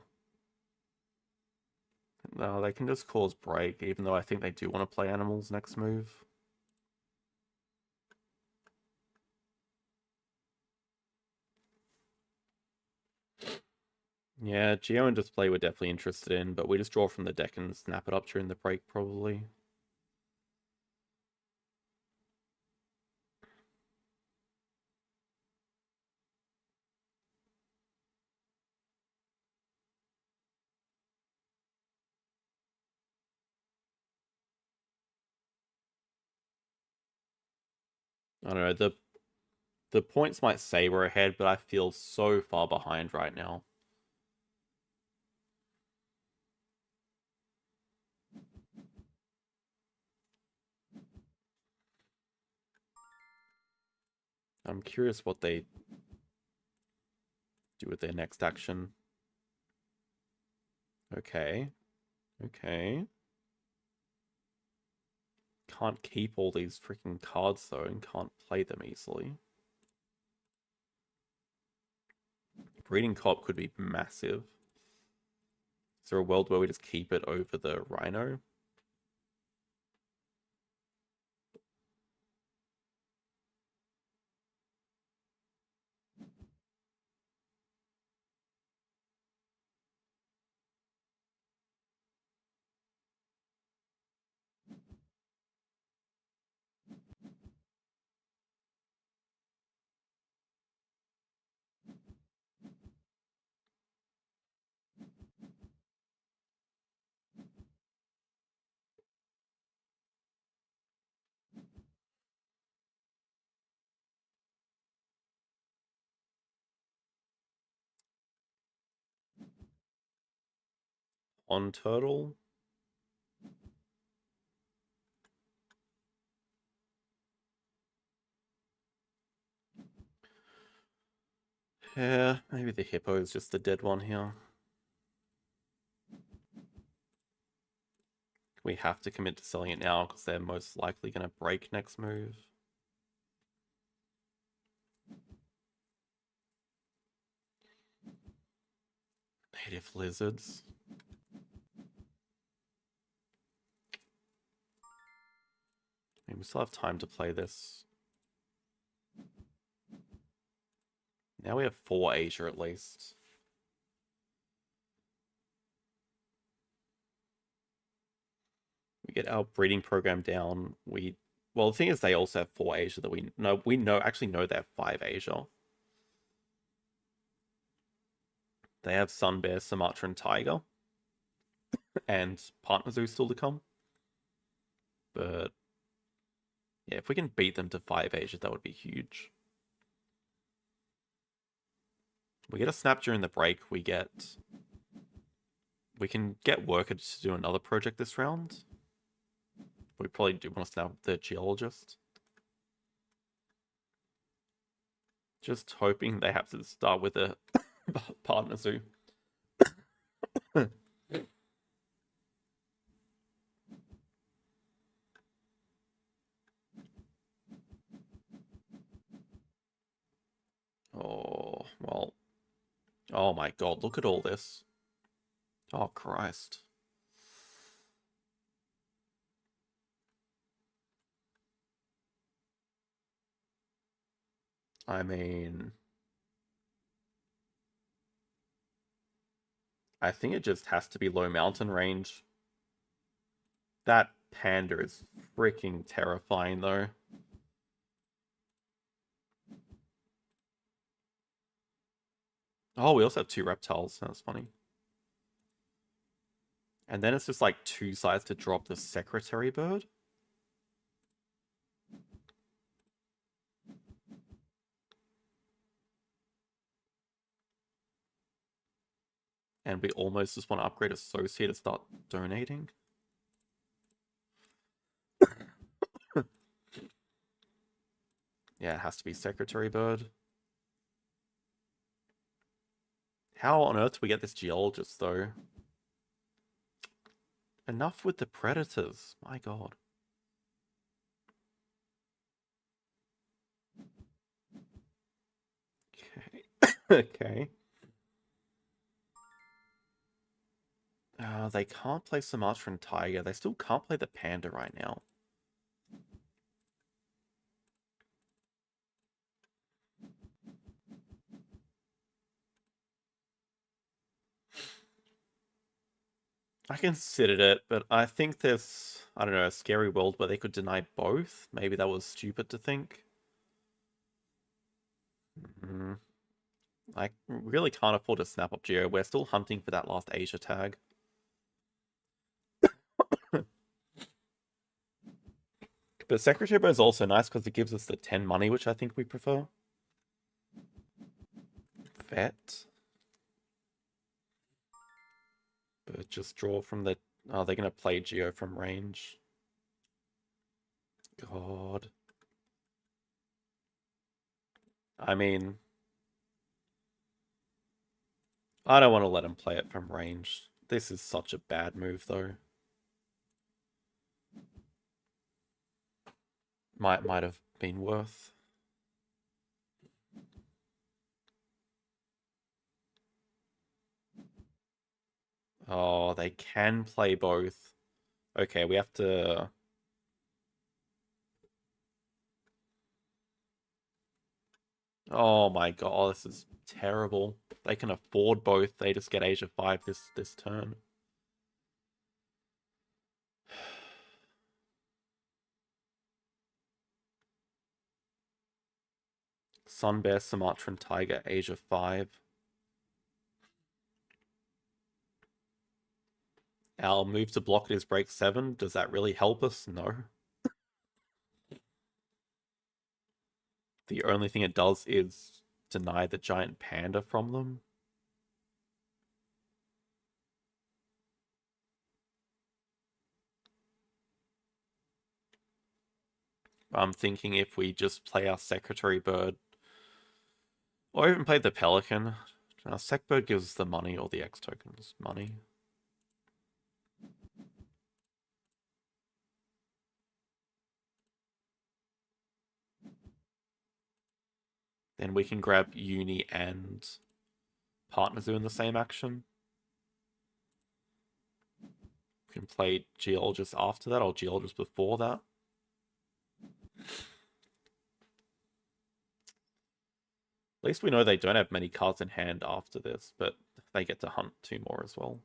No, they can just cause break, even though I think they do want to play animals next move. Yeah, Geo and Display we're definitely interested in, but we just draw from the deck and snap it up during the break, probably. I don't know, the points might say we're ahead, but I feel so far behind right now. I'm curious what they do with their next action. Okay. Okay. Can't keep all these freaking cards though and can't play them easily. Breeding Cop could be massive. Is there a world where we just keep it over the Rhino? On Turtle? Yeah, maybe the Hippo is just the dead one here. We have to commit to selling it now because they're most likely going to break next move. Native lizards. I mean, we still have time to play this. Now we have 4 Asia at least. We get our breeding program down. Well, the thing is, they also have 4 Asia that we know. Actually know they have 5 Asia. They have Sun Bear, Sumatra, and Tiger, and Partner Zoo still to come. But yeah, if we can beat them to 5 Asia, that would be huge. We get a snap during the break. We can get Worker to do another project this round. We probably do want to snap the Geologist. Just hoping they have to start with a Partner Zoo. Oh, well. Oh my god, look at all this. Oh, Christ. I mean, I think it just has to be low mountain range. That panda is freaking terrifying, though. Oh, we also have 2 reptiles. That's funny. And then it's just like 2 sides to drop the secretary bird. And we almost just want to upgrade Associate to start donating. Yeah, it has to be secretary bird. How on earth do we get this geologist, though? Enough with the predators. My god. Okay. Okay. They can't play Sumatran Tiger. They still can't play the panda right now. I considered it, but I think there's, I don't know, a scary world where they could deny both. Maybe that was stupid to think. Mm, I really can't afford to snap up Geo. We're still hunting for that last Asia tag. But Secretary Bow is also nice because it gives us the 10 money, which I think we prefer. Vet. But just draw from the... Oh, they're going to play Geo from range. God. I mean... I don't want to let him play it from range. This is such a bad move, though. Might have been worth. Oh, they can play both. Okay, we have to... Oh my god, this is terrible. They can afford both. They just get Asia 5 this turn. Sun Bear, Sumatran Tiger, Asia 5. Our move to block it is break 7. Does that really help us? No. The only thing it does is deny the giant panda from them. I'm thinking if we just play our Secretary Bird, or even play the Pelican. Our Sec Bird gives us the money, or the X tokens money. Then we can grab Uni and Partner Zoo in the same action. We can play Geologist after that, or Geologist before that. At least we know they don't have many cards in hand after this, but they get to hunt 2 more as well.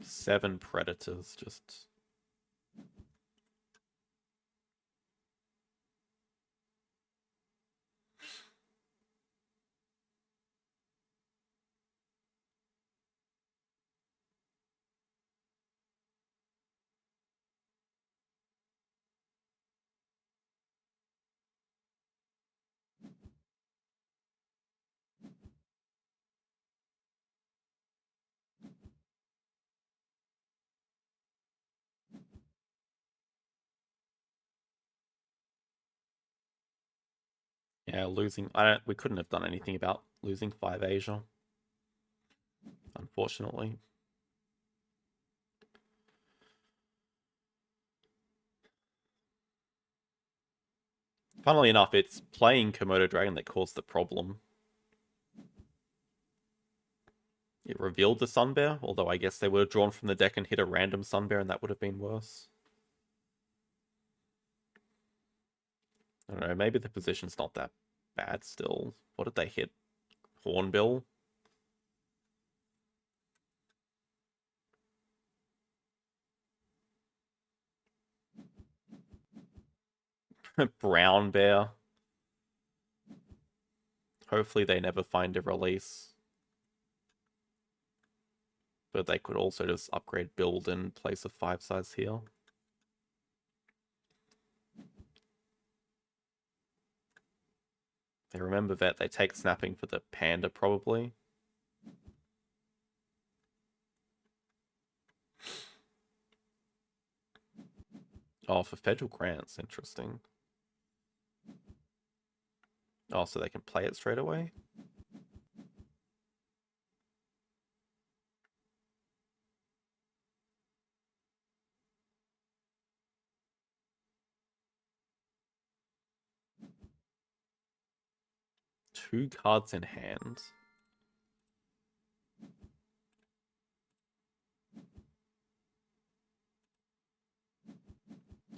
7 predators, just... Yeah, losing... we couldn't have done anything about losing 5 Asia. Unfortunately. Funnily enough, it's playing Komodo Dragon that caused the problem. It revealed the Sun Bear, although I guess they would have drawn from the deck and hit a random Sun Bear and that would have been worse. I don't know, maybe the position's not that bad still. What did they hit? Hornbill? Brown Bear? Hopefully they never find a release. But they could also just upgrade build and place a 5 size here. They remember that they take snapping for the panda probably. Oh, for federal grants, interesting. Oh, so they can play it straight away? Two cards in hand.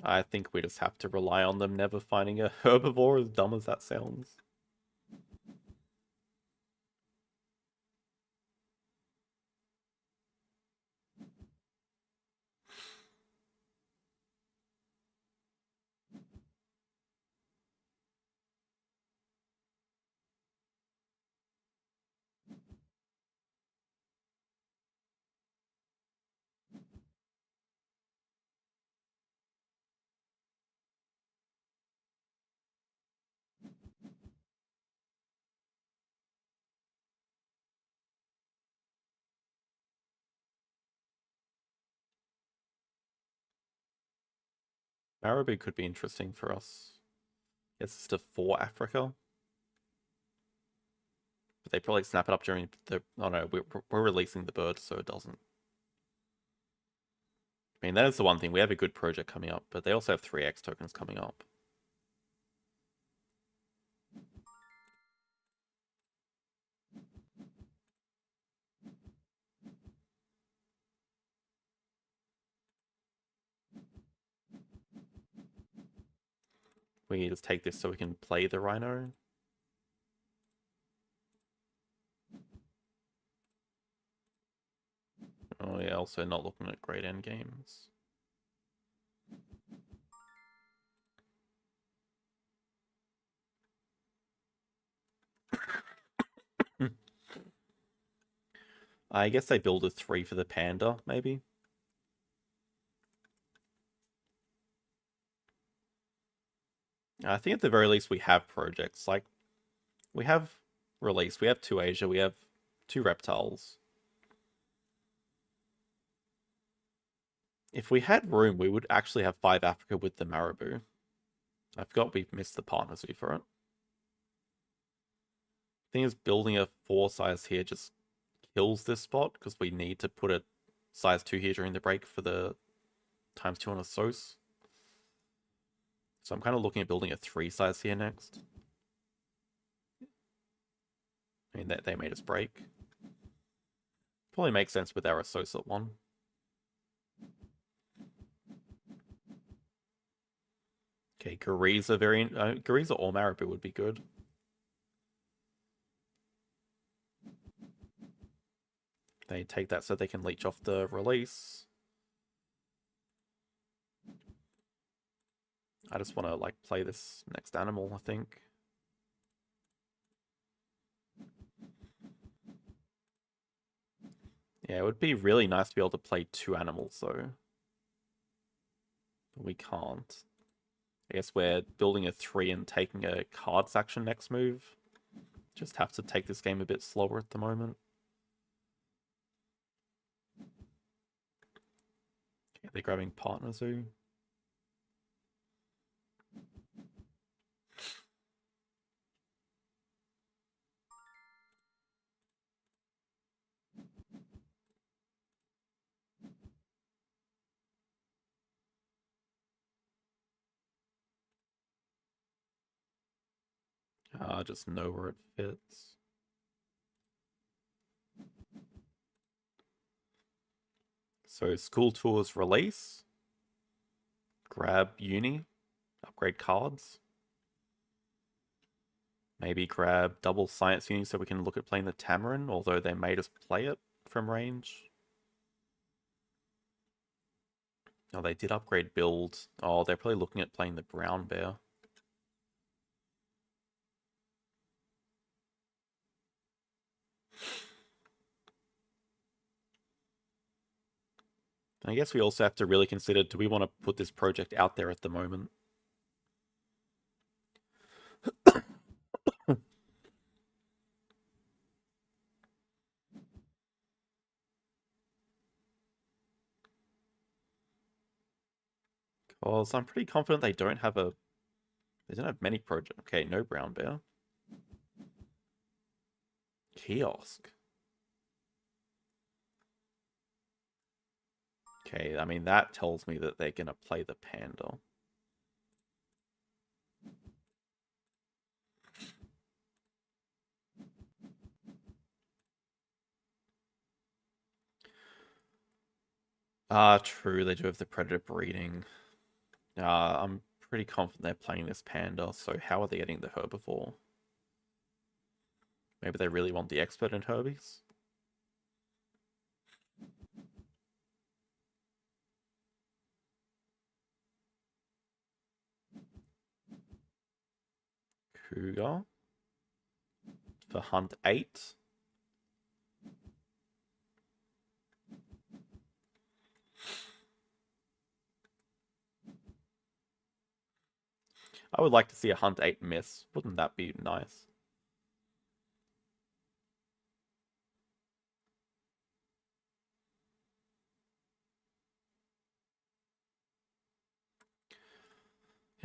I think we just have to rely on them never finding a herbivore, as dumb as that sounds. Marabou could be interesting for us. It's just a 4 Africa. But they probably snap it up during the... Oh no, we're releasing the bird, so it doesn't. I mean, that is the one thing. We have a good project coming up, but they also have 3X tokens coming up. We just take this so we can play the Rhino. Oh yeah, also not looking at great end games. I guess they build a 3 for the panda, maybe. I think at the very least we have projects. Like, we have release, we have 2 Asia, we have 2 reptiles. If we had room, we would actually have 5 Africa with the Marabou. I forgot we missed the partners for it. Thing is, building a 4 size here just kills this spot because we need to put a size 2 here during the break for the ×2 on a sauce. So I'm kind of looking at building a 3 size here next. I mean, they made us break. Probably makes sense with our associate 1. Okay, Gariza Gariza or Marabou would be good. They take that so they can leech off the release. I just want to like play this next animal, I think. Yeah, it would be really nice to be able to play 2 animals though. But we can't. I guess we're building a 3 and taking a cards action next move. Just have to take this game a bit slower at the moment. Okay, they're grabbing Partner Zoo. Just know where it fits. So school tours release. Grab uni. Upgrade cards. Maybe grab double science uni so we can look at playing the Tamarin, although they made us play it from range. Oh, they did upgrade build. Oh, they're probably looking at playing the brown bear. I guess we also have to really consider, do we want to put this project out there at the moment? Because I'm pretty confident they don't have many projects. Okay, no brown bear. Kiosk. Okay, I mean, that tells me that they're going to play the panda. True, they do have the predator breeding. I'm pretty confident they're playing this panda, so how are they getting the herbivore? Maybe they really want the expert in herbies? Cougar. For hunt 8. I would like to see a hunt 8 miss. Wouldn't that be nice?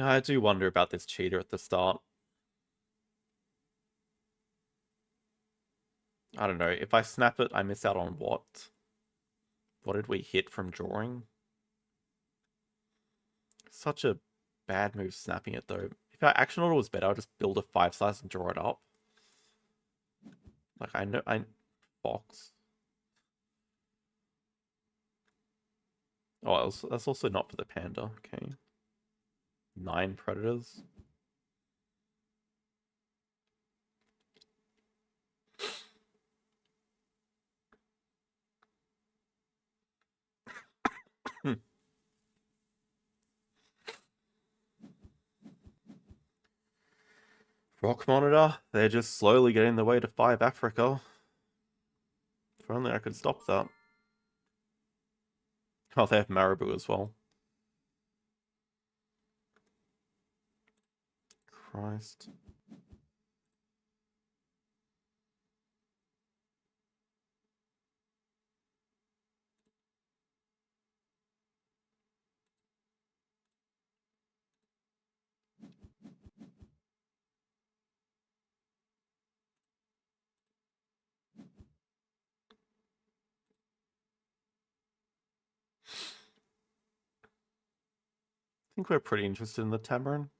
I do wonder about this cheater at the start. I don't know. If I snap it, I miss out on what? What did we hit from drawing? Such a bad move snapping it, though. If our action order was better, I'd just build a 5 size and draw it up. Like, I know... Box. Oh, that's also not for the panda. Okay. 9 predators. Rock monitor, they're just slowly getting the way to 5 Africa. If only I could stop that. Oh, they have Marabou as well. Christ. I think we're pretty interested in the Tamarin.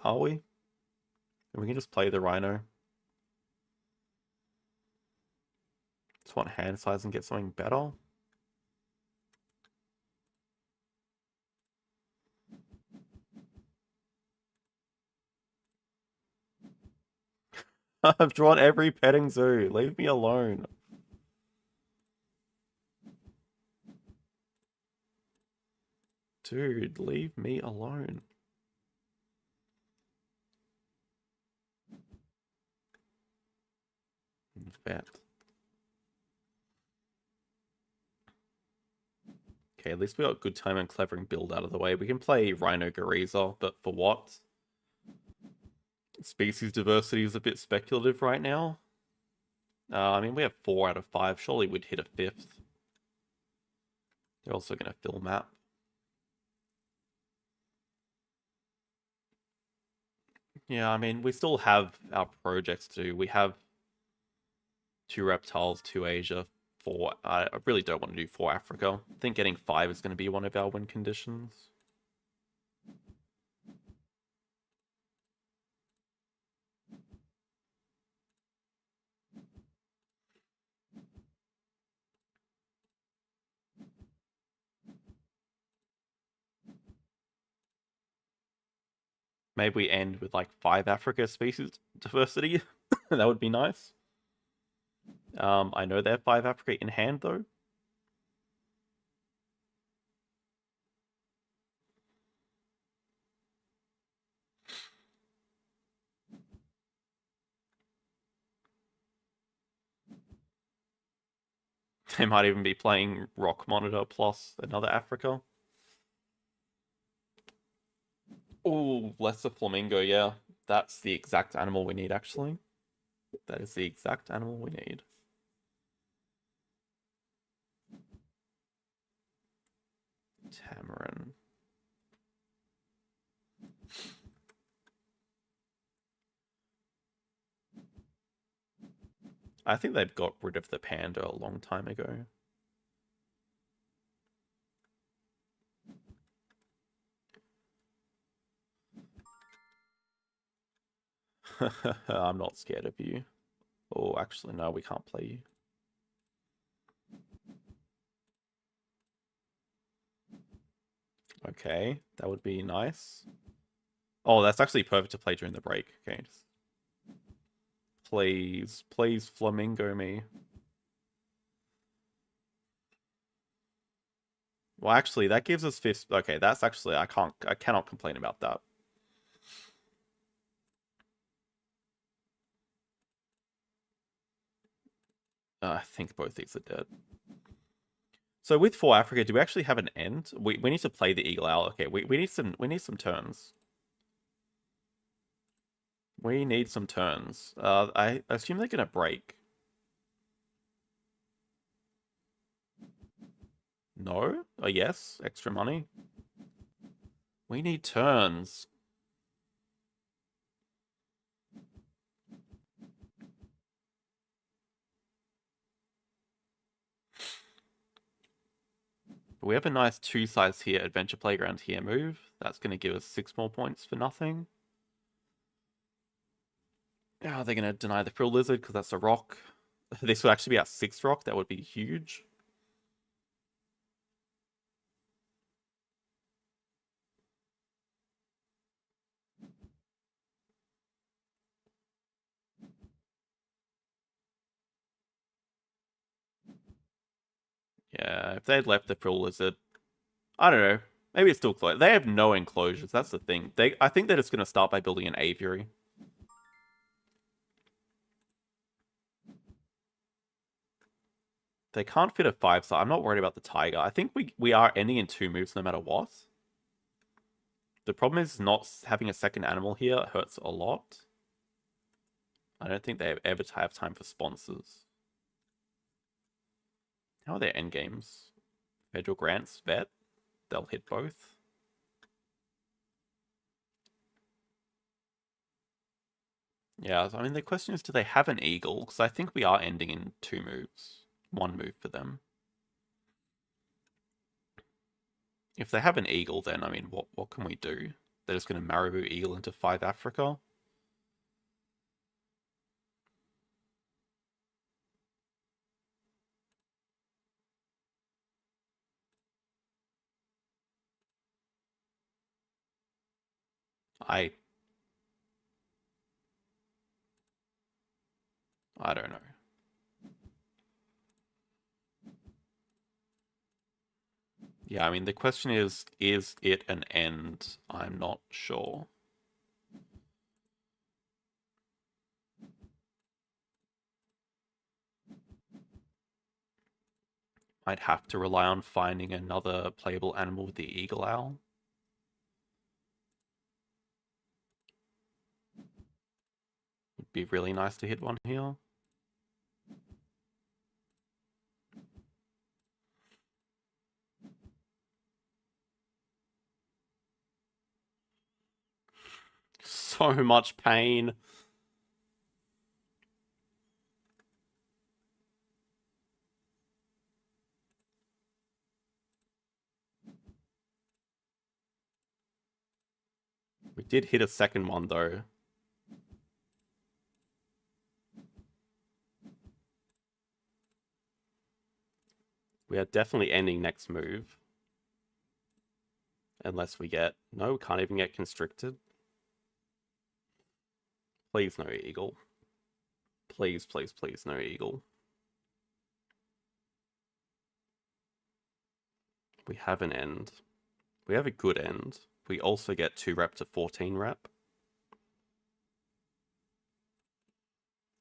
Are we? And we can just play the Rhino. Just want hand size and get something better. I've drawn every petting zoo. Leave me alone. Dude, leave me alone. Vet. Okay, at least we got good time and clevering build out of the way. We can play Rhino Gariza, but for what? Species diversity is a bit speculative right now. I mean, we have 4 out of 5. Surely we'd hit a 5th. They're also going to fill map. Yeah, I mean, we still have our projects to do. We have 2 reptiles, 2 Asia, 4. I really don't want to do 4 Africa. I think getting 5 is going to be one of our win conditions. Maybe we end with like 5 Africa species diversity. That would be nice. I know they have 5 Africa in hand though. They might even be playing Rock Monitor plus another Africa. Oh, lesser flamingo, yeah. That's the exact animal we need, actually. That is the exact animal we need. Tamarin. I think they've got rid of the panda a long time ago. I'm not scared of you. Oh, actually, no, we can't play you. Okay, that would be nice. Oh, that's actually perfect to play during the break. Okay. Please, please flamingo me. Well, actually, that gives us 5th. Okay, that's actually, I cannot complain about that. I think both these are dead. So with 4 Africa, do we actually have an end? We need to play the Eagle Owl. Okay, we need some turns. We need some turns. I assume they're gonna break. No? Oh yes, extra money. We need turns. We have a nice 2 size here, Adventure Playground here move. That's going to give us 6 more points for nothing. Are they going to deny the Frill Lizard because that's a rock? This would actually be our 6th rock. That would be huge. Yeah, if they'd left the Frill Lizard, I don't know. Maybe it's still close. They have no enclosures. That's the thing. I think they're just going to start by building an aviary. They can't fit a 5, so I'm not worried about the tiger. I think we are ending in 2 moves no matter what. The problem is not having a second animal here hurts a lot. I don't think they ever have time for sponsors. How are their endgames? Federal grants, vet. They'll hit both. Yeah, I mean, the question is, do they have an eagle? Because I think we are ending in 2 moves. 1 move for them. If they have an eagle, then, I mean, what can we do? They're just going to Marabou Eagle into 5 Africa? I don't know. Yeah, I mean, the question is it an end? I'm not sure. I'd have to rely on finding another playable animal with the eagle owl. Would be really nice to hit one here. So much pain. We did hit a second one though. We are definitely ending next move. Unless we get... No, we can't even get constricted. Please no eagle. Please, please, please no eagle. We have an end. We have a good end. We also get 2 rep to 14 rep.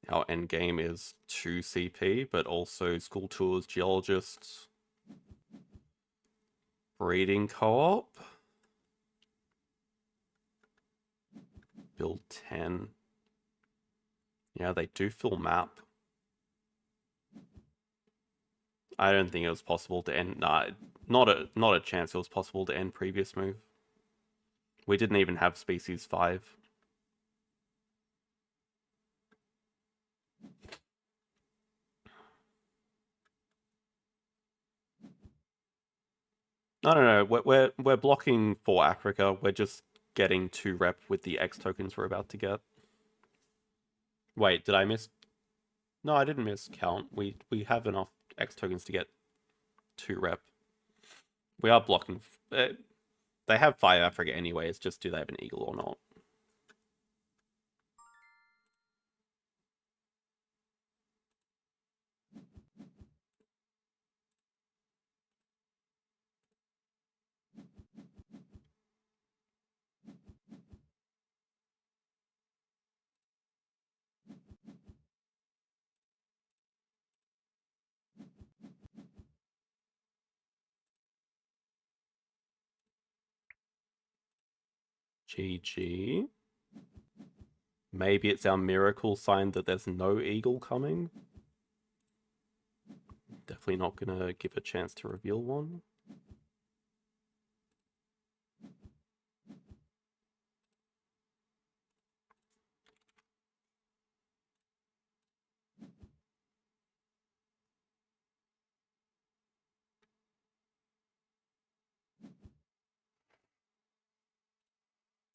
Our end game is 2 CP, but also school tours, geologists, breeding co-op. Build 10. Yeah, they do fill map. I don't think it was possible to end. Nah, not a chance. It was possible to end previous move. We didn't even have species 5. No. We're blocking for Africa. We're just getting 2 rep with the X tokens we're about to get. Wait, did I miss? No, I didn't miss count. We have enough X tokens to get 2 rep. We are blocking. They have 5 Africa anyway. It's just do they have an eagle or not? GG. Maybe it's our miracle sign that there's no eagle coming. Definitely not gonna give a chance to reveal one.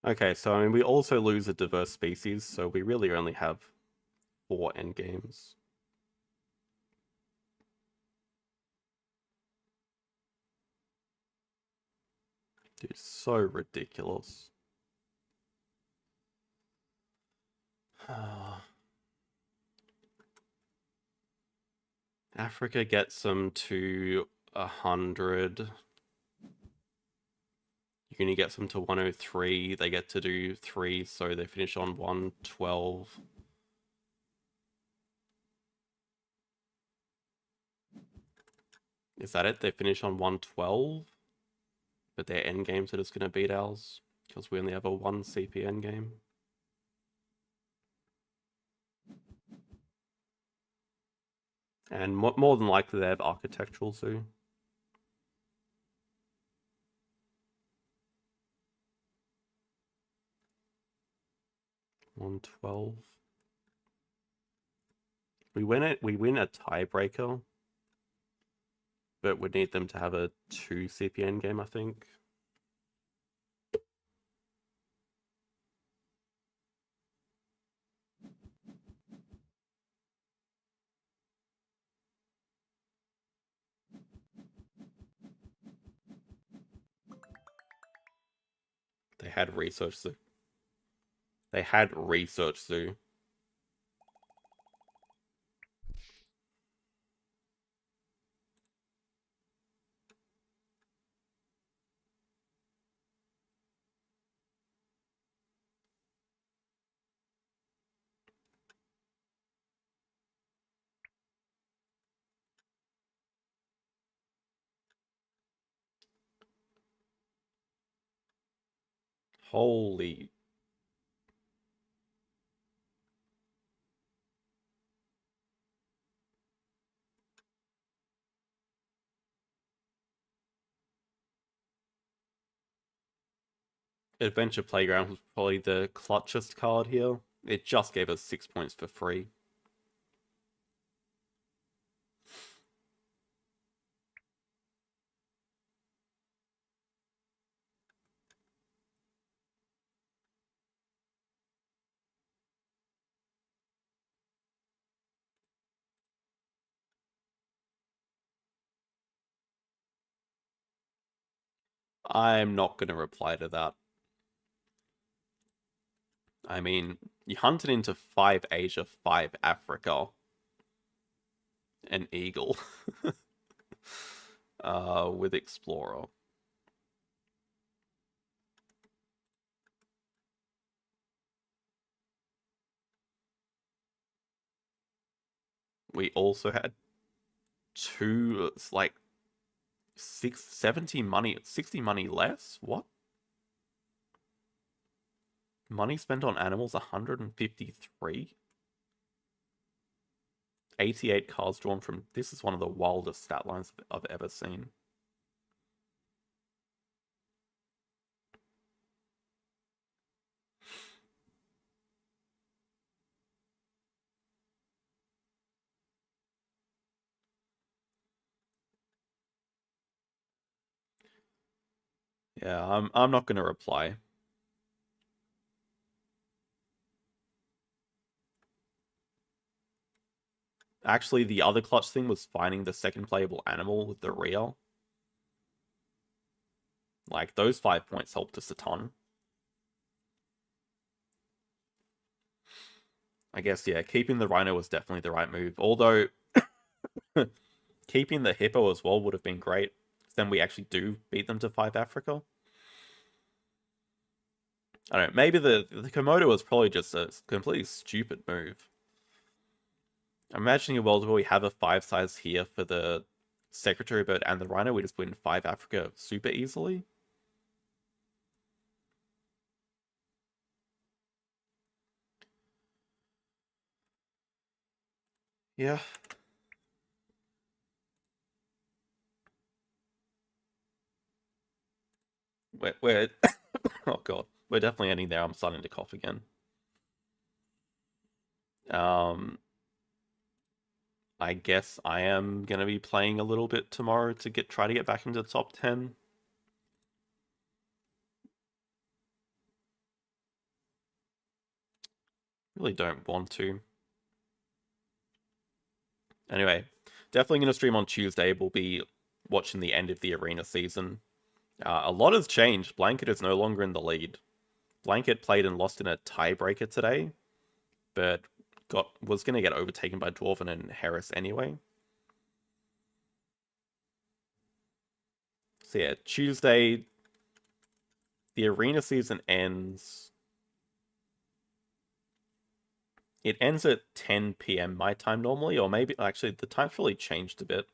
Okay, so I mean, we also lose a diverse species, so we really only have 4 endgames. Dude, so ridiculous. Africa gets them to 100. Uni gets them to 103. They get to do 3, so they finish on 112. Is that it? They finish on 112? But their end games are just going to beat ours because we only have a 1 CP end game. And more than likely they have architectural zoo. $112. We win it. We win a tiebreaker, but would need them to have a 2 CPN game, I think. They had research zoo. They had research zoo. Holy. Adventure Playground was probably the clutchest card here. It just gave us 6 points for free. I'm not going to reply to that. I mean, you hunted into 5 Asia, 5 Africa, an eagle with Explorer. We also had 2, it's like 70 money, 60 money less? What? Money spent on animals, 153? 88 cards drawn from... This is one of the wildest stat lines I've ever seen. Yeah, I'm not going to reply. Actually, the other clutch thing was finding the second playable animal with the Rio. Like, those 5 points helped us a ton. I guess, yeah, keeping the Rhino was definitely the right move. Although, keeping the Hippo as well would have been great. Then we actually do beat them to 5 Africa. I don't know, maybe the Komodo was probably just a completely stupid move. I'm imagining a world where we have a 5 size here for the Secretary Bird and the Rhino. We just win 5 Africa super easily. Yeah. We're oh god, we're definitely ending there. I'm starting to cough again. Um, I guess I am gonna be playing a little bit tomorrow to try to get back into the top 10. Really don't want to. Anyway, definitely going to stream on Tuesday. We'll be watching the end of the arena season. A lot has changed. Blanket is no longer in the lead. Blanket played and lost in a tiebreaker today, but was going to get overtaken by Dwarven and Harris anyway. So yeah, Tuesday, the arena season ends. It ends at 10 p.m. my time normally, or maybe actually the time's really changed a bit.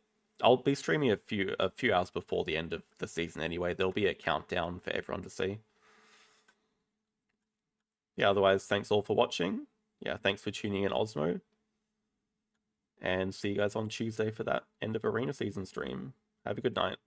I'll be streaming a few hours before the end of the season anyway. There'll be a countdown for everyone to see. Yeah, otherwise, thanks all for watching. Yeah, thanks for tuning in, Osmo. And see you guys on Tuesday for that end of arena season stream. Have a good night.